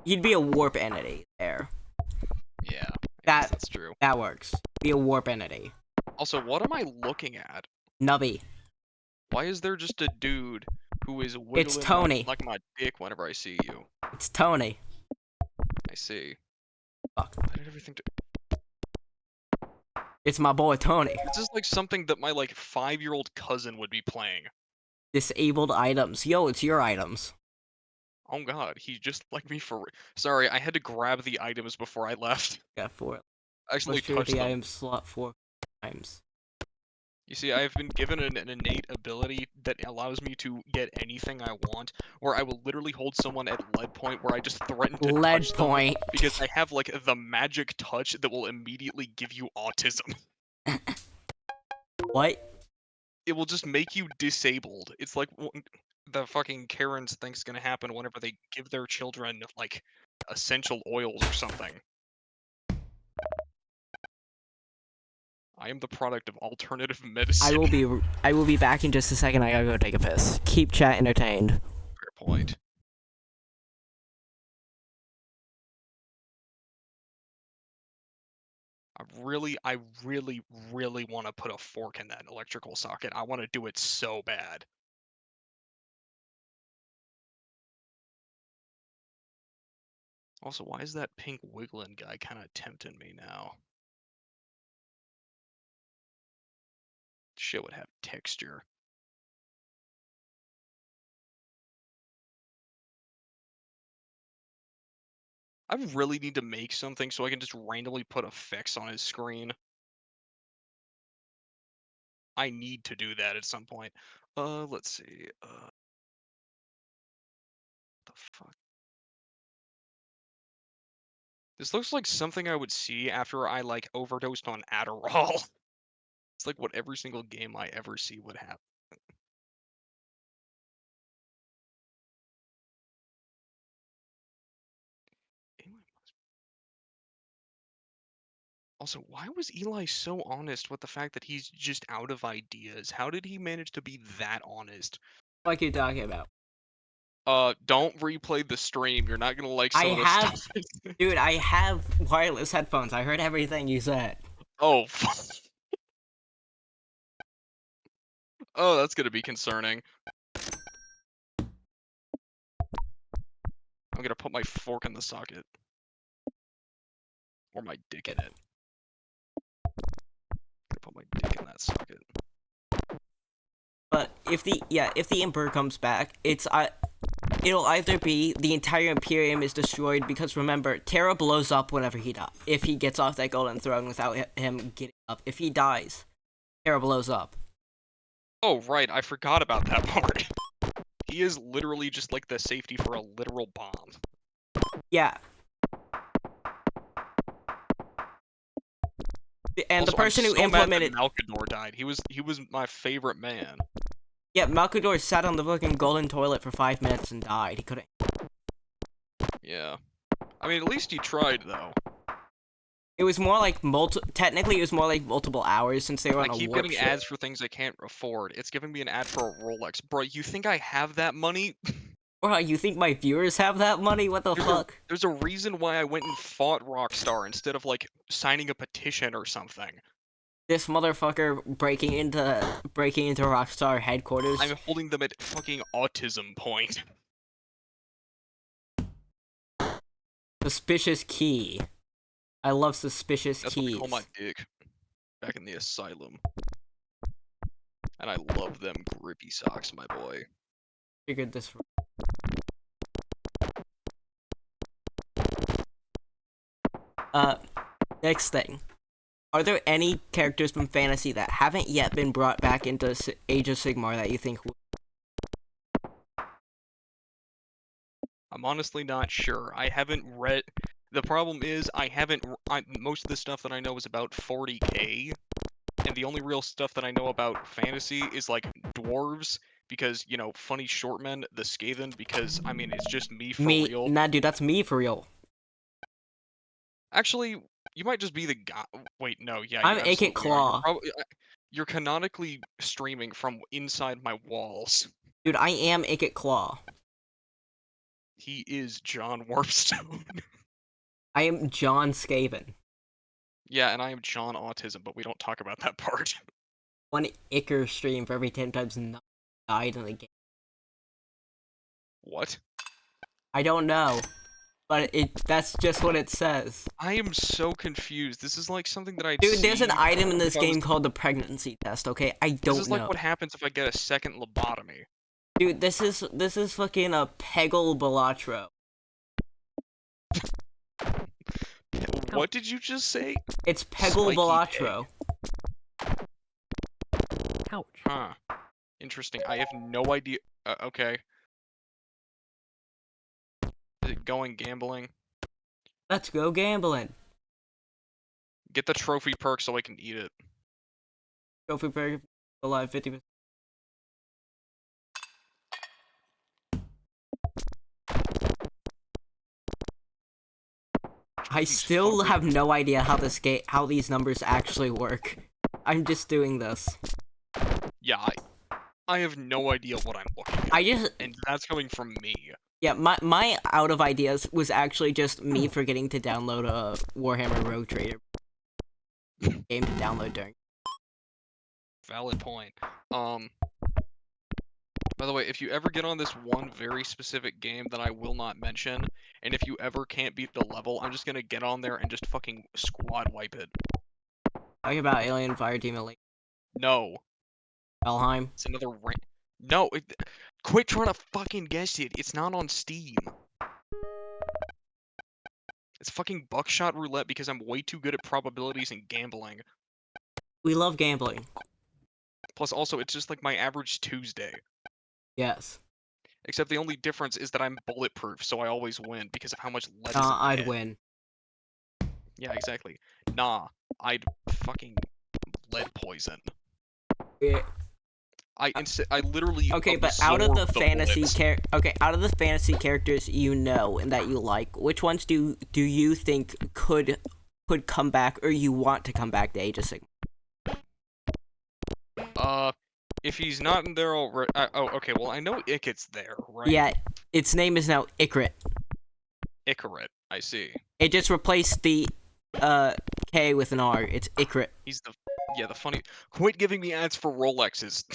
he'd be a warp entity there. Yeah, that's true. That works. Be a warp entity. Also, what am I looking at? Nubby. Why is there just a dude who is It's wiggling Tony. like my dick whenever I see you? It's Tony. I see. Fuck. I did everything to. It's my boy Tony. This is like something that my like 5-year-old cousin would be playing. Disabled items. Yo, it's your items. Oh god, he just like me for. Sorry, I had to grab the items before I left. Got 4. I actually Let's shoot touched the them. item slot 4 times. You see, I've been given an innate ability that allows me to get anything I want, where I will literally hold someone at lead point where I just threaten to Lead touch them point. because I have like the magic touch that will immediately give you autism. What? It will just make you disabled. It's like the fucking Karens think's gonna happen whenever they give their children like essential oils or something. I am the product of alternative medicine. I will be back in just a second. I gotta go take a piss. Keep chat entertained. Fair point. I really want to put a fork in that electrical socket. I want to do it so bad. Also, why is that pink wiggling guy kind of tempting me now? Shit would have texture. I really need to make something so I can just randomly put effects on his screen. I need to do that at some point. Let's see. What the fuck? This looks like something I would see after I like overdosed on Adderall. It's like what every single game I ever see would have. Also, why was Eli so honest with the fact that he's just out of ideas? How did he manage to be that honest? What are you talking about? Don't replay the stream. You're not gonna like I some of the have, stuff. dude. I have wireless headphones. I heard everything you said. Oh, oh, that's gonna be concerning. I'm gonna put my fork in the socket. Or my dick in it. I'm gonna put my dick in that socket. But if the Emperor comes back, it'll either be the entire Imperium is destroyed because remember, Terra blows up whenever he dies. If he gets off that golden throne without him getting up, if he dies, Terra blows up. Oh, right, I forgot about that part. He is literally just like the safety for a literal bomb. Yeah. And Also, the person I'm who so implemented mad that Malkador died. He was my favorite man. Yeah, Malkador sat on the fucking golden toilet for 5 minutes and died. He couldn't. Yeah. I mean, at least he tried, though. It was more like technically it was more like multiple hours since they were on I a keep warp getting ship. ads for things I can't afford. It's giving me an ad for a Rolex. Bro, you think I have that money? Bro, you think my viewers have that money? What the fuck? There's a reason why I went and fought Rockstar instead of, like, signing a petition or something. This motherfucker breaking into Rockstar headquarters. I'm holding them at fucking autism point. Suspicious key. I love suspicious That's keys. what they call my dick. Back in the asylum. And I love them grippy socks, my boy. Figured this. Next thing. Are there any characters from fantasy that haven't yet been brought back into Age of Sigmar that you think would? I'm honestly not sure. I haven't read. The problem is, most of the stuff that I know is about 40k, and the only real stuff that I know about fantasy is like dwarves, because you know, funny short men, the Skaven, because I mean, it's just me for real. Nah, dude, that's me for real. Actually, you might just be the guy. Wait, no, yeah, I'm you Akit absolutely are. Claw. You're canonically streaming from inside my walls. Dude, I am Akit Claw. He is John Warpstone. I am John Skaven. Yeah, and I am John Autism, but we don't talk about that part. One Icker stream for every 10 times died in the game. What? I don't know, but that's just what it says. I am so confused. This is like something that I'd Dude, there's an see item in this if I was- game called the pregnancy test, okay? I This don't is like know. what happens if I get a second lobotomy. Dude, this is fucking a Peggle Balatro. What did you just say? It's Peggle Spiky Balatro. Ouch. Huh. Interesting. I have no idea. Okay. Is it going gambling? Let's go gambling. Get the trophy perk so I can eat it. Go for very alive 50%. I These still fuckers. have no idea how these numbers actually work. I'm just doing this. Yeah, I have no idea what I'm looking at. And that's coming from me. Yeah, my out of ideas was actually just me forgetting to download a Warhammer Rogue Trader game to download during. Valid point. By the way, if you ever get on this one very specific game that I will not mention, and if you ever can't beat the level, I'm just gonna get on there and just fucking squad wipe it. Talking about Alien Fireteam Elite No. Valheim. It's another No, quit trying to fucking guess it. It's not on Steam. It's fucking buckshot roulette because I'm way too good at probabilities and gambling. We love gambling. Plus, also, it's just like my average Tuesday. Yes. Except the only difference is that I'm bulletproof, so I always win because of how much lead is in my I'd head. win. Yeah, exactly. Nah, I'd fucking lead poison. Yeah. I literally Okay, but out of the absorb fantasy bullets. out of the fantasy characters you know and that you like, which ones do you think could come back or you want to come back to Age of Sigmar? If he's not in there already, oh, okay. Well, I know Ikit's there, right? Yeah, its name is now Ikarit. Ikarit, I see. It just replaced the K with an R. It's Ikarit. He's the funny. Quit giving me ads for Rolexes.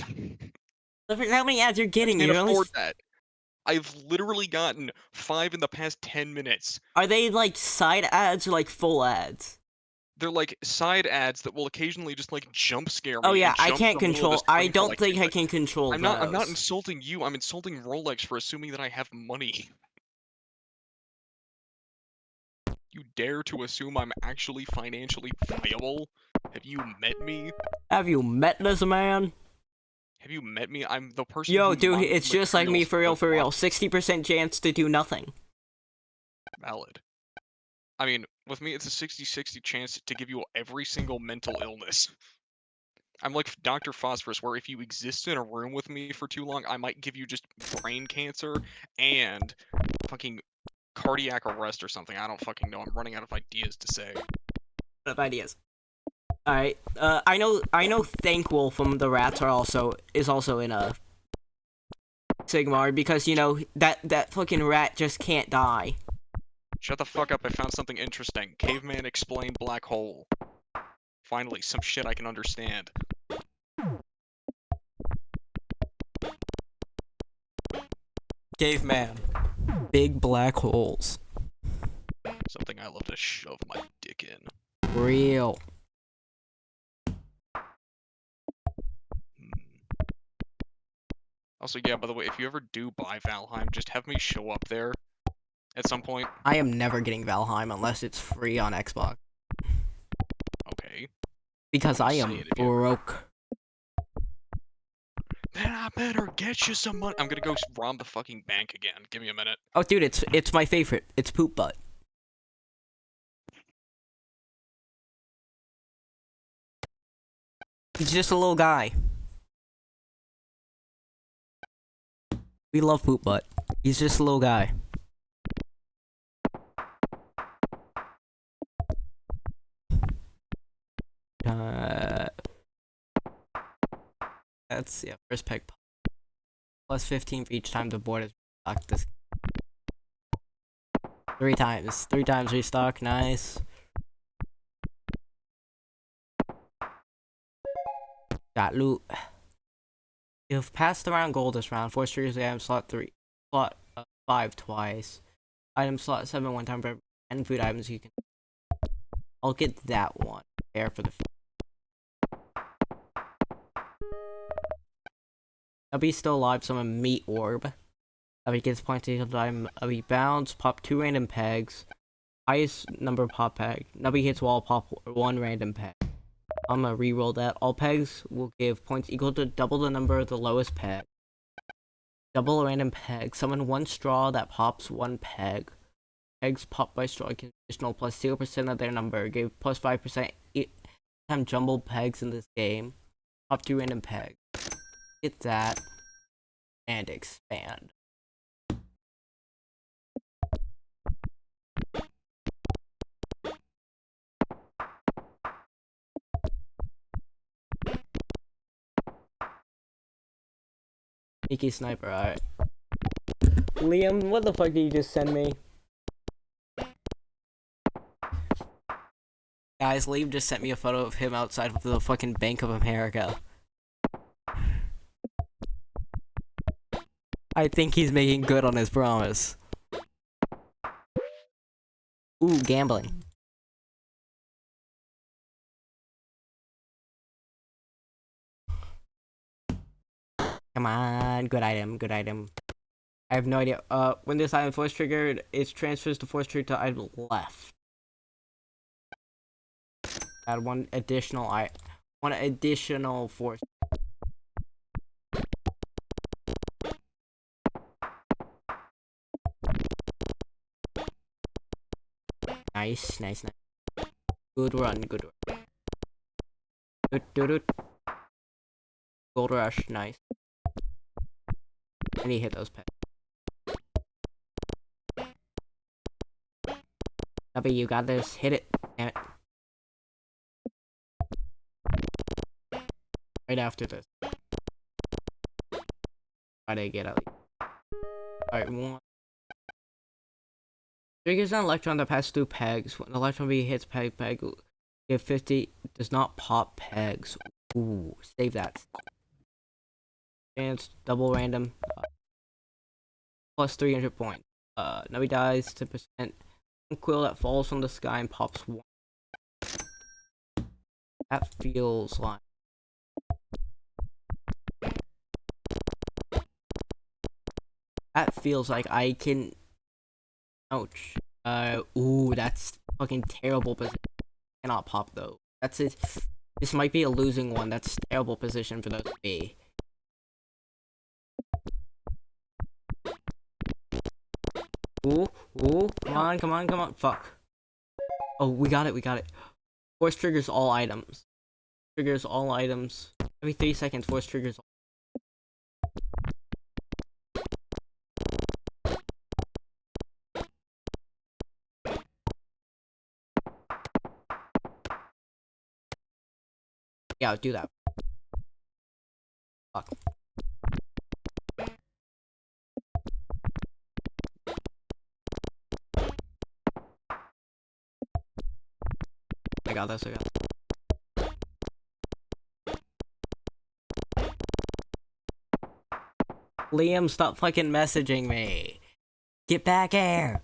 Look at how many ads you're I getting. can't You're only afford that. I've literally gotten 5 in the past 10 minutes. Are they like side ads or like full ads? They're like side ads that will occasionally just like jump scare me. Oh yeah, and I jump can't to the middle of control. the I screen for, don't like, think 2 I can control I'm those. not insulting you. I'm insulting Rolex for assuming that I have money. You dare to assume I'm actually financially viable? Have you met me? Have you met this man? Have you met me? I'm the person Yo, who dude, mines it's just like me materials for real. the 60% chance to do nothing. Valid. I mean, with me, it's a 60-60 chance to give you every single mental illness. I'm like Dr. Phosphorus, where if you exist in a room with me for too long, I might give you just brain cancer and fucking cardiac arrest or something. I don't fucking know. I'm running out of ideas to say. Of ideas. All right. I know. Thankwolf from the Rats is also in a Sigmar because you know that fucking rat just can't die. Shut the fuck up, I found something interesting. Caveman explained black hole. Finally, some shit I can understand. Caveman. Big black holes. Something I love to shove my dick in. Real. Also, yeah, by the way, if you ever do buy Valheim, just have me show up there at some point. I am never getting Valheim unless it's free on Xbox. Okay. Because I Say am it if you ever- broke. Then I better get you some money. I'm gonna go rob the fucking bank again. Give me a minute. Oh, dude, it's my favorite. It's Poop Butt. He's just a little guy. We love Poop Butt. He's just a little guy. That's first peg. Plus 15 for each time the board is restocked. This 3 times. 3 times restock. Nice. Got loot. You've passed around gold this round. Force triggers item slot 5 twice. Item slot 7 one time for every 10 food items you can. I'll get that one. There for the Nubby's still alive, so I'm a meat orb. Nubby gets points each time. Nubby bounce, pop 2 random pegs. Highest number pop peg. Nubby hits wall, pop 1 random peg. I'm gonna re-roll that. All pegs will give points equal to double the number of the lowest peg. Double a random peg. Summon 1 straw that pops 1 peg. Pegs popped by straw conditional plus 0% of their number. Give plus 5% time jumbled pegs in this game. Pop 2 random pegs. Get that. And expand. Sneaky sniper, alright. Liam, what the fuck did you just send me? Guys, Liam just sent me a photo of him outside of the fucking Bank of America. I think he's making good on his promise. Ooh, gambling. Come on, good item, good item. I have no idea. When this item force triggered, it transfers the force trigger to item left. Add one additional force. Nice, nice, nice. Good run, good run. Good. Gold rush, nice. And he hit those pegs. Nubby, you got this. Hit it. Damn it. Right after this. Try to get at least. Alright, 1. Triggers an electron that passes through pegs. When the electron B hits peg, give 50. Does not pop pegs. Ooh, save that. Chance, double random. Plus 300 points. Nubby dies 10%. Quill that falls from the sky and pops 1. That feels like. That feels like I can. Ouch. Ooh, that's fucking terrible position. Cannot pop though. That's it. This might be a losing one. That's terrible position for those to be. Ooh, come on. Fuck. Oh, we got it. Force triggers all items. Triggers all items. Every 3 seconds, force triggers all. Yeah, I'll do that. Fuck. I got this. Liam, stop fucking messaging me. Get back here.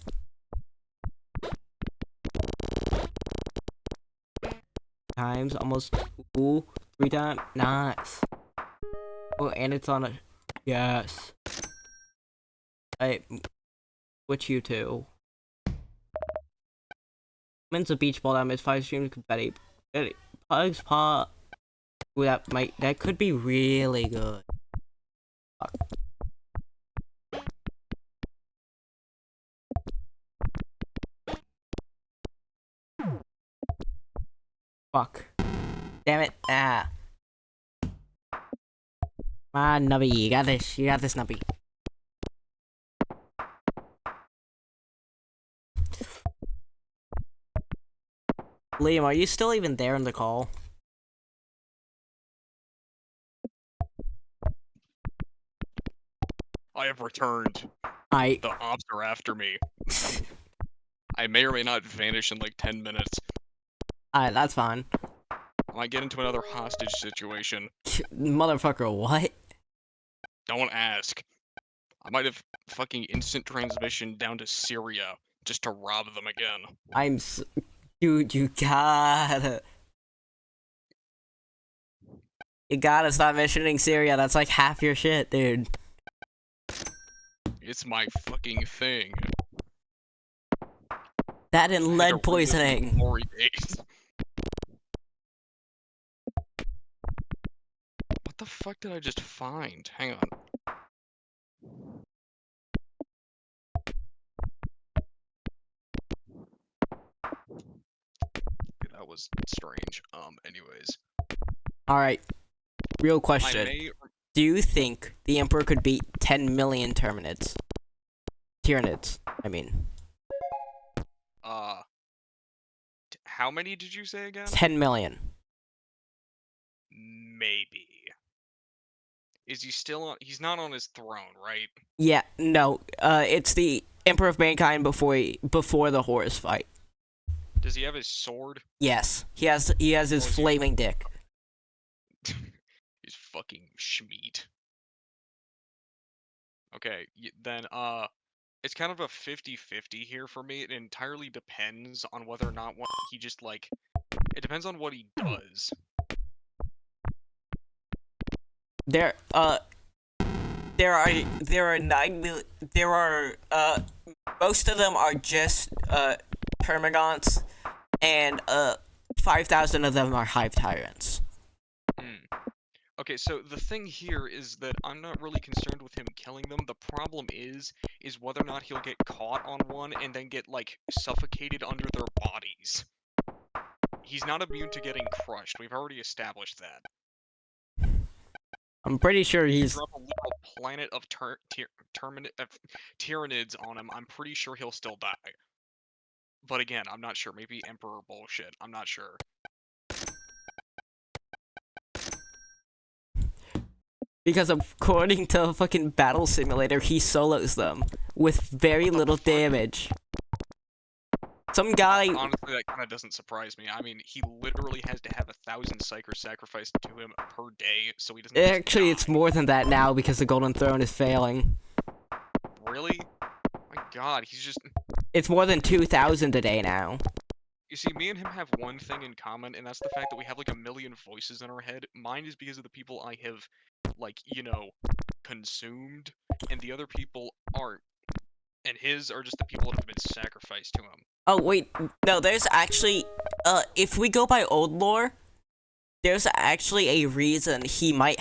Times almost. Ooh, 3 times. Nice. Oh, and it's on a. Yes. I switch you two. Min's a beach ball damage, 5 streams confetti. Pugs pop. Ooh, that could be really good. Fuck. Fuck. Damn it. Ah. Come on, Nubby. You got this, Nubby. Liam, are you still even there in the call? I have returned. The ops are after me. I may or may not vanish in like 10 minutes. Alright, that's fine. I might get into another hostage situation. Motherfucker, what? Don't ask. I might have fucking instant transmission down to Syria just to rob them again. Dude, you gotta stop mentioning Syria. That's like half your shit, dude. It's my fucking thing. That and I had to lead relive poisoning. glory days. What the fuck did I just find? Hang on. That was strange. Anyways. Alright, real I question. may... Do you think the Emperor could beat 10 million Tyranids? Tyranids, I mean. How many did you say again? 10 million. Maybe. Is he still on... He's not on his throne, right? Yeah, no. It's the Emperor of Mankind before the Horus fight. Does he have his sword? Yes, he has his flaming dick. He's fucking Schmeat. Okay, then, it's kind of a 50-50 here for me. It entirely depends on whether or not he just, like... It depends on what he does. There are most of them are just termagants, and 5,000 of them are hive tyrants. Okay, so the thing here is that I'm not really concerned with him killing them. The problem is whether or not he'll get caught on one and then get, like, suffocated under their bodies. He's not immune to getting crushed. We've already established that. I'm pretty sure he's... Drop a literal planet of Tyranids on him, I'm pretty sure he'll still die. But again, I'm not sure. Maybe Emperor bullshit. I'm not sure. Because according to fucking Battle Simulator, he solos them with very little damage. Some guy... Honestly, that kind of doesn't surprise me. I mean, he literally has to have 1,000 psychers sacrificed to him per day, so he doesn't Actually, die. it's more than that now because the Golden Throne is failing. Really? My god, he's just... It's more than 2,000 a day now. You see, me and him have one thing in common, and that's the fact that we have, like, 1,000,000 voices in our head. Mine is because of the people I have, like, you know, consumed, and the other people aren't. And his are just the people that have been sacrificed to him. Oh, wait, no, there's actually, if we go by old lore, there's actually a reason he might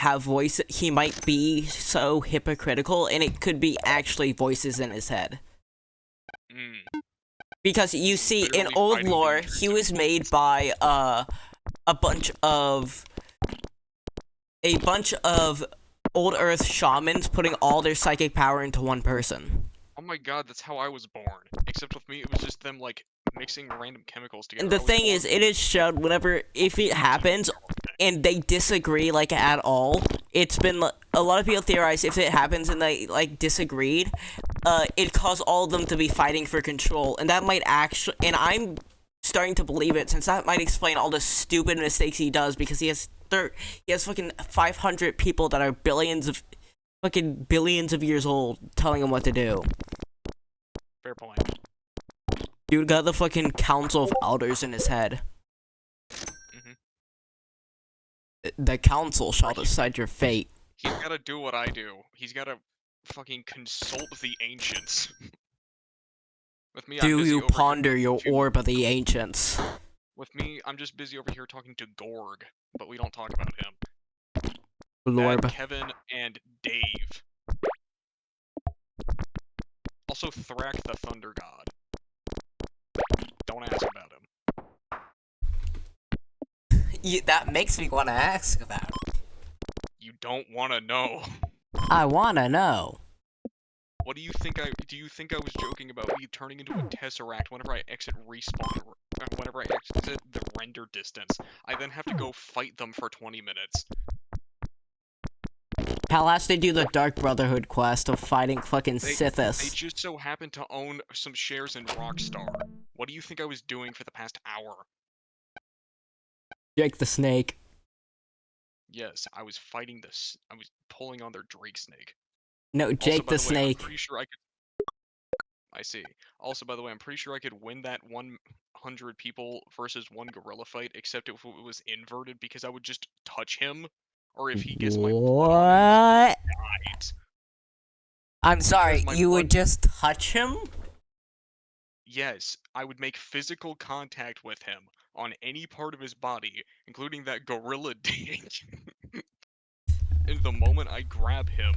be so hypocritical, and it could be actually voices in his head. Because you see, in old lore, he was made by, a bunch of Old Earth shamans putting all their psychic power into one person. Oh my god, that's how I was born. Except with me, it was just them, like, mixing random chemicals together. And the thing is, it is shown if it happens, and they disagree, like, at all, it's been, a lot of people theorize if it happens and they, like, disagreed, it caused all of them to be fighting for control, and that might actually, and I'm starting to believe it, since that might explain all the stupid mistakes he does, because he has fucking 500 people that are billions of years old telling him what to do. Fair point. Dude got the fucking Council of Elders in his head. The council shall decide your fate. He's gotta do what I do. He's gotta fucking consult the ancients. With me, Do you ponder your orb of the ancients? With me, I'm just busy over here talking to Gorg, but we don't talk about him. Lorb. Kevin and Dave. Also, Thrak the Thunder God. Don't ask about him. That makes me want to ask about him. You don't want to know. I want to know. What do you think I was joking about me turning into a Tesseract whenever I exit respawn, whenever I exit the render distance? I then have to go fight them for 20 minutes. How last they do the Dark Brotherhood quest of fighting fucking Sithis. They just so happen to own some shares in Rockstar. What do you think I was doing for the past hour? Jake the Snake. Yes, I was fighting this. I was pulling on their Drake snake. No, Also, Jake by the the way, I'm Snake. pretty sure I could. I see. Also, by the way, I'm pretty sure I could win that 100 people versus one gorilla fight, except if it was inverted, because I would just touch him, or if he gets my blood on him, What? he dies. I'm sorry, my you would blood- just touch him? Yes, I would make physical contact with him on any part of his body, including that gorilla dick. And the moment I grab him,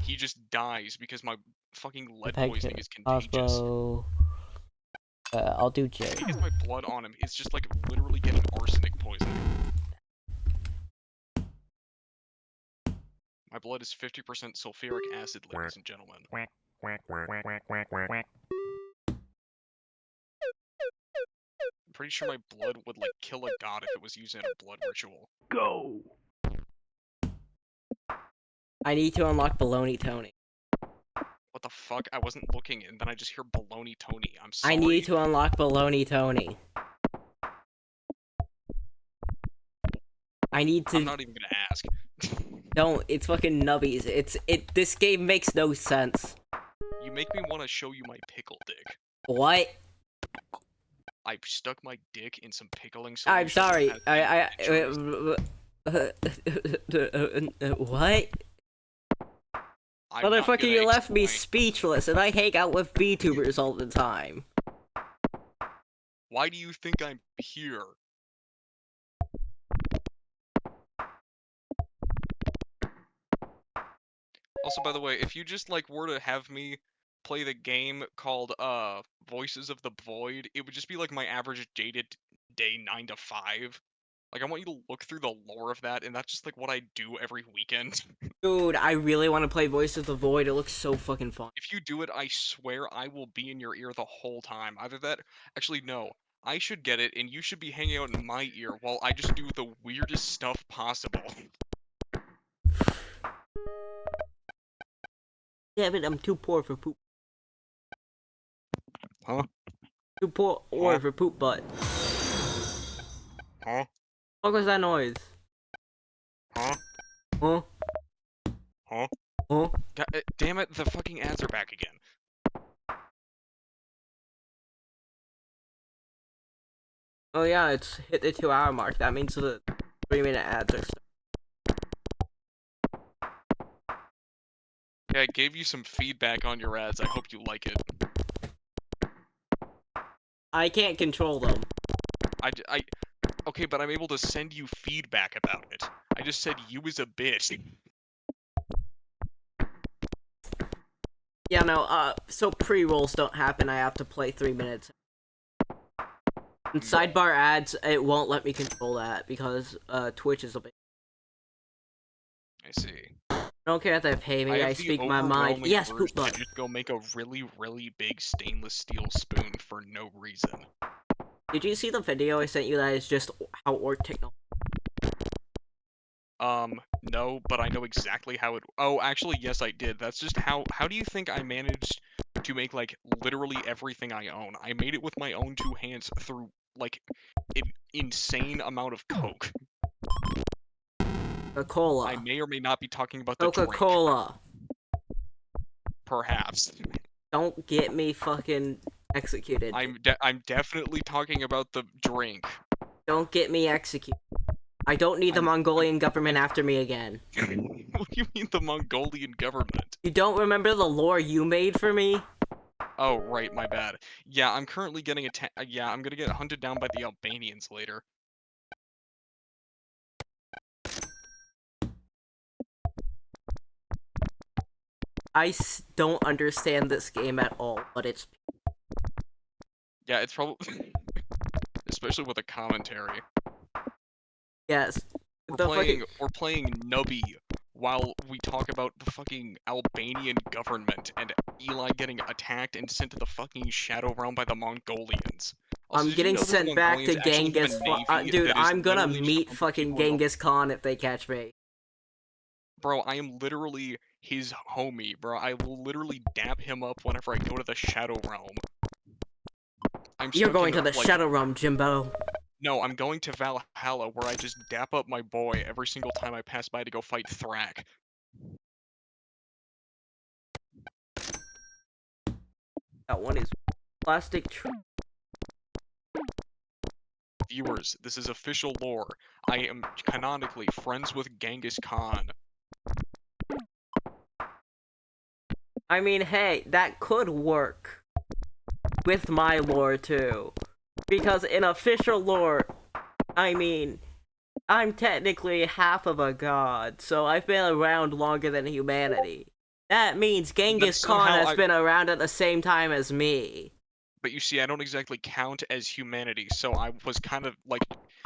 he just dies because my fucking lead poisoning is contagious. Osmo. I'll do Jake. If he gets my blood on him, it's just like literally getting arsenic poisoning. My blood is 50% sulfuric acid, ladies and gentlemen. I'm pretty sure my blood would like kill a god if it was used in a blood ritual. Go! I need to unlock Baloney Tony. What the fuck? I wasn't looking, and then I just hear Baloney Tony. I'm sorry. I need to unlock Baloney Tony. I need to. I'm not even gonna ask. Don't. It's fucking nubbies. This game makes no sense. You make me want to show you my pickle dick. What? I stuck my dick in some pickling solution. I'm sorry. that has What? I'm not Motherfucker, gonna you left me explain. speechless, and I hang out with VTubers all the time. Why do you think I'm here? Also, by the way, if you just like were to have me play the game called Voices of the Void, it would just be like my average dated day 9 to 5. Like I want you to look through the lore of that, and that's just like what I do every weekend. Dude, I really want to play Voice of the Void. It looks so fucking fun. If you do it, I swear I will be in your ear the whole time. Either that, actually no, I should get it, and you should be hanging out in my ear while I just do the weirdest stuff possible. Yeah, but I'm too poor for poop. Huh? Too poor for poop butt. Huh? What was that noise? Huh? Huh? Huh? Huh? God, damn it, the fucking ads are back again. Oh yeah, it's hit the 2-hour mark. That means the 3-minute ads are starting. Yeah, I gave you some feedback on your ads. I hope you like it. I can't control them. Okay, but I'm able to send you feedback about it. I just said you as a bitch. Yeah, no, so pre-rolls don't happen. I have to play 3 minutes. And sidebar ads, it won't let me control that because, Twitch is a bit. I see. I don't care if they pay me, I have the speak my mind. overwhelming Yes, urge poop to butt. just go make a really, really big stainless steel spoon for no reason. Did you see the video I sent you that is just how orc technology? No, but I know exactly how it. Oh, actually, yes, I did. That's just how. How do you think I managed to make like literally everything I own? I made it with my own 2 hands through like an insane amount of coke. Coca-Cola. I may or may not be talking about the drink. Coca-Cola. Perhaps. Don't get me fucking executed. I'm definitely talking about the drink. Don't get me executed. I don't need the Mongolian government after me again. What do you mean the Mongolian government? You don't remember the lore you made for me? Oh, right, my bad. Yeah, I'm currently getting yeah, I'm gonna get hunted down by the Albanians later. I don't understand this game at all, but it's... Yeah, it's probably... Especially with a commentary. Yes. We're playing Nubby while we talk about the fucking Albanian government and Eli getting attacked and sent to the fucking Shadow Realm by the Mongolians. Also, I'm did you getting know that the sent back to Mongolians actually have a Genghis... navy dude, that is I'm gonna literally meet just fucking people in the- Genghis Khan if they catch me. Bro, I am literally his homie, bro. I will literally dap him up whenever I go to the Shadow Realm. You're stuck going in to the like, Shadow Realm, Jimbo. No, I'm going to Valhalla, where I just dap up my boy every single time I pass by to go fight Thrak. That one is plastic. Viewers, this is official lore. I am canonically friends with Genghis Khan. I mean, hey, that could work with my lore too, because in official lore, I mean, I'm technically half of a god, so I've been around longer than humanity. That means Genghis Khan has been around at the same time as me. But you see, I don't exactly count as humanity, so I was kind of like...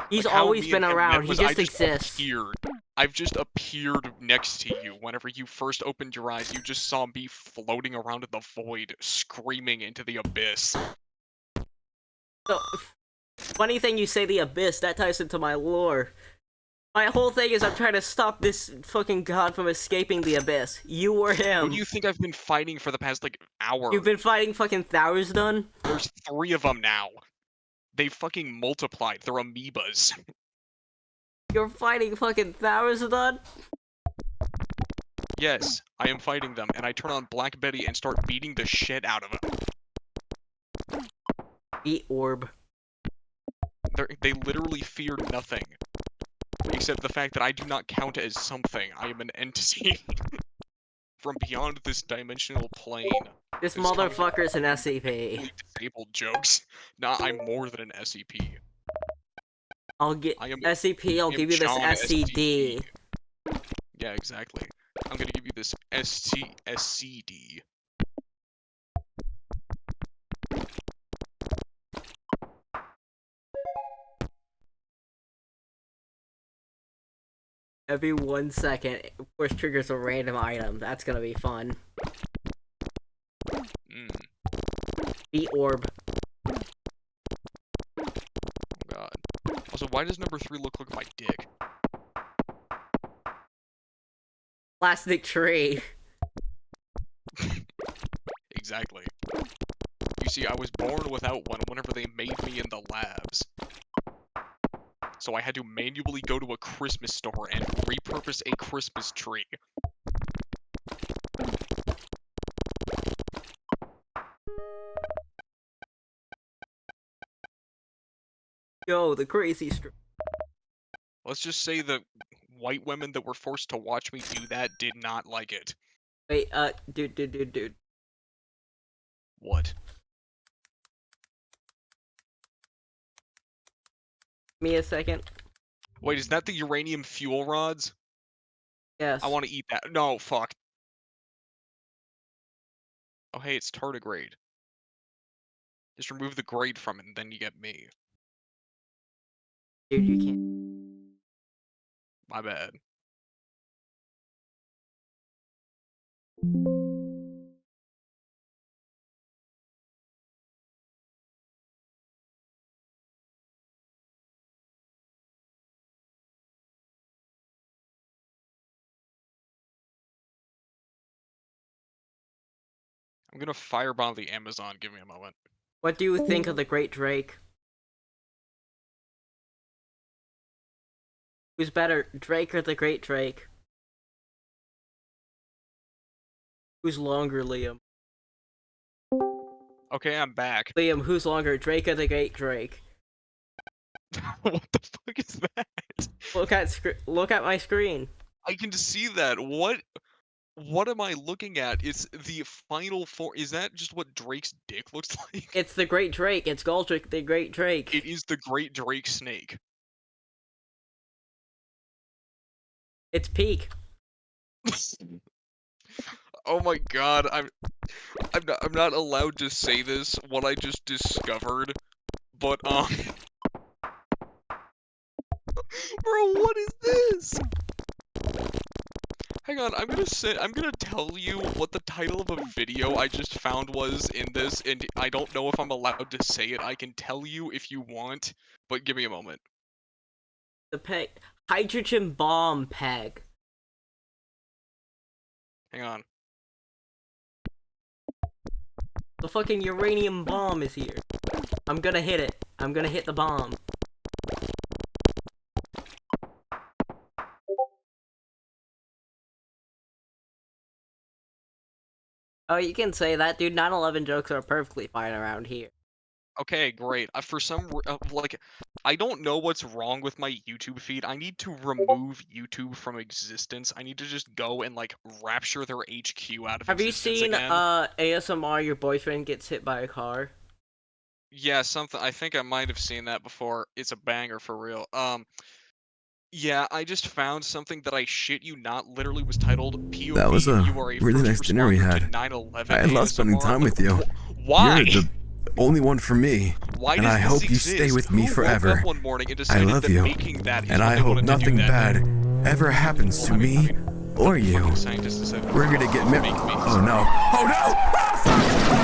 He's how always me been and him around, met he was just I exists. appeared. I've just appeared next to you. Whenever you first opened your eyes, you just saw me floating around in the void, screaming into the abyss. So, funny thing you say the abyss, that ties into my lore. My whole thing is I'm trying to stop this fucking god from escaping the abyss. You or him. Who do you think I've been fighting for the past, like, hour? You've been fighting fucking Thaurisdun? There's 3 of them now. They fucking multiplied. They're amoebas. You're fighting fucking Thaurisdun? Yes, I am fighting them, and I turn on Black Betty and start beating the shit out of them. Beat orb. They literally fear nothing. Except the fact that I do not count as something. I am an entity. From beyond this dimensional plane. This motherfucker's an SCP. Completely disabled jokes. Nah, I'm more than an SCP. I'll get SCP, I'll give you this SCD. Yeah, exactly. I'm gonna give you this SCD. Every 1 second, of course, triggers a random item. That's gonna be fun. Beat orb. Oh god. Also, why does number 3 look like my dick? Plastic tree. Exactly. You see, I was born without one whenever they made me in the labs. So I had to manually go to a Christmas store and repurpose a Christmas tree. Yo, the crazy Let's just say the white women that were forced to watch me do that did not like it. Wait, dude. What? Me a second. Wait, is that the uranium fuel rods? Yes. I want to eat that. No, fuck. Oh, hey, it's tardigrade. Just remove the grade from it, and then you get me. Dude, you can't. My bad. I'm gonna firebomb the Amazon. Give me a moment. What do you think of the Great Drake? Who's better, Drake or the Great Drake? Who's longer, Liam? Okay, I'm back. Liam, who's longer, Drake or the Great Drake? What the fuck is that? Look at my screen. I can see that. What am I looking at? It's the final form. Is that just what Drake's dick looks like? It's the Great Drake. It's Goldrick the Great Drake. It is the Great Drake snake. It's peak. Oh my god, I'm not allowed to say this, what I just discovered, but bro, what is this? Hang on, I'm gonna tell you what the title of a video I just found was in this, and I don't know if I'm allowed to say it. I can tell you if you want, but give me a moment. The peg. Hydrogen bomb peg. Hang on. The fucking uranium bomb is here. I'm gonna hit it. I'm gonna hit the bomb. Oh, you can say that, dude. 9/11 jokes are perfectly fine around here. Okay, great. For like, I don't know what's wrong with my YouTube feed. I need to remove YouTube from existence. I need to just go and, like, rapture their HQ out of Have you existence seen again. ASMR? Your boyfriend gets hit by a car. Yeah, something. I think I might have seen that before. It's a banger for real. Yeah, I just found something that I shit you not literally was titled That was POV, a you are a really first nice dinner we responder to had. 9/11 I love spending ASMR. time Like, with you. why? You're the only one for me, Why and does I this hope you exist? stay with me Who forever. woke up one morning and I decided love that you, making that is and what I they hope wanted to do nothing that bad day? ever happens to me or the you. fucking scientist is We're gonna get make me Oh no! Oh no!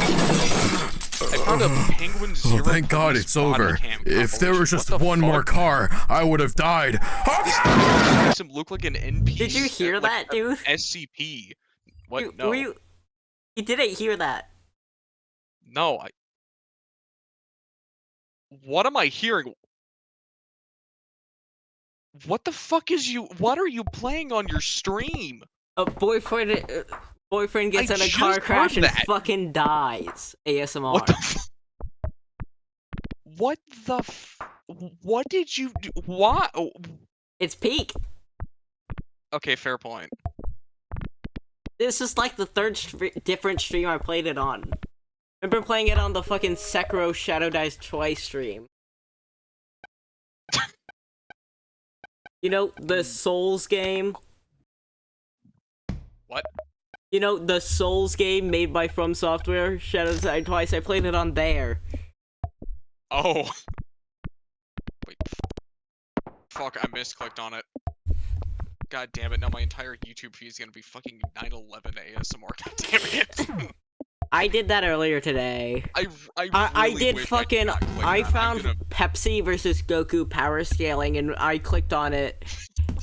I found a penguin Oh, zero. thank God it's over. If there was just one more car, I would have died. This makes him look like an NPC. Did you hear like that, dude? SCP. What? You, No. you didn't hear that. No, What am I hearing? What the fuck is you? What are you playing on your stream? A boyfriend gets I in a just car crash heard and that. fucking dies. ASMR. What the? What the? What did you do? Why? Oh, It's peak. okay, fair point. This is like the third different stream I played it on. Remember playing it on the fucking Sekiro Shadow Dies Twice stream. You know, the Souls game? What? You know, the Souls game made by From Software, Shadow Dies Twice? I played it on there. Oh. Wait. Fuck, I misclicked on it. God damn it, now my entire YouTube feed is gonna be fucking 9/11 ASMR. God damn it. I did that earlier today. I I really did wish fucking. I did not click I that. found Pepsi versus Goku power scaling, and I clicked on it,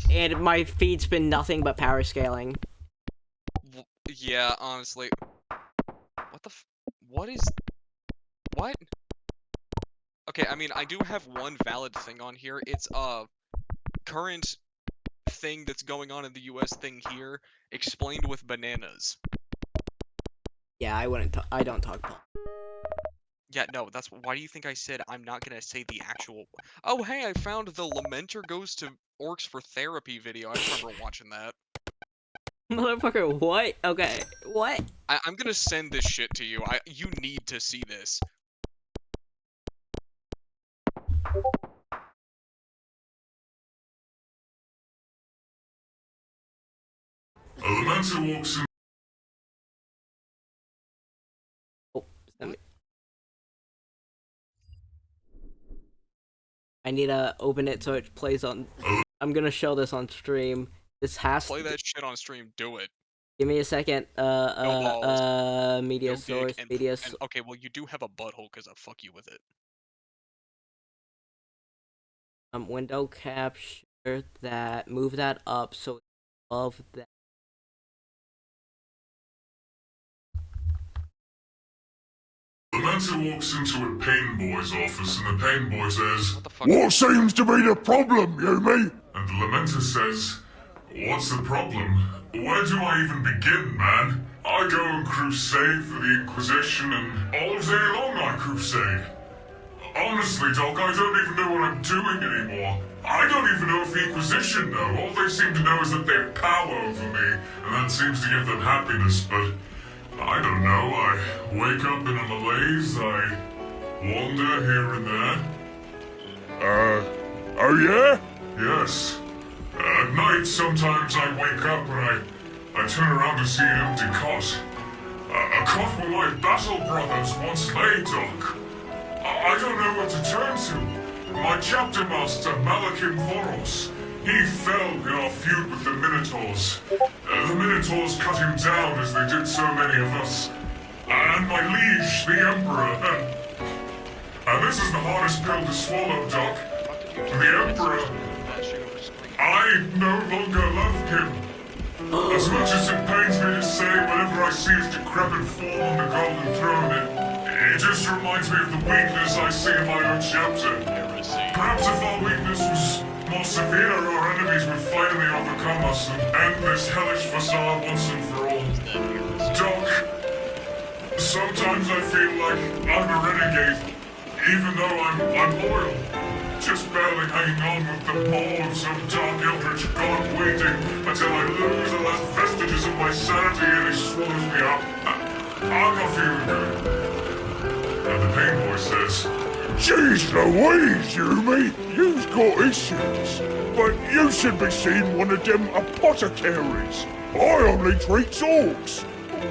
and my feed's been nothing but power scaling. Yeah, honestly. What the what is... What? Okay, I mean, I do have one valid thing on here. It's, current thing that's going on in the US thing here, explained with bananas. Yeah, I don't talk politics. Yeah, no, that's... Why do you think I said I'm not gonna say the actual... Oh, hey, I found the Lamenter Goes to Orcs for Therapy video. I remember watching that. Motherfucker, what? Okay, what? I'm gonna send this shit to you. You need to see this. A lamenter walks in. Oh, send me. I need to open it so it plays on. I'm gonna show this on stream. This has Play to. that shit on stream. Do it. Give me a second. Media No source. dick, Media. and okay, well, you do have a butthole, because I'll fuck you with it. Window capture that. Move that up so it's above that. Lamenter walks into a pain boy's office, and the pain boy says, What the fuck? "What seems to be the problem, you mate?" And the Lamenter says, "What's the problem? Where do I even begin, man? I go and crusade for the Inquisition, and all day long I crusade. Honestly, Doc, I don't even know what I'm doing anymore. I don't even know if the Inquisition know. All they seem to know is that they have power over me, and that seems to give them happiness, but I don't know. I wake up in a malaise, I wander here and there." Oh yeah? Yes. At night, sometimes I wake up and I turn around to see an empty cot. A cot where my battle brothers once lay, Doc. I don't know what to turn to. My chapter master, Malakim Voros, he fell in our feud with the Minotaurs. The Minotaurs cut him down as they did so many of us. And my liege, the Emperor, and this is the hardest pill to swallow, Doc. The Emperor, I no longer love him. As much as it pains me to say, whenever I see his decrepit form on the Golden Throne, It just reminds me of the weakness I see in my own chapter. Perhaps if our weakness was more severe, our enemies would finally overcome us and end this hellish facade once and for all. Doc, sometimes I feel like I'm a renegade, even though I'm loyal. Just barely hanging on with the maw of some dark eldritch god waiting until I lose the last vestiges of my sanity and he swallows me up. I'm not feeling good. And the pain boy says, Jeez Louise, Yumi, you've got issues. But you should be seeing one of them apothecaries. I only treat orcs.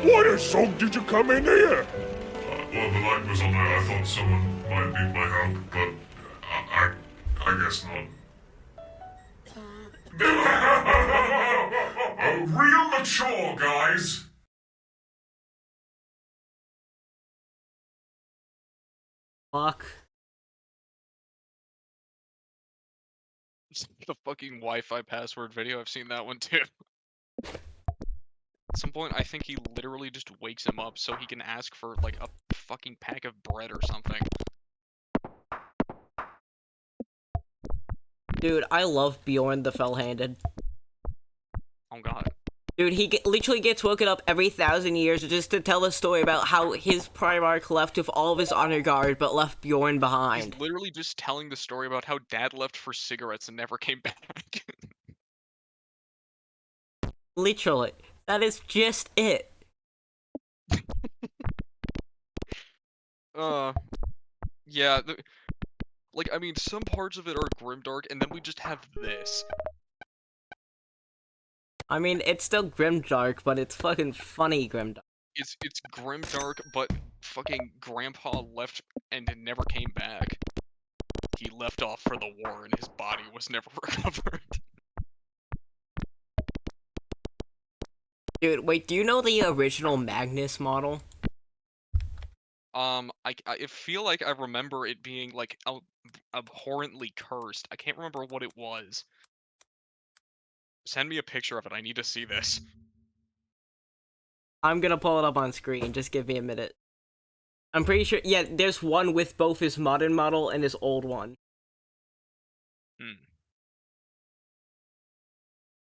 Why the song did you come in here? well, the light was on there. I thought someone might need my help, but I guess not. Real mature, guys. Fuck. The fucking Wi-Fi password video, I've seen that one too. At some point, I think he literally just wakes him up so he can ask for, like, a fucking pack of bread or something. Dude, I love Bjorn the Fell-Handed. Oh god. Dude, he literally gets woken up every 1,000 years just to tell a story about how his Primarch left with all of his honor guard, but left Bjorn behind. He's literally just telling the story about how Dad left for cigarettes and never came back. Literally. That is just it. Yeah, like, I mean, some parts of it are grimdark, and then we just have this. I mean, it's still grimdark, but it's fucking funny grimdark. It's grimdark, but fucking Grandpa left and never came back. He left off for the war, and his body was never recovered. Dude, wait, do you know the original Magnus model? I feel like I remember it being, like, abhorrently cursed. I can't remember what it was. Send me a picture of it, I need to see this. I'm gonna pull it up on screen, just give me a minute. I'm pretty sure, yeah, there's one with both his modern model and his old one.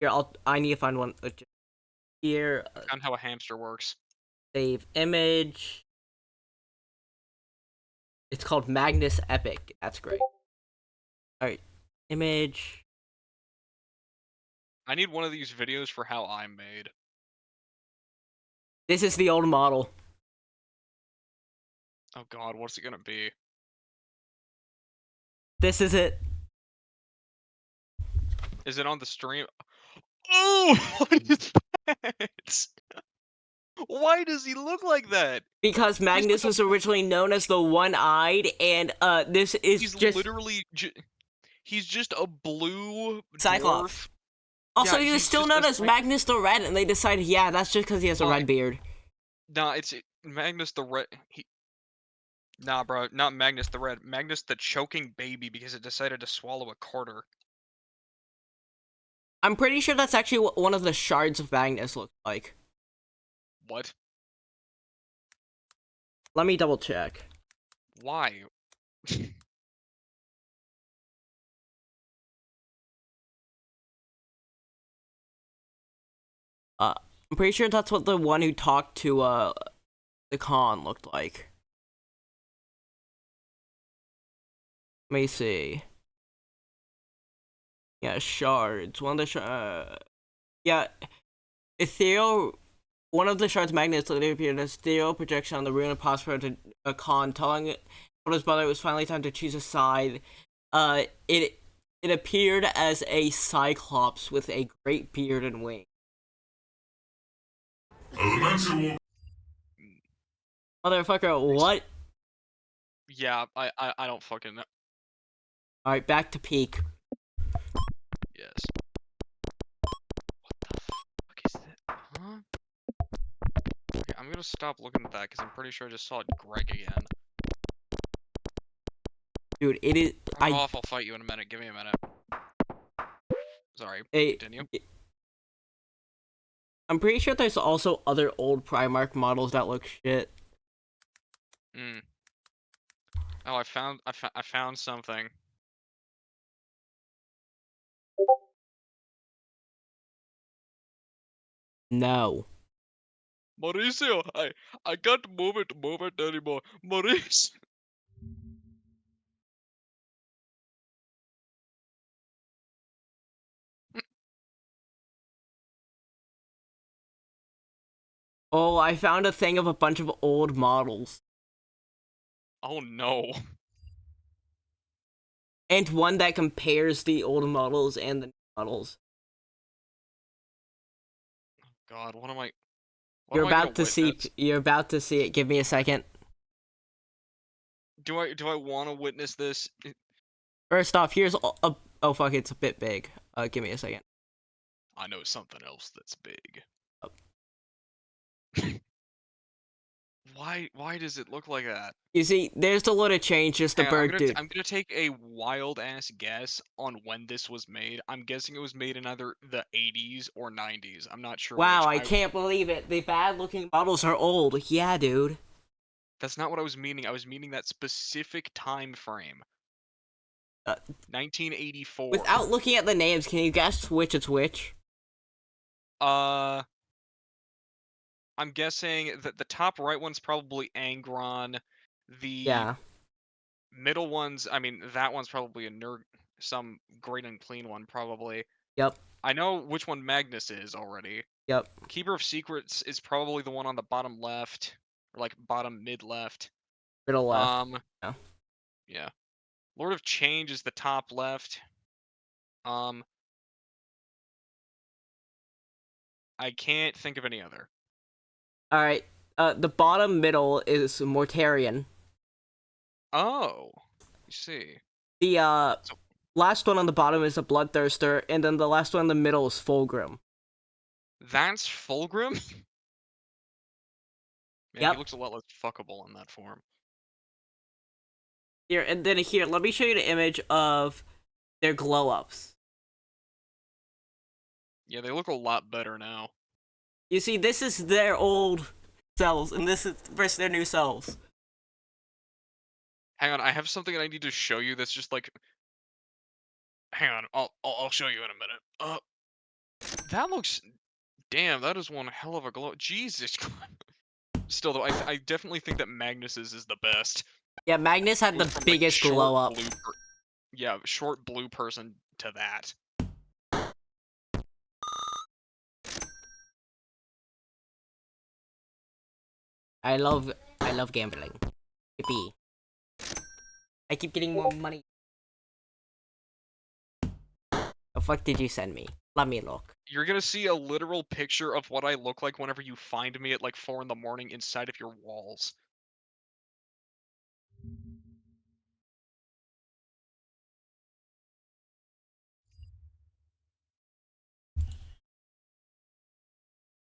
Here, I need to find one. Here. Found how a hamster works. Save image. It's called Magnus Epic. That's great. Alright. Image. I need one of these videos for how I'm made. This is the old model. Oh god, what's it gonna be? This is it. Is it on the stream? Oh, what is that? Why does he look like that? Because Magnus was originally known as the One-Eyed, and this is He's just literally he's just a blue Cyclops. dwarf. Also, Yeah, he was he's still just known a as Magnus the Red, and they decided, yeah, that's just because he has a red beard. Nah, it's Magnus the Red. Nah, bro, not Magnus the Red. Magnus the choking baby because it decided to swallow a quarter. I'm pretty sure that's actually what one of the shards of Magnus looks like. What? Let me double check. Why? I'm pretty sure that's what the one who talked to the Khan looked like. Let me see. Yeah, shards. One of the yeah, ethereal. One of the shards magnets later appeared as ethereal projection on the rune of Prospero to Khan, telling his brother it was finally time to choose a side. It appeared as a cyclops with a great beard and wings. Motherfucker, what? Yeah, I don't fucking know. Alright, back to peak. Yes. What the fuck is that? Huh? Okay, I'm gonna stop looking at that because I'm pretty sure I just saw Greg again. Dude, it is. I'll fight you in a minute. Give me a minute. Sorry. Hey, Continue. I'm pretty sure there's also other old Primarch models that look shit. Oh, I found something. No. Mauricio, I can't move it anymore. Maurice. Oh, I found a thing of a bunch of old models. Oh no. And one that compares the old models and the new models. God, what am I You're gonna about to see. witness? You're about to see it. Give me a second. Do I want to witness this? First off, here's a. Oh fuck! It's a bit big. Give me a second. I know something else that's big. Oh. Why does it look like that? You see, there's a lot of change. Just a Hang on, bird, dude. I'm gonna take a wild ass guess on when this was made. I'm guessing it was made in either the 80s or 90s. I'm not sure Wow, which. I can't believe it. The bad-looking models are old. Yeah, dude. That's not what I was meaning. I was meaning that specific time frame. Uh, 1984. Without looking at the names, can you guess which it's which? I'm guessing that the top right one's probably Angron. The Yeah. middle one's, I mean, that one's probably some great and clean one, probably. Yep. I know which one Magnus is already. Yep. Keeper of Secrets is probably the one on the bottom left, or like bottom mid left. Middle left. Yeah. Yeah. Lord of Change is the top left. I can't think of any other. All right. The bottom middle is Mortarion. Oh, you see. The So last one on the bottom is a Bloodthirster, and then the last one in the middle is Fulgrim. that's Fulgrim? Man, Yep. he looks a lot less fuckable in that form. Here, and then here, let me show you the image of their glow-ups. Yeah, they look a lot better now. You see, this is their old selves, and this is versus their new selves. Hang on, I have something I need to show you that's just like. Hang on, I'll show you in a minute. That looks. Damn, that is one hell of a glow. Jesus. Still though, I definitely think that Magnus's is the best. Yeah, Magnus had From, the like, biggest short glow-up. yeah, short blue person to that. I love gambling. Yippee. I keep getting more money. The fuck did you send me? Let me look. You're gonna see a literal picture of what I look like whenever you find me at like 4 in the morning inside of your walls.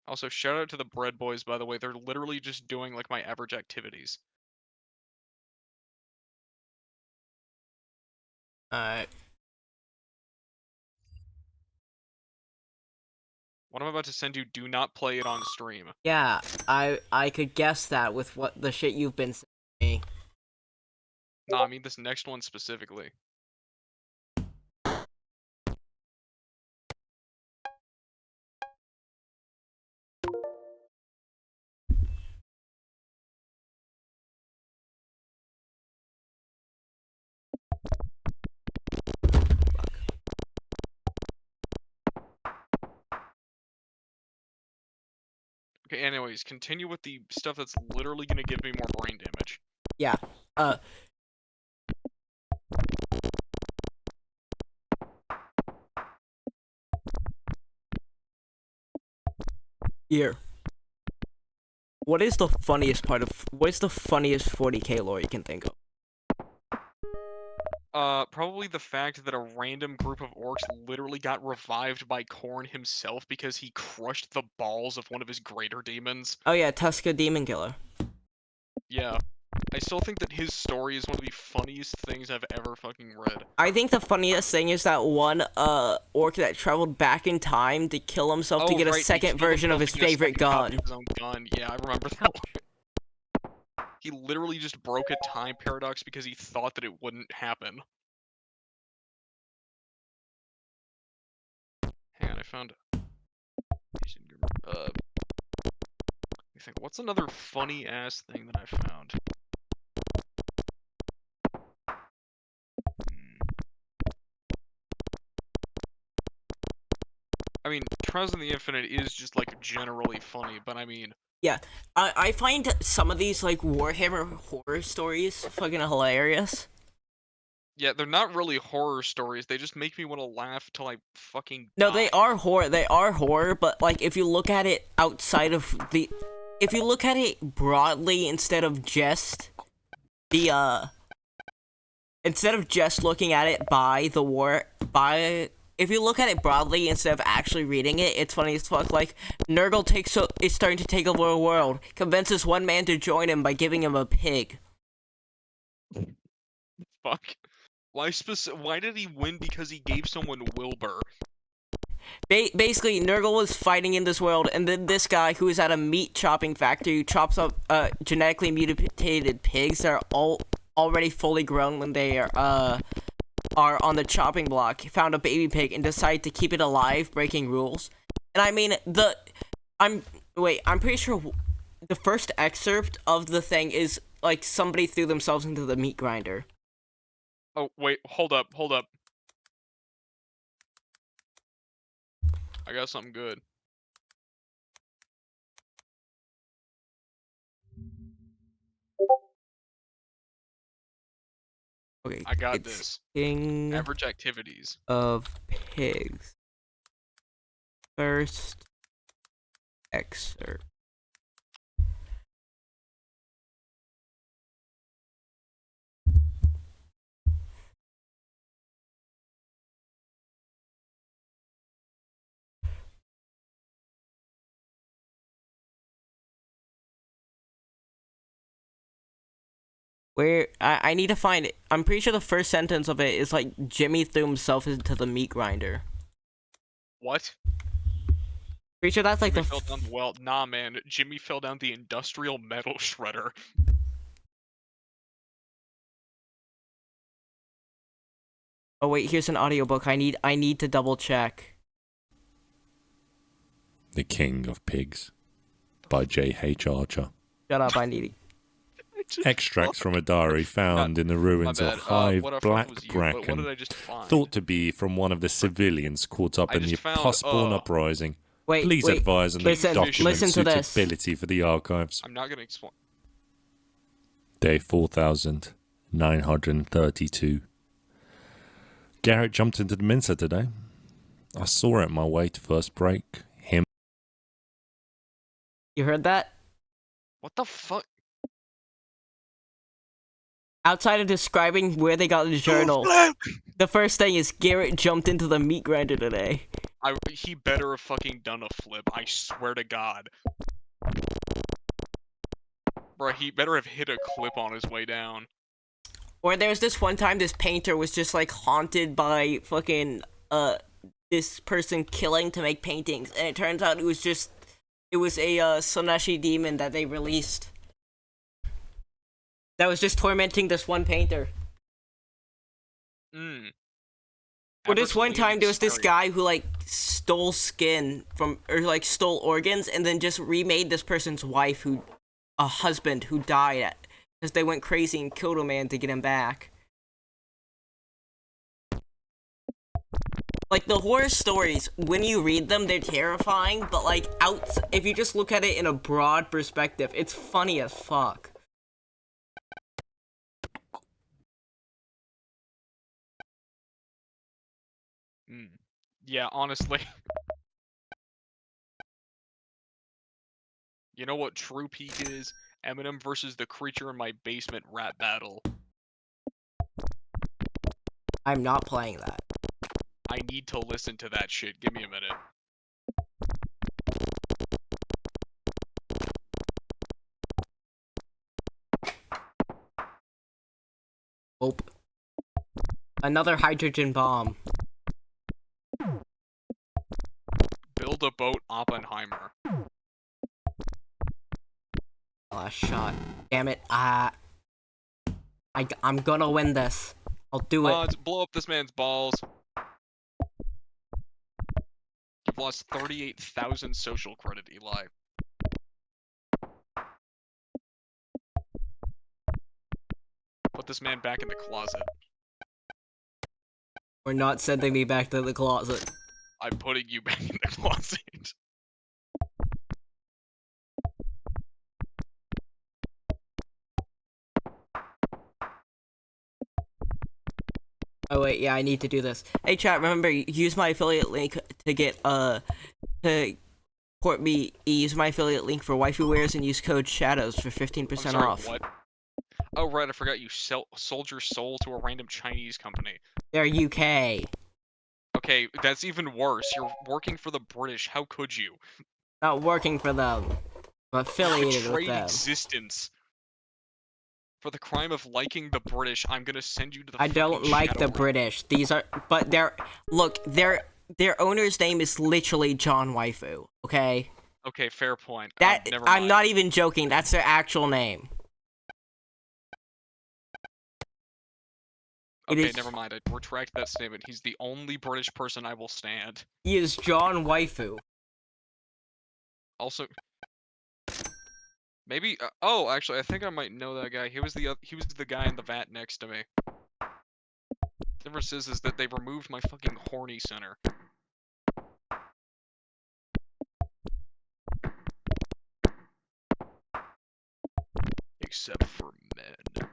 Also, shout out to the Bread Boys, by the way. They're literally just doing like my average activities. Alright. What I'm about to send you, do not play it on stream. Yeah, I could guess that with what the shit you've been sending me. Nah, I mean this next one specifically. Okay, anyways, continue with the stuff that's literally gonna give me more brain damage. Yeah. Here. What is the funniest 40k lore you can think of? Probably the fact that a random group of orcs literally got revived by Khorne himself because he crushed the balls of one of his greater demons. Oh yeah, Tuska Demon Killer. Yeah. I still think that his story is one of the funniest things I've ever fucking read. I think the funniest thing is that one orc that traveled back in time to kill himself to get a second version of his favorite gun. Yeah, I remember that one. He literally just broke a time paradox because he thought that it wouldn't happen. Hang on, I found. Let me think. What's another funny ass thing that I found? I mean, Trials in the Infinite is just like generally funny, but I mean. Yeah, I find some of these like Warhammer horror stories fucking hilarious. Yeah, they're not really horror stories. They just make me want to laugh till I fucking No, die. they are horror. They are horror, but like if you look at it outside of the, if you look at it broadly instead of just the instead of just looking at it by the war by. If you look at it broadly instead of actually reading it, it's funny as fuck. Like, Nurgle is starting to take over the world, convinces one man to join him by giving him a pig. Fuck. Why did he win because he gave someone Wilbur? Basically, Nurgle was fighting in this world, and then this guy who is at a meat chopping factory who chops up genetically mutated pigs that are already fully grown when they are on the chopping block, found a baby pig and decided to keep it alive, breaking rules. And I mean, I'm pretty sure the first excerpt of the thing is like somebody threw themselves into the meat grinder. Oh, wait, hold up. I got something good. Okay, I got this. King Average activities of pigs. First excerpt. Where I need to find it. I'm pretty sure the first sentence of it is like Jimmy threw himself into the meat grinder. What? Pretty sure that's like Jimmy fell down the well. Nah, man. Jimmy fell down the industrial metal shredder. Oh wait, here's an audiobook. I need to double check. The King of Pigs by J.H. Archer. Shut up, I need it. Extracts from a diary found in the ruins of Hive Black Bracken, thought to be from one of the civilians caught up in the Pussborn uprising. Wait, Please advise on the document listen to this. suitability for the archives. I'm not gonna explain. Day 4932. Garrett jumped into the Mincer today. I saw it on my way to first break. Him. You heard that? What the fuck? Outside of describing where they got the journal, the first thing is Garrett jumped into the meat grinder today. He better have fucking done a flip. I swear to God. Bruh, he better have hit a clip on his way down. Or there was this one time this painter was just like haunted by fucking this person killing to make paintings, and it turns out it was a Sonashi demon that they released that was just tormenting this one painter. Or this one time there was this guy who like stole skin from, or like stole organs, and then just remade this person's wife, a husband who died because they went crazy and killed a man to get him back. Like, the horror stories, when you read them, they're terrifying, but like if you just look at it in a broad perspective, it's funny as fuck. Yeah, honestly. You know what true peak is? Eminem versus the creature in my basement rap battle. I'm not playing that. I need to listen to that shit. Give me a minute. Oh. Another hydrogen bomb. Build a boat, Oppenheimer. Last shot. Damn it. I'm gonna win this. I'll do it. Blow up this man's balls. You've lost 38,000 social credit, Eli. Put this man back in the closet. We're not sending me back to the closet. I'm putting you back in the closet. Oh wait, yeah, I need to do this. Hey chat, remember, use my affiliate link to get, to support me. Use my affiliate link for waifu wares and use code SHADOWS for 15% off. What? Oh right, I forgot you sold your soul to a random Chinese company. They're UK. Okay, that's even worse. You're working for the British. How could you? Not working for them. I'm affiliated with them. Existence. For the crime of liking the British, I'm gonna send you to the I don't like the British. These are, but look, their owner's name is literally John Waifu, okay? Okay, fair point. That, never mind. I'm not even joking, that's their actual name. Okay, never mind, I retract that statement. He's the only British person I will stand. He is John Waifu. Also... Maybe, oh, actually, I think I might know that guy. He was the guy in the vat next to me. The difference is that they removed my fucking horny center. Except for men.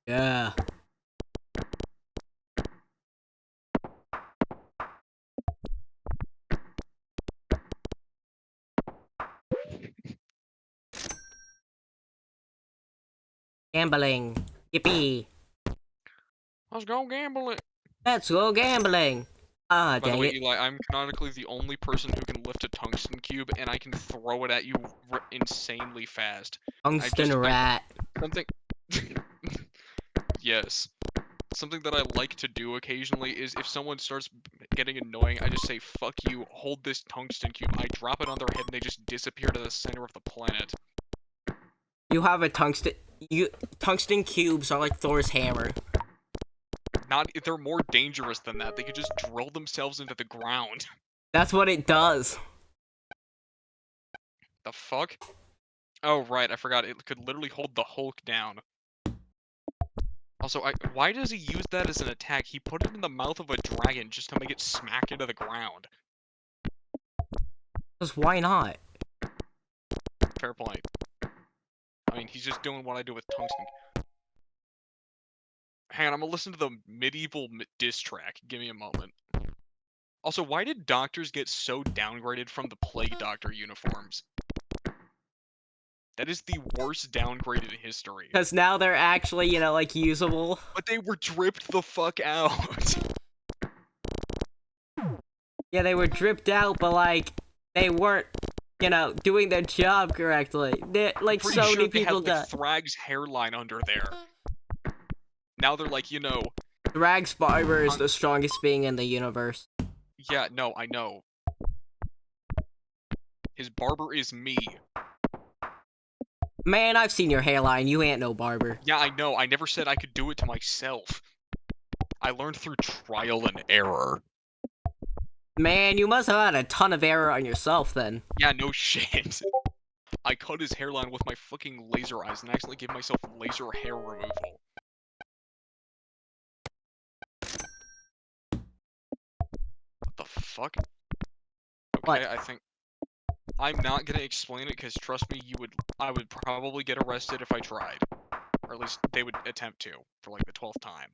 Yeah. Gambling. Yippee. Let's go gambling. Let's go gambling. Ah, By the dang way, it. Eli, I'm canonically the only person who can lift a tungsten cube, and I can throw it at you insanely fast. Tungsten rat. Something... Yes. Something that I like to do occasionally is if someone starts getting annoying, I just say, fuck you, hold this tungsten cube. I drop it on their head and they just disappear to the center of the planet. You have a tungsten... Tungsten cubes are like Thor's hammer. They're more dangerous than that. They could just drill themselves into the ground. That's what it does. The fuck? Oh, right, I forgot. It could literally hold the Hulk down. Also, why does he use that as an attack? He put it in the mouth of a dragon just to make it smack into the ground. Because why not? Fair point. I mean, he's just doing what I do with tungsten. Hang on, I'm gonna listen to the medieval diss track. Give me a moment. Also, why did doctors get so downgraded from the Plague Doctor uniforms? That is the worst downgrade in history. Because now they're actually, you know, like, usable. But they were dripped the fuck out. Yeah, they were dripped out, but, like, they weren't, you know, doing their job correctly. Like, so many people died. Thrag's hairline under there. Now they're like, you know... Thrag's barber is the strongest being in the universe. Yeah, no, I know. His barber is me. Man, I've seen your hairline. You ain't no barber. Yeah, I know. I never said I could do it to myself. I learned through trial and error. Man, you must have had a ton of error on yourself then. Yeah, no shit. I cut his hairline with my fucking laser eyes and accidentally gave myself laser hair removal. What the fuck? Okay, what? I think... I'm not gonna explain it because trust me, I would probably get arrested if I tried. Or at least they would attempt to, for like the 12th time.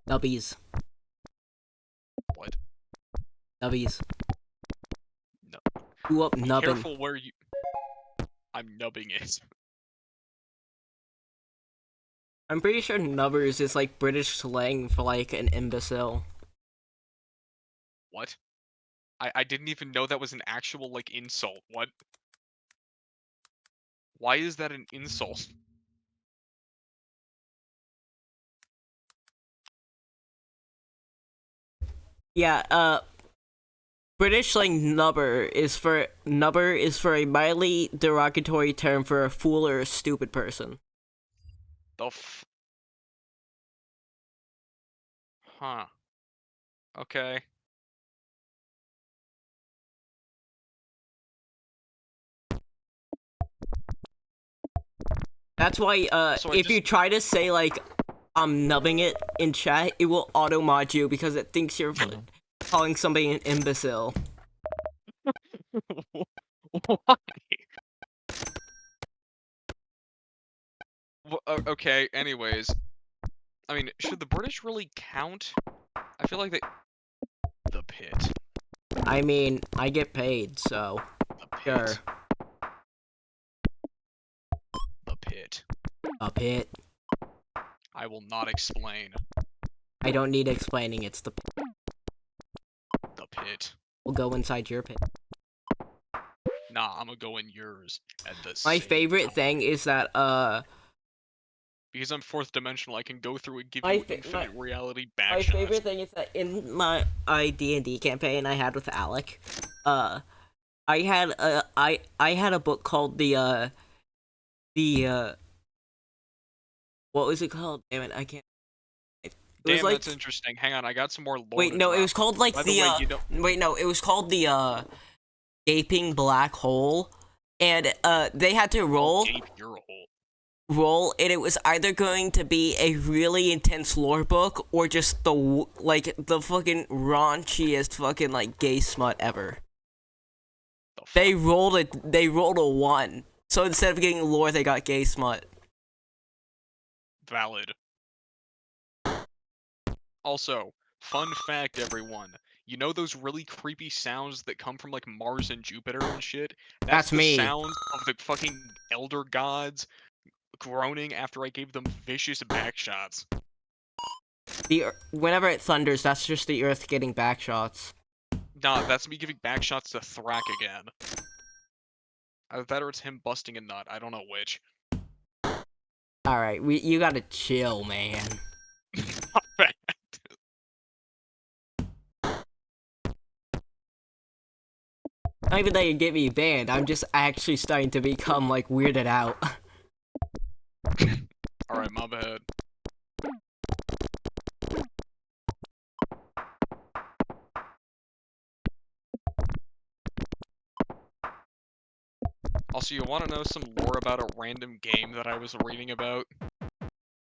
Nubbies. What? Nubbies. No. Who up nubbing? Careful where you... I'm nubbing it. I'm pretty sure nubbers is like British slang for like an imbecile. What? I didn't even know that was an actual like insult. What? Why is that an insult? Yeah, British slang nubber is for a mildly derogatory term for a fool or a stupid person. Huh. Okay. That's why, if you try to say, like, I'm nubbing it in chat, it will auto-mod you because it thinks you're calling somebody an imbecile. Why? Okay, anyways. I mean, should the British really count? I feel like they... The pit. I mean, I get paid, so... The pit. Sure. The pit. A pit. I will not explain. I don't need explaining, it's the pit. The pit. We'll go inside your pit. Nah, I'm gonna go in yours at the My same favorite time. thing is that, Because I'm fourth dimensional, I can go through and give My you fa- infinite my- reality my backshots. favorite thing is that in my D&D campaign I had with Alec, I had a book called what was it called? Damn it, I can't. It was Damn, like, that's interesting. Hang on, I got some more lore wait, to no, it drop. was called like By the way, you don't... wait, no, it was called the gaping black hole, and they had to roll. Gape your hole. Roll, and it was either going to be a really intense lore book or just the fucking raunchiest fucking like gay smut ever. They rolled a 1. So instead of getting lore, they got gay smut. Valid. Also, fun fact, everyone. You know those really creepy sounds that come from like Mars and Jupiter and shit? That's the me. sound of the fucking elder gods groaning after I gave them vicious backshots. Whenever it thunders, that's just the Earth getting backshots. Nah, that's me giving backshots to Thrak again. Either that or it's him busting a nut. I don't know which. Alright, you gotta chill, man. Not bad. Not even that you get me banned, I'm just actually starting to become like weirded out. Alright, my bad. Also, you want to know some lore about a random game that I was reading about?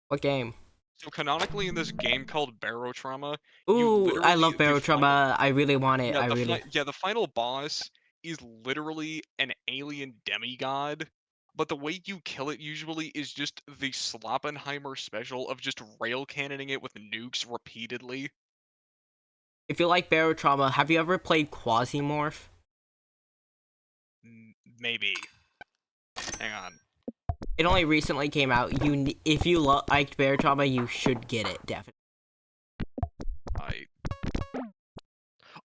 What game? So canonically in this game called Barotrauma, Ooh, I love Barotrauma. I really want it. Yeah, the final boss is literally an alien demigod, but the way you kill it usually is just the Sloppenheimer special of just rail cannoning it with nukes repeatedly. If you like Barotrauma, have you ever played Quasimorph? Maybe. Hang on. It only recently came out. If you liked Barotrauma, you should get it, definitely.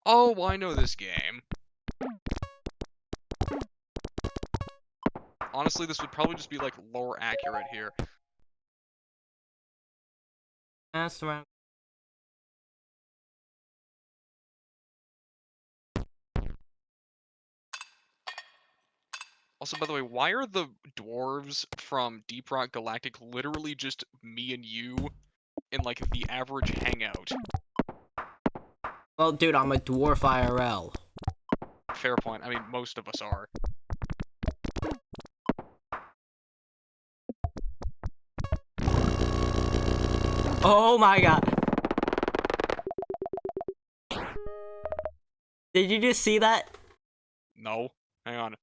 Oh, I know this game. Honestly, this would probably just be like lore accurate here. That's around. Also, by the way, why are the dwarves from Deep Rock Galactic literally just me and you in, like, the average hangout? Well, dude, I'm a dwarf IRL. Fair point. I mean, most of us are. Oh my god. Did you just see that? No. Hang on.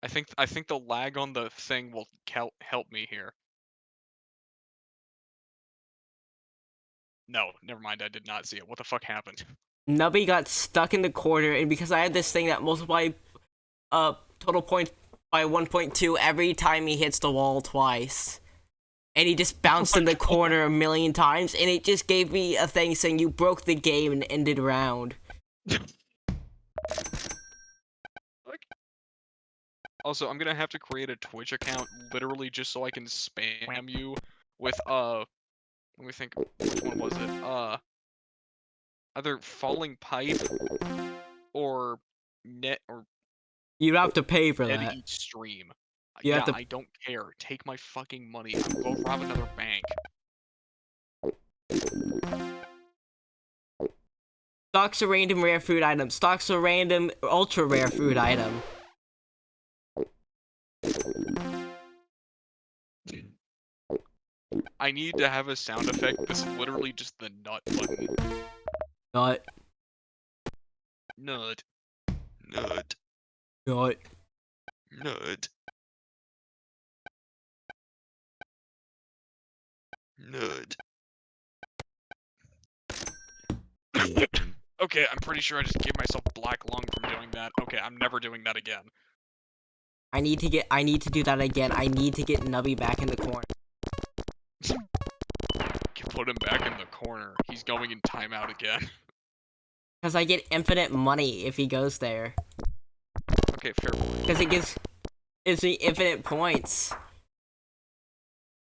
I think the lag on the thing will help me here. No, never mind. I did not see it. What the fuck happened? Nubby got stuck in the corner, and because I had this thing that multiplied total points by 1.2 every time he hits the wall twice. And he just bounced in the corner a million times, and it just gave me a thing saying you broke the game and ended round. Also, I'm gonna have to create a Twitch account literally just so I can spam you with, let me think, which one was it? Either falling pipe or net or You have to pay for Dead that. Eat Stream. You have Yeah, to. I don't care. Take my fucking money. I'll go rob another bank. Stocks a random rare food item. Stocks a random ultra rare food item. I need to have a sound effect that's literally just the nut button. Nut. Nut. Nut. Nut. Nut. Nut. Okay, I'm pretty sure I just gave myself black lung from doing that. Okay, I'm never doing that again. I need to do that again. I need to get Nubby back in the corner. Put him back in the corner. He's going in timeout again. Because I get infinite money if he goes there. Okay, fair point. Because gives me infinite points.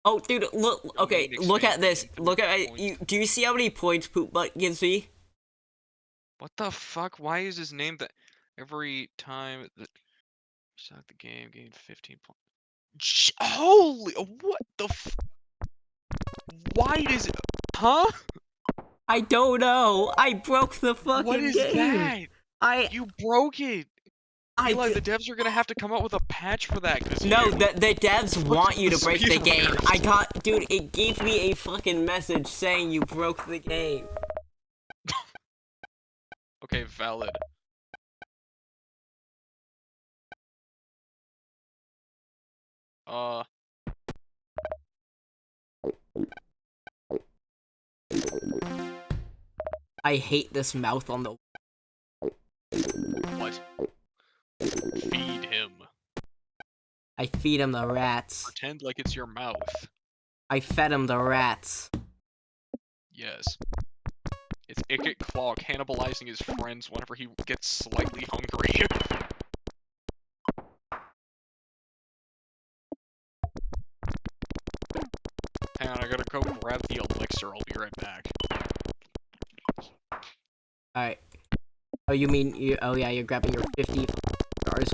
Oh, dude, look. Okay, look at this. Look at you. Do you see how many points Poop Butt gives me? What the fuck? Why is his name that every time that start the game gain 15 points? Holy! What the? Why does it? Huh? I don't know. I broke the fucking What is game. that? You broke it. Eli, the I devs are gonna have to come out with a patch for that. Cause no, you the devs want you to break the game. speedrunners. Dude, it gave me a fucking message saying you broke the game. Okay, valid. I hate this mouth on the. What? Feed him. I feed him the rats. Pretend like it's your mouth. I fed him the rats. Yes. It's Ickit Claw cannibalizing his friends whenever he gets slightly hungry. Hang on, I gotta go grab the elixir. I'll be right back. Alright. Oh, you mean you? Oh yeah, you're grabbing your 50 stars.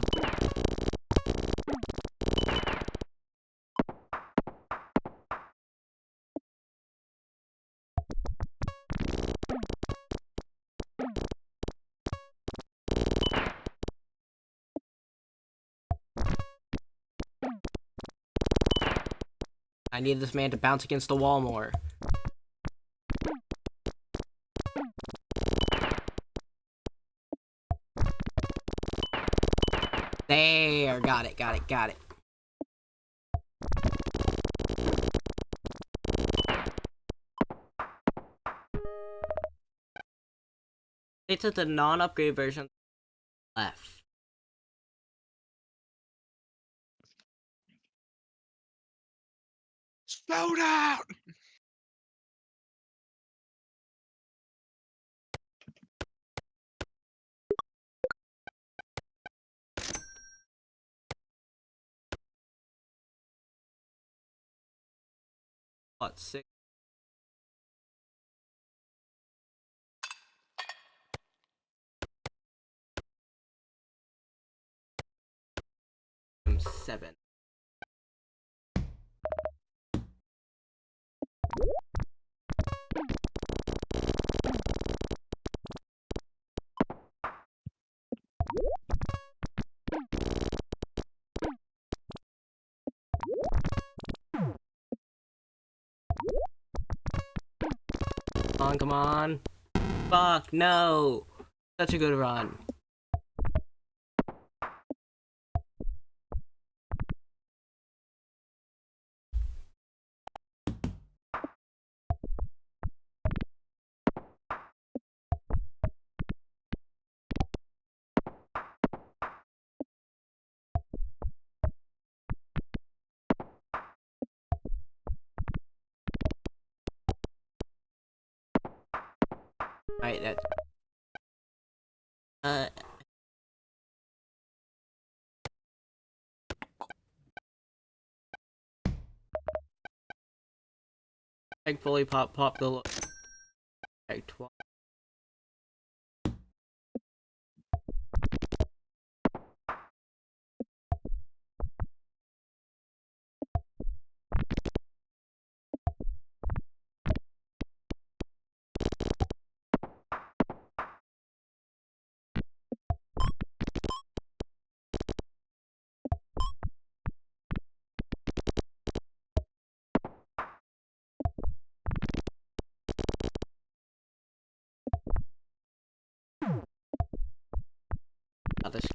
I need this man to bounce against the wall more. There, got it. It's the non-upgrade version left. Slow down! What, 6? I'm 7. Come on. Fuck, no. Such a good run. Right, that. Thankfully, pop the. Like 12.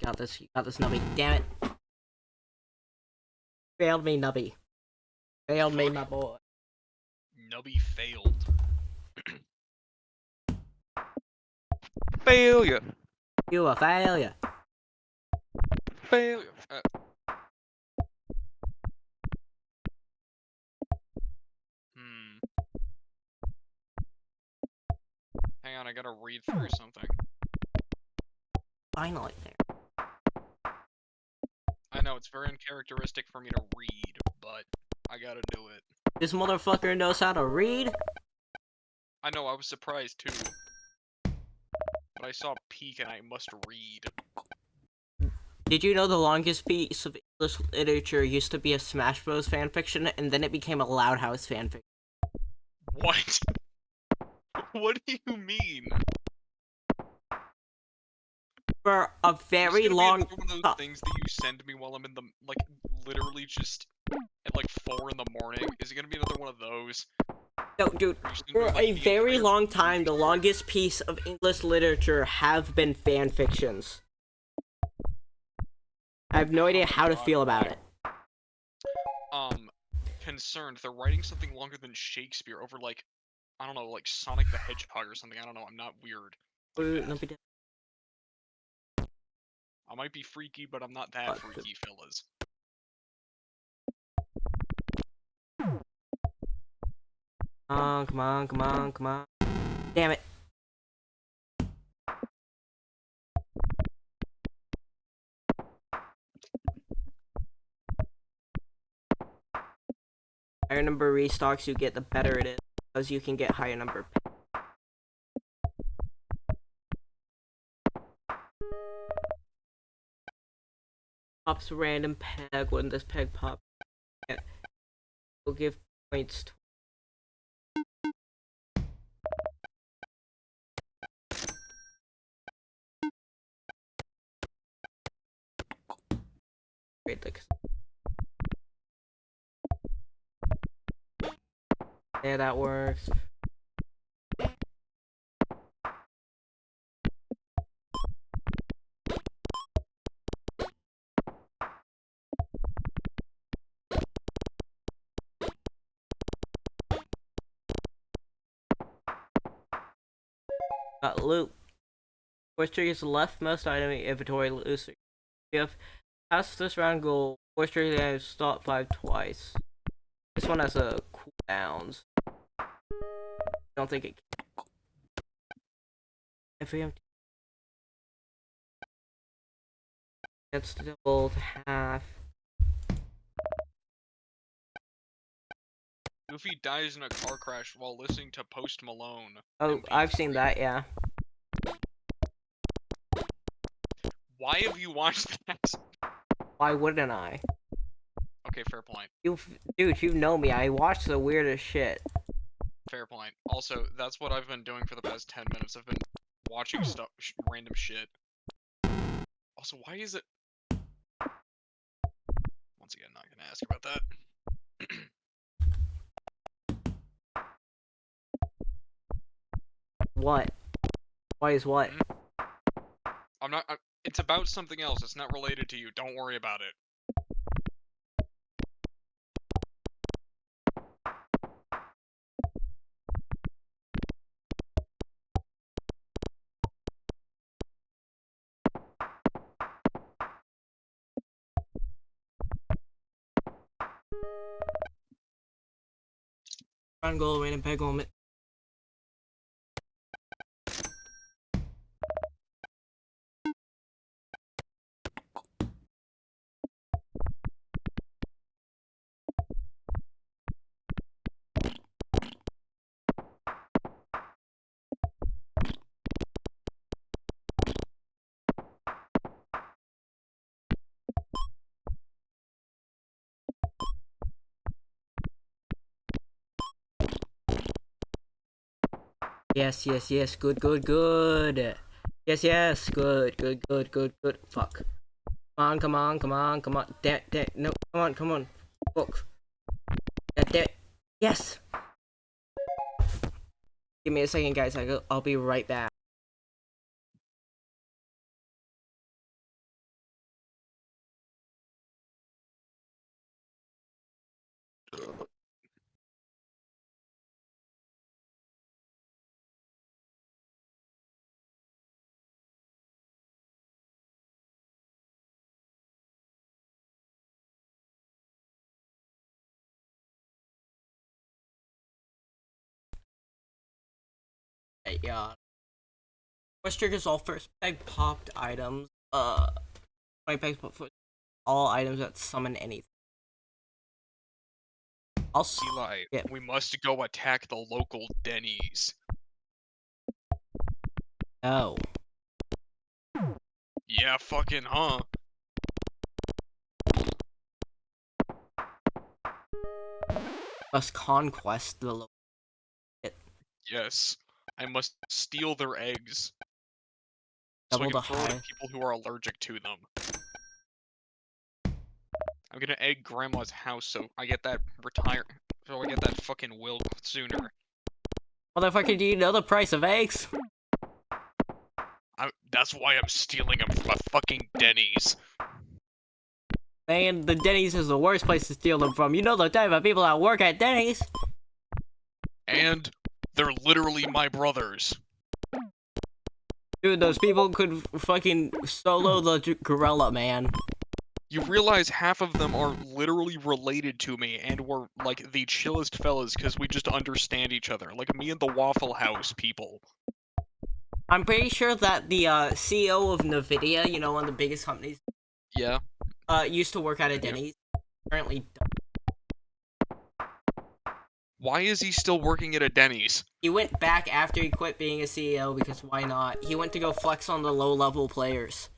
got this, you got this, Nubby. Damn it. Failed me, Nubby. Failed me, my boy. Nubby failed. Failure. You a failure. Failure. Hang on, I gotta read through something. Finally there. I know, it's very uncharacteristic for me to read, but I gotta do it. This motherfucker knows how to read? I know, I was surprised too. But I saw peek and I must read. Did you know the longest piece of English literature used to be a Smash Bros. Fanfiction, and then it became a Loud House fanfiction? What? What do you mean? For a very long time. One of those things that you send me while I'm in the, like, literally just at like 4 in the morning. Is it gonna be another one of those? No, dude, for a very long time, the longest piece of English literature have been fanfictions. I have no idea how to feel about it. Concerned. They're writing something longer than Shakespeare over, like, I don't know, like Sonic the Hedgehog or something. I don't know, I'm not weird. I might be freaky, but I'm not that freaky, fellas. Come on. Damn it. Higher number restocks you get, the better it is, because you can get higher number. Pops a random peg when this peg pops. We'll give points to yeah, that works. Got loot. Force trigger is the leftmost item in inventory loser. You have passed this round goal. Force trigger and stop 5 twice. This one has a cooldowns. I don't think it can. Every empty. It's double to half. Goofy dies in a car crash while listening to Post Malone. Oh, I've seen that, yeah. Why have you watched that? Why wouldn't I? Okay, fair point. Dude, you know me. I watch the weirdest shit. Fair point. Also, that's what I've been doing for the past 10 minutes. I've been watching stuff, random shit. Also, why is it... Once again, not gonna ask about that. What? Why is what? It's about something else. It's not related to you. Don't worry about it. Run, goal, random peg, goal, Yes, good. Yes, good. Fuck. Come on. No, come on. Fuck. Damn it. Yes! Give me a second, guys. I'll be right back. Yeah. Quest triggers all first peg popped items. 20 pegs for all items that summon anything. Eli, yeah. we must go attack the local Denny's. No. Yeah, fucking, huh? Must conquest the local. Yes. I must steal their eggs. So I Double can the throw it high. at people who are allergic to them. I'm gonna egg Grandma's house so I get that so I get that fucking will sooner. Motherfucker, do you know the price of eggs? That's why I'm stealing them from a fucking Denny's. Man, the Denny's is the worst place to steal them from. You know the type of people that work at Denny's. And they're literally my brothers. Dude, those people could fucking solo the gorilla, man. You realize half of them are literally related to me, and we're, like, the chillest fellas because we just understand each other. Like, me and the Waffle House people. I'm pretty sure that the CEO of NVIDIA, you know, one of the biggest companies, Yeah. used to work at a Denny's. Currently Why is he still working at a Denny's? he went back after he quit being a CEO because why not? He went to go flex on the low-level players.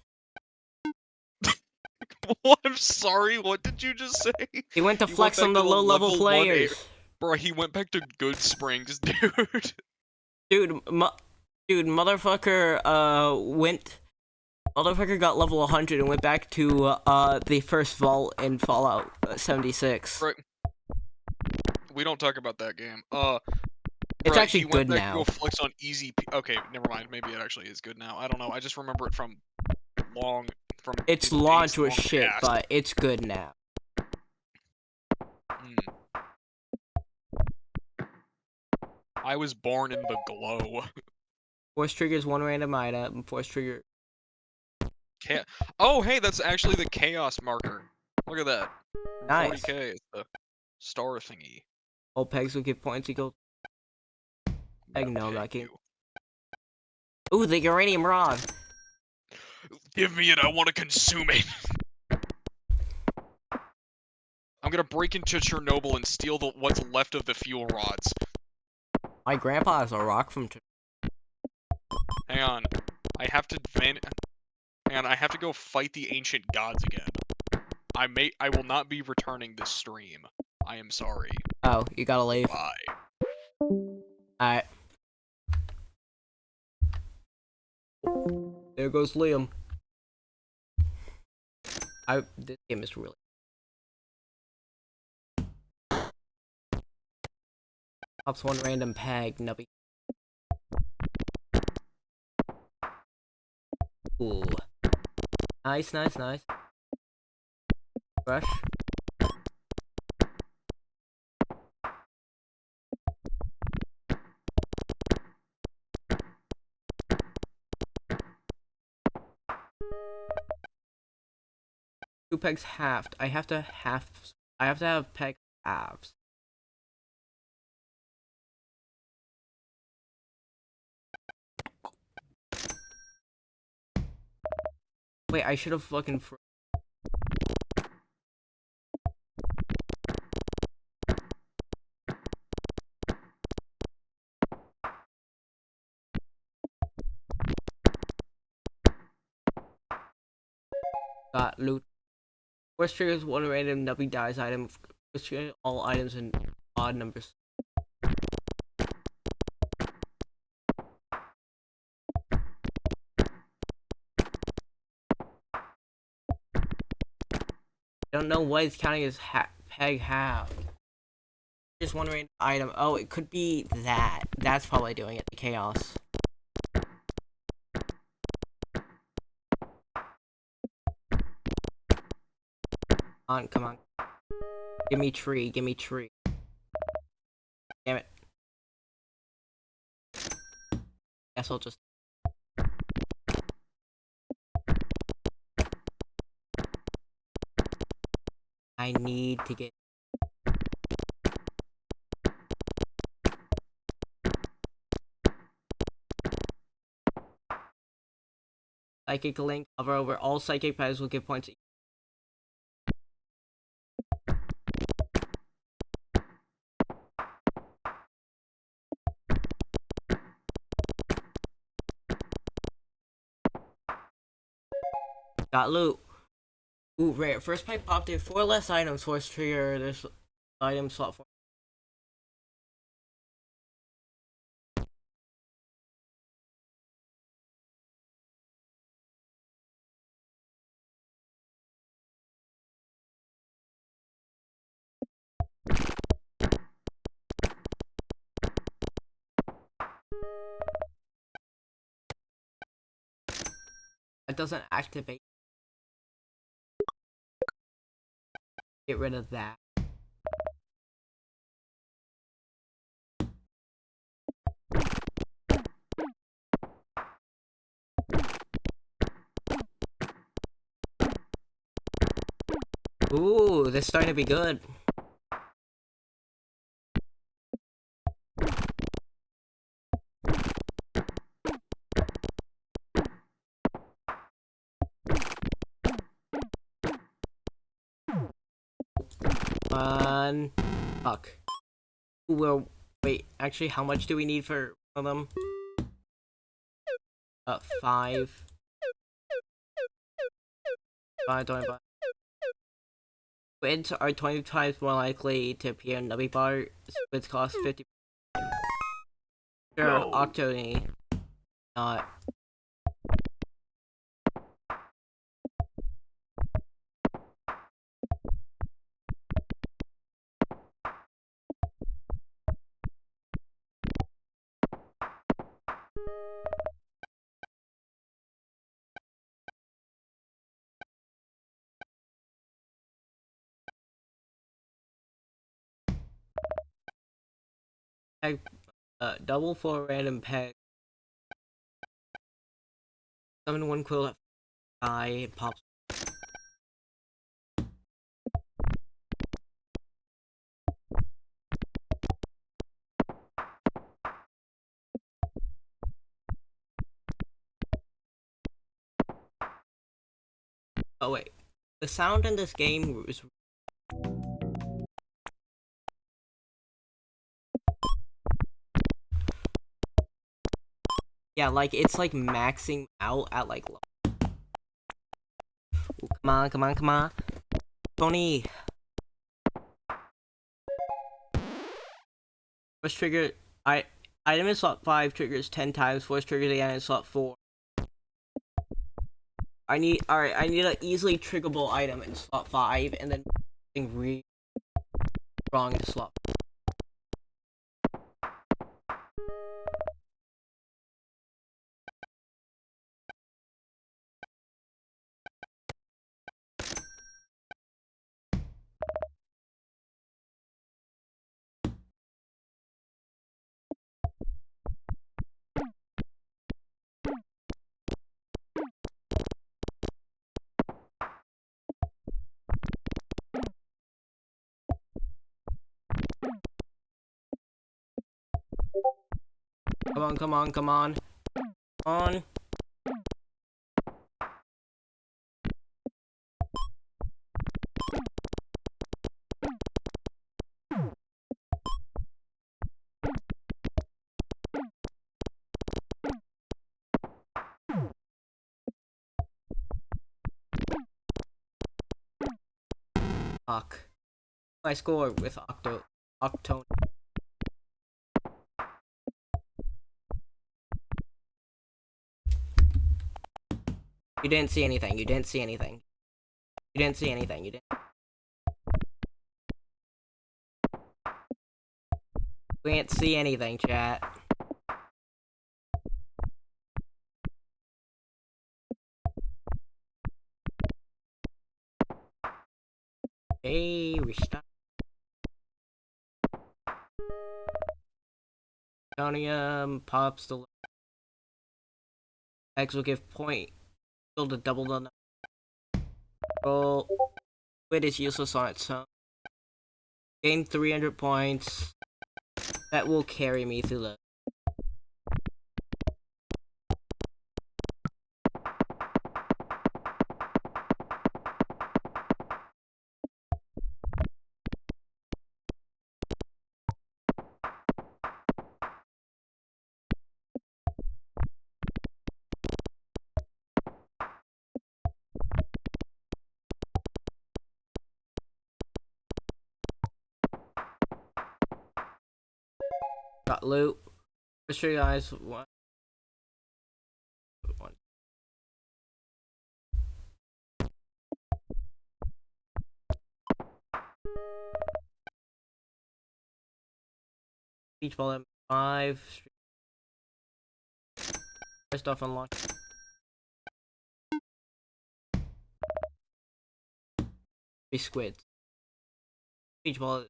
What? I'm sorry, what did you just say? He went to flex on the low-level players. Bro, he went back to Good Springs, dude. Dude, motherfucker, Motherfucker got level 100 and went back to, the first vault in Fallout 76. Right. We don't talk about that game. It's actually good now. now. Go flex on easy. Okay, never mind. Maybe it actually is good now. I don't know. I just remember it from its launch was long shit, past. but it's good now. I was born in the glow. Force triggers one random item. Force trigger. Oh, hey, that's actually the chaos marker. Look at that. Nice. 40k is the star thingy. All pegs will give points equal. Peg, no, I'm not kidding. Ooh, the uranium rod. Give me it, I want to consume it. I'm gonna break into Chernobyl and steal what's left of the fuel rods. My grandpa has a rock from Hang on. I have to I have to go fight the ancient gods again. I will not be returning this stream. I am sorry. Oh, you gotta leave. Bye. Alright. There goes Liam. This game is really... Pops one random peg, nubby. Ooh. Nice, nice, nice. Fresh. Two pegs halved. I have to have peg halves. Wait, I should have fucking got loot. Force triggers one random nubby dies item. Force triggers all items in odd numbers. I don't know what is counting as peg half. Just one random item. Oh, it could be that. That's probably doing it. The chaos. Come on. Give me tree. Give me tree. Damn it. Guess I'll just... I need to get... Psychic Link. Hover over all psychic patterns will give points. Got loot. Ooh, rare. First pipe popped in 4 less items. Force trigger. This item slot for. It doesn't activate. Get rid of that. Ooh, this is starting to be good. Fuck. Well, wait, actually, how much do we need for one of them? 5. 25. Squids are 20 times more likely to appear in Nubby Bar. Squids cost 50. Sure, Octony. Not. Double for random peg. Summon 1 quill at 5, it pops. Oh wait, the sound in this game is. Yeah, like, it's like maxing out at like. Ooh, come on, come on, come on. Tony! Force trigger. Item in slot 5 triggers 10 times. Force triggers again in slot 4. Alright, I need an easily triggerable item in slot 5 and then something really wrong in slot. Come on, come on, come on. On. Fuck. I score with Octone. You didn't see anything, you didn't see anything. You didn't see anything, you didn't. We can't see anything, chat. Hey, restart. Stonium pops the X will give point. Still to double the number. Roll. It is useless on its own. Gain 300 points. That will carry me through the. Got loot. Let's show you guys one. Beach ball M5. First off unlocked. Three squids. Beach ball.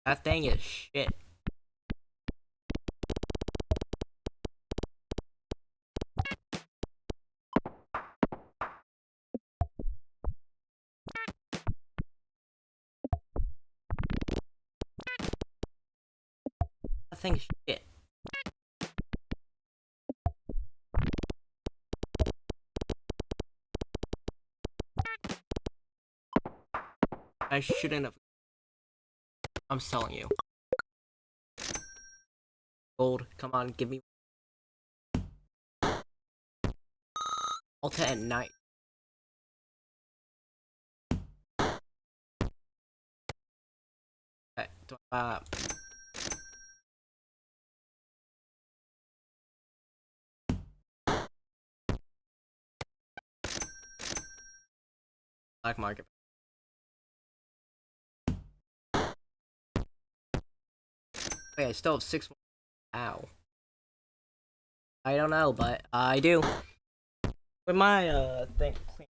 That thing is shit. That thing's shit. I shouldn't have. I'm telling you. Gold, come on, give me. Alta at night. Okay, black market. Okay, I still have 6 more. Ow. I don't know, but I do. With my thing clean.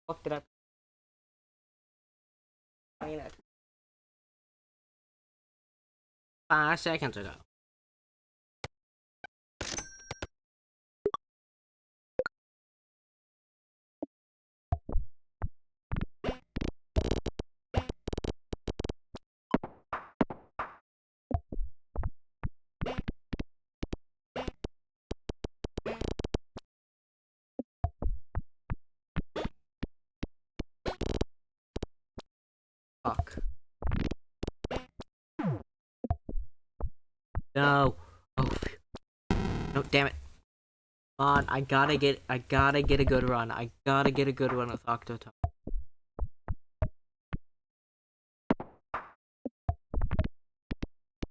Fucked it up. Clean it. 5 seconds ago. Fuck. No. Oh. No, damn it. Come on, I gotta get a good run. I gotta get a good run with Octotop.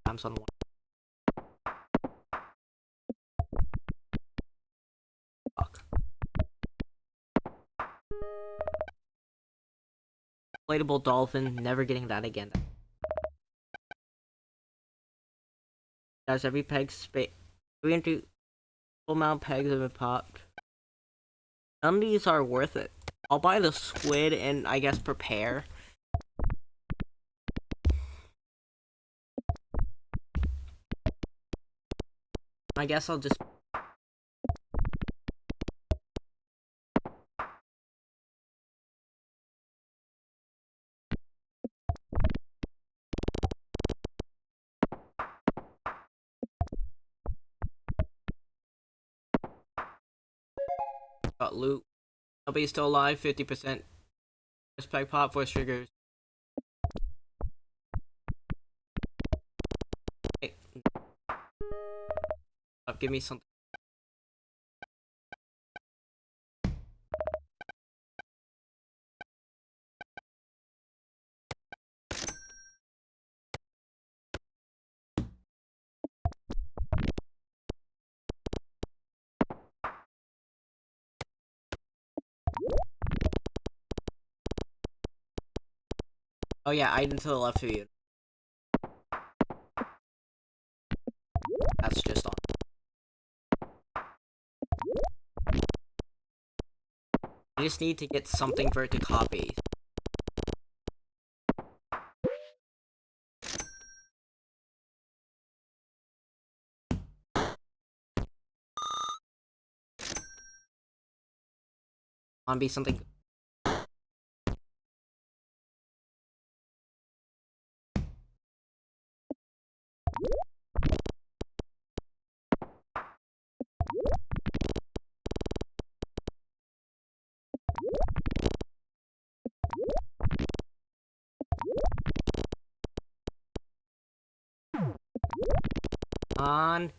I'm on 1. Fuck. Inflatable dolphin, never getting that again. Guys, every peg space. 300 full amount pegs have been popped. None of these are worth it. I'll buy the squid and I guess prepare. I guess I'll just. Got loot. Nobody's still alive, 50%. First peg pop, voice triggers. Hey. Give me something. Oh yeah, item to the left of you. That's just on. I just need to get something for it to copy. On be something. On.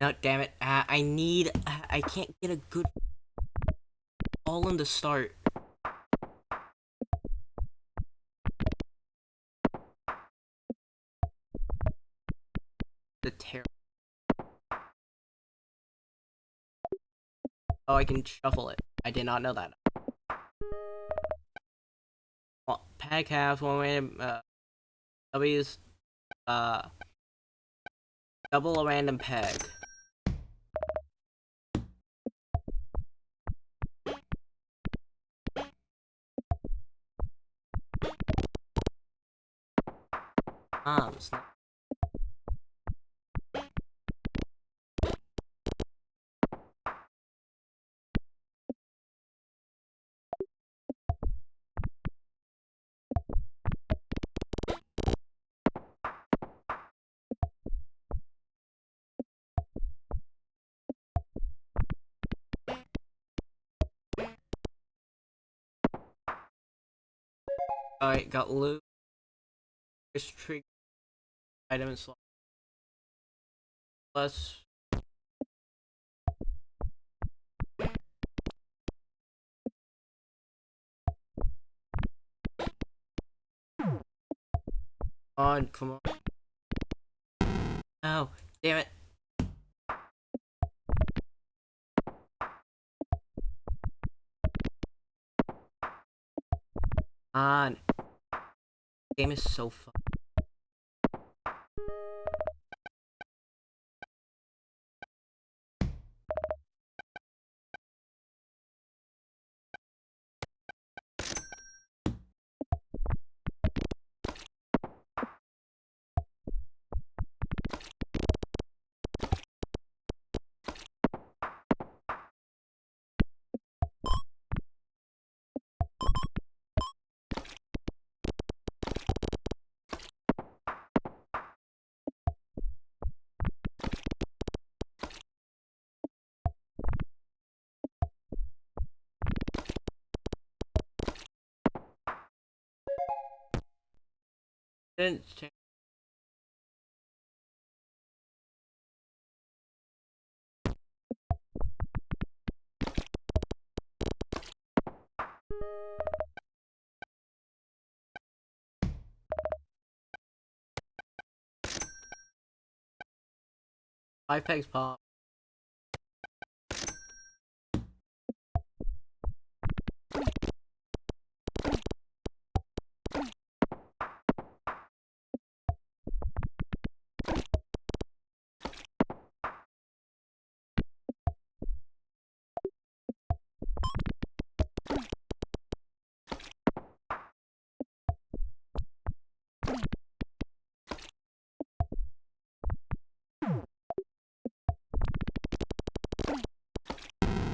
No, damn it. I can't get a good ball in the start. The terror. Oh, I can shuffle it. I did not know that. Well, pack half, one random, W's, double a random peg. Snap. Alright, got loot. Tree item and slot. Plus. Come on. Oh, damn it. On. Game is so fun. Didn't change. Five pegs pop.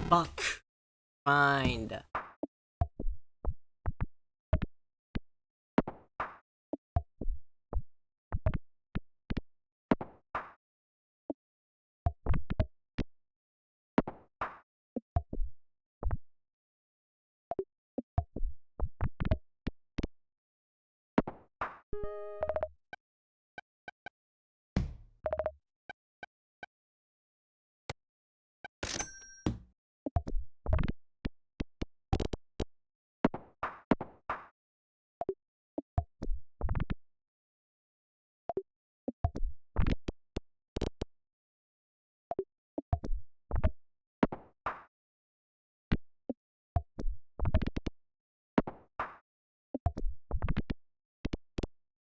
Fuck. Find.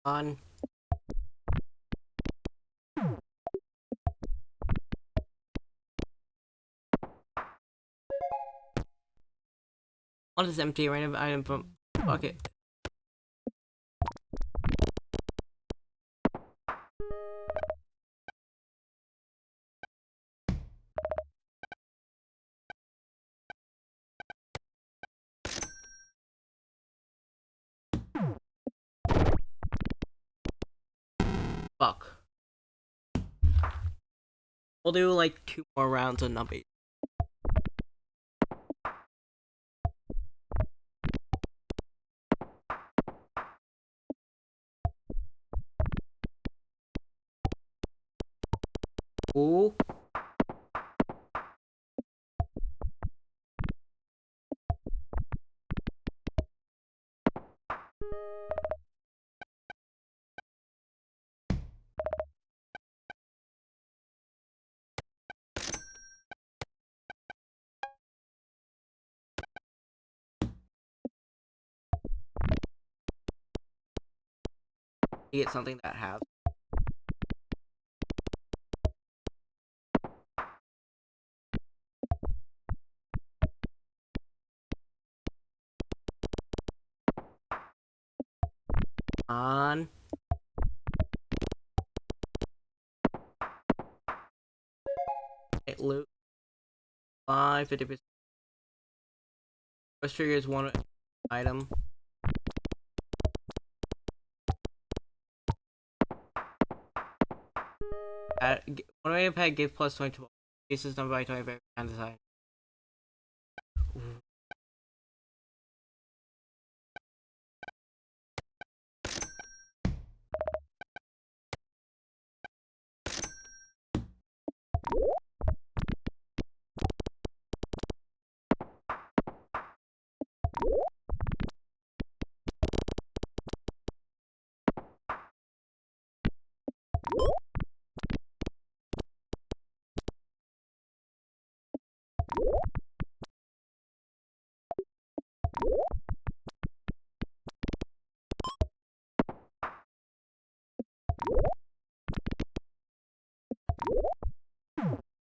On. What is empty random item from bucket? Fuck. We'll do like 2 more rounds of nubbies. Ooh. You get something that has. On. Loot. 50%. First trigger is one item. One way of pet give plus 20 pieces number by 20 and design.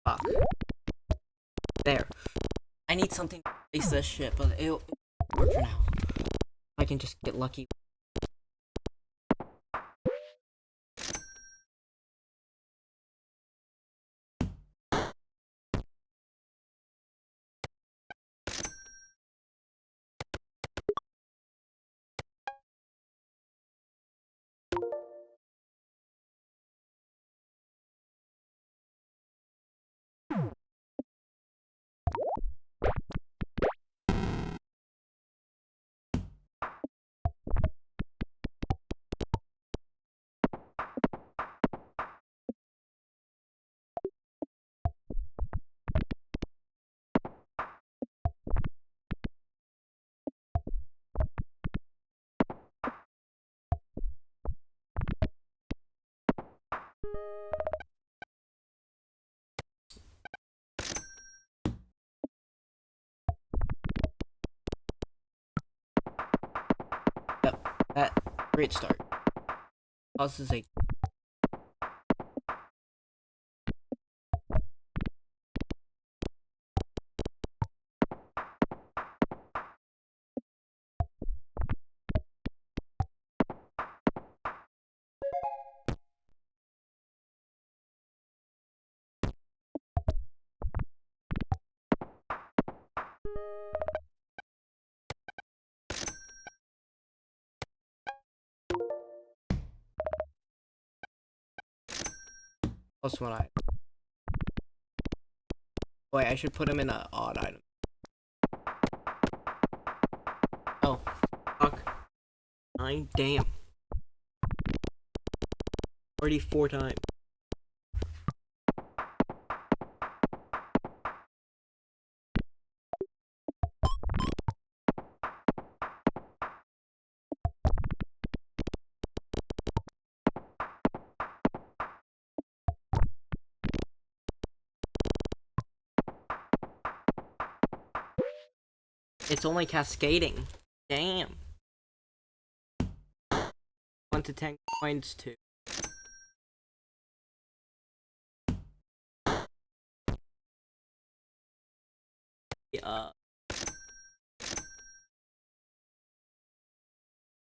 Fuck. There. I need something to face this shit, but it'll work for now. I can just get lucky. Yep, great start. Causes a plus one item. Wait, I should put him in an odd item. Oh, fuck. 9, damn. Already 4 times. It's only cascading. Damn. 1 to 10 coins to.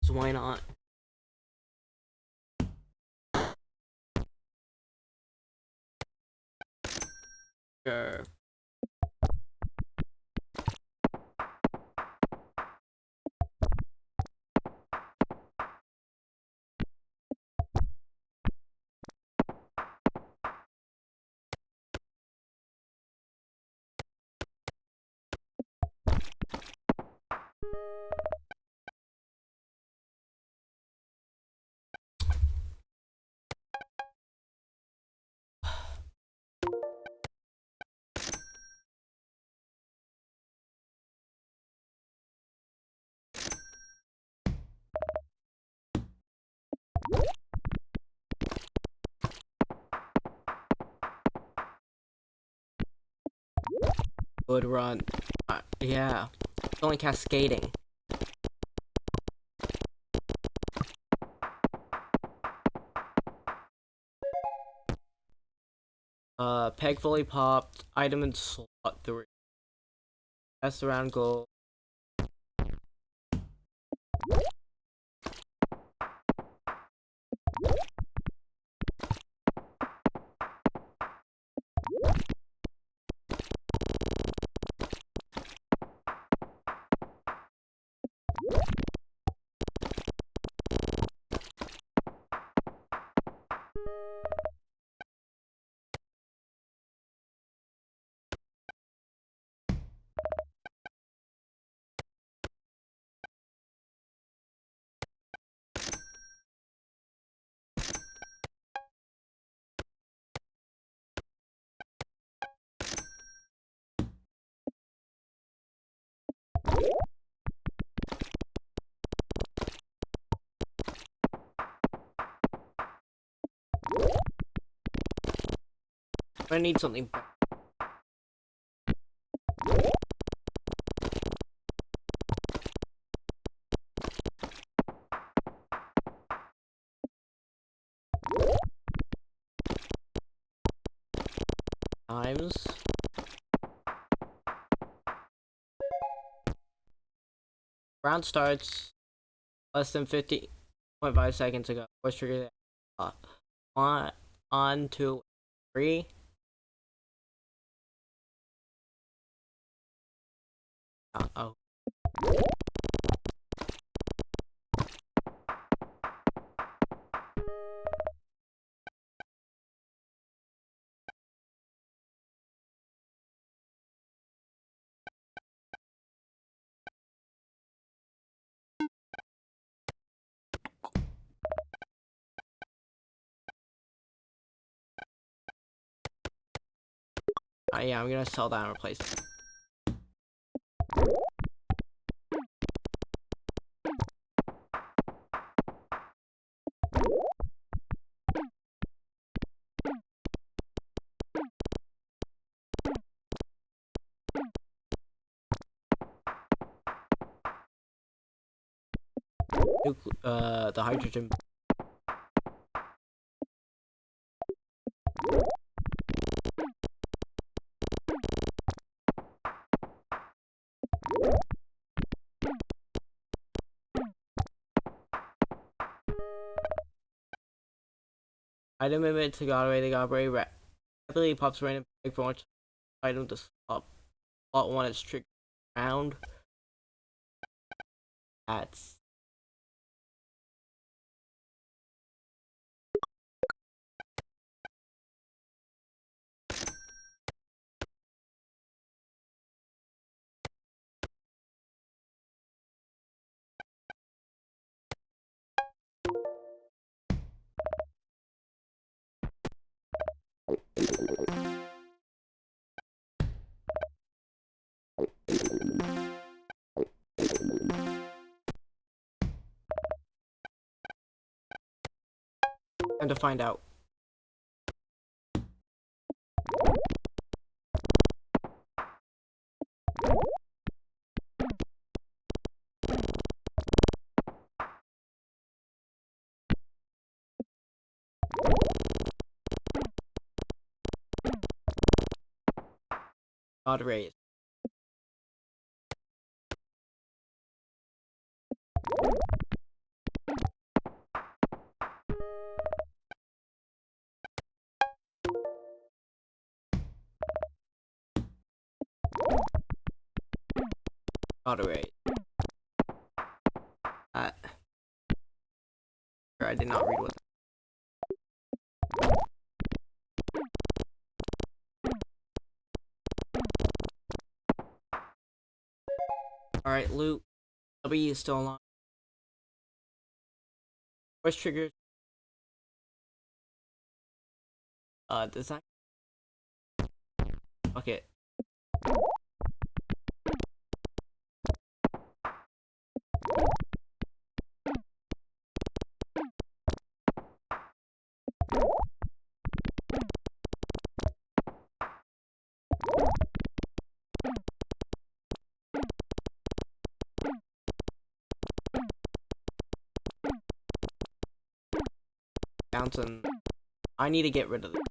So why not? Sure. Wood run. Yeah. It's only cascading. Peg fully popped. Item in slot 3. That's around goal. I need something better. Times. Round starts less than 50.5 seconds ago. Voice trigger. 1, 2, 3. Oh. Yeah, I'm gonna sell that and replace it. The hydrogen. Item limit to got away. They got very rapidly pops random peg for each item to slot 1 is triggered round. That's time to find out. God raise. God raise. I did not read what. Alright, loot. W is still alive. Voice trigger. Does that? Okay. cooldowns, and I need to get rid of them.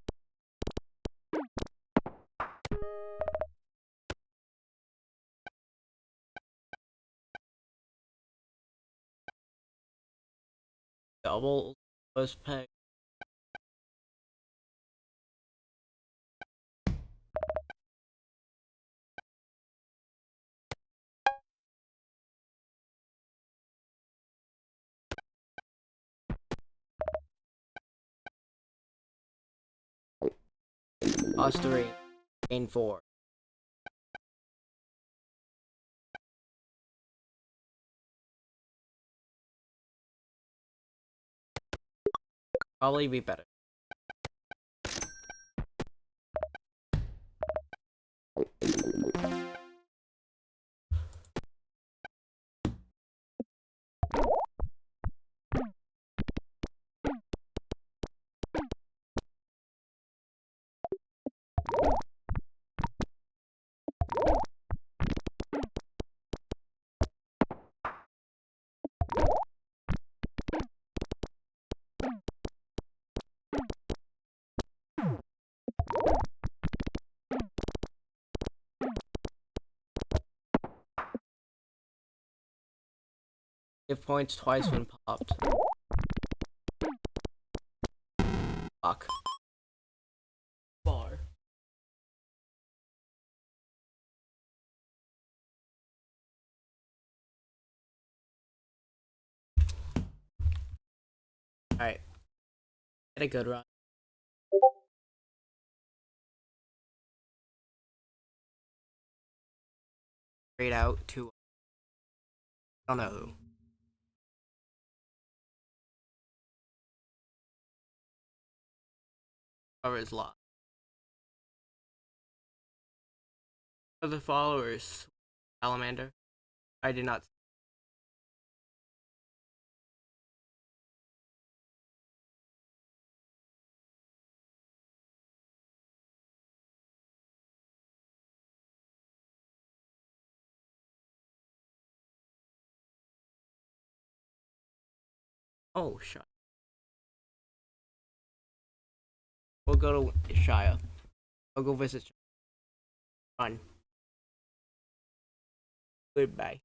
Double first peg. Osterine, gain 4. Probably be better. Give points twice when popped. Fuck. Bar. Alright. Get a good run. Straight out to... I don't know who. Cover is lost. Other followers. Salamander. I did not. Oh, shit. We'll go to Shire. I'll go visit. Run. Goodbye.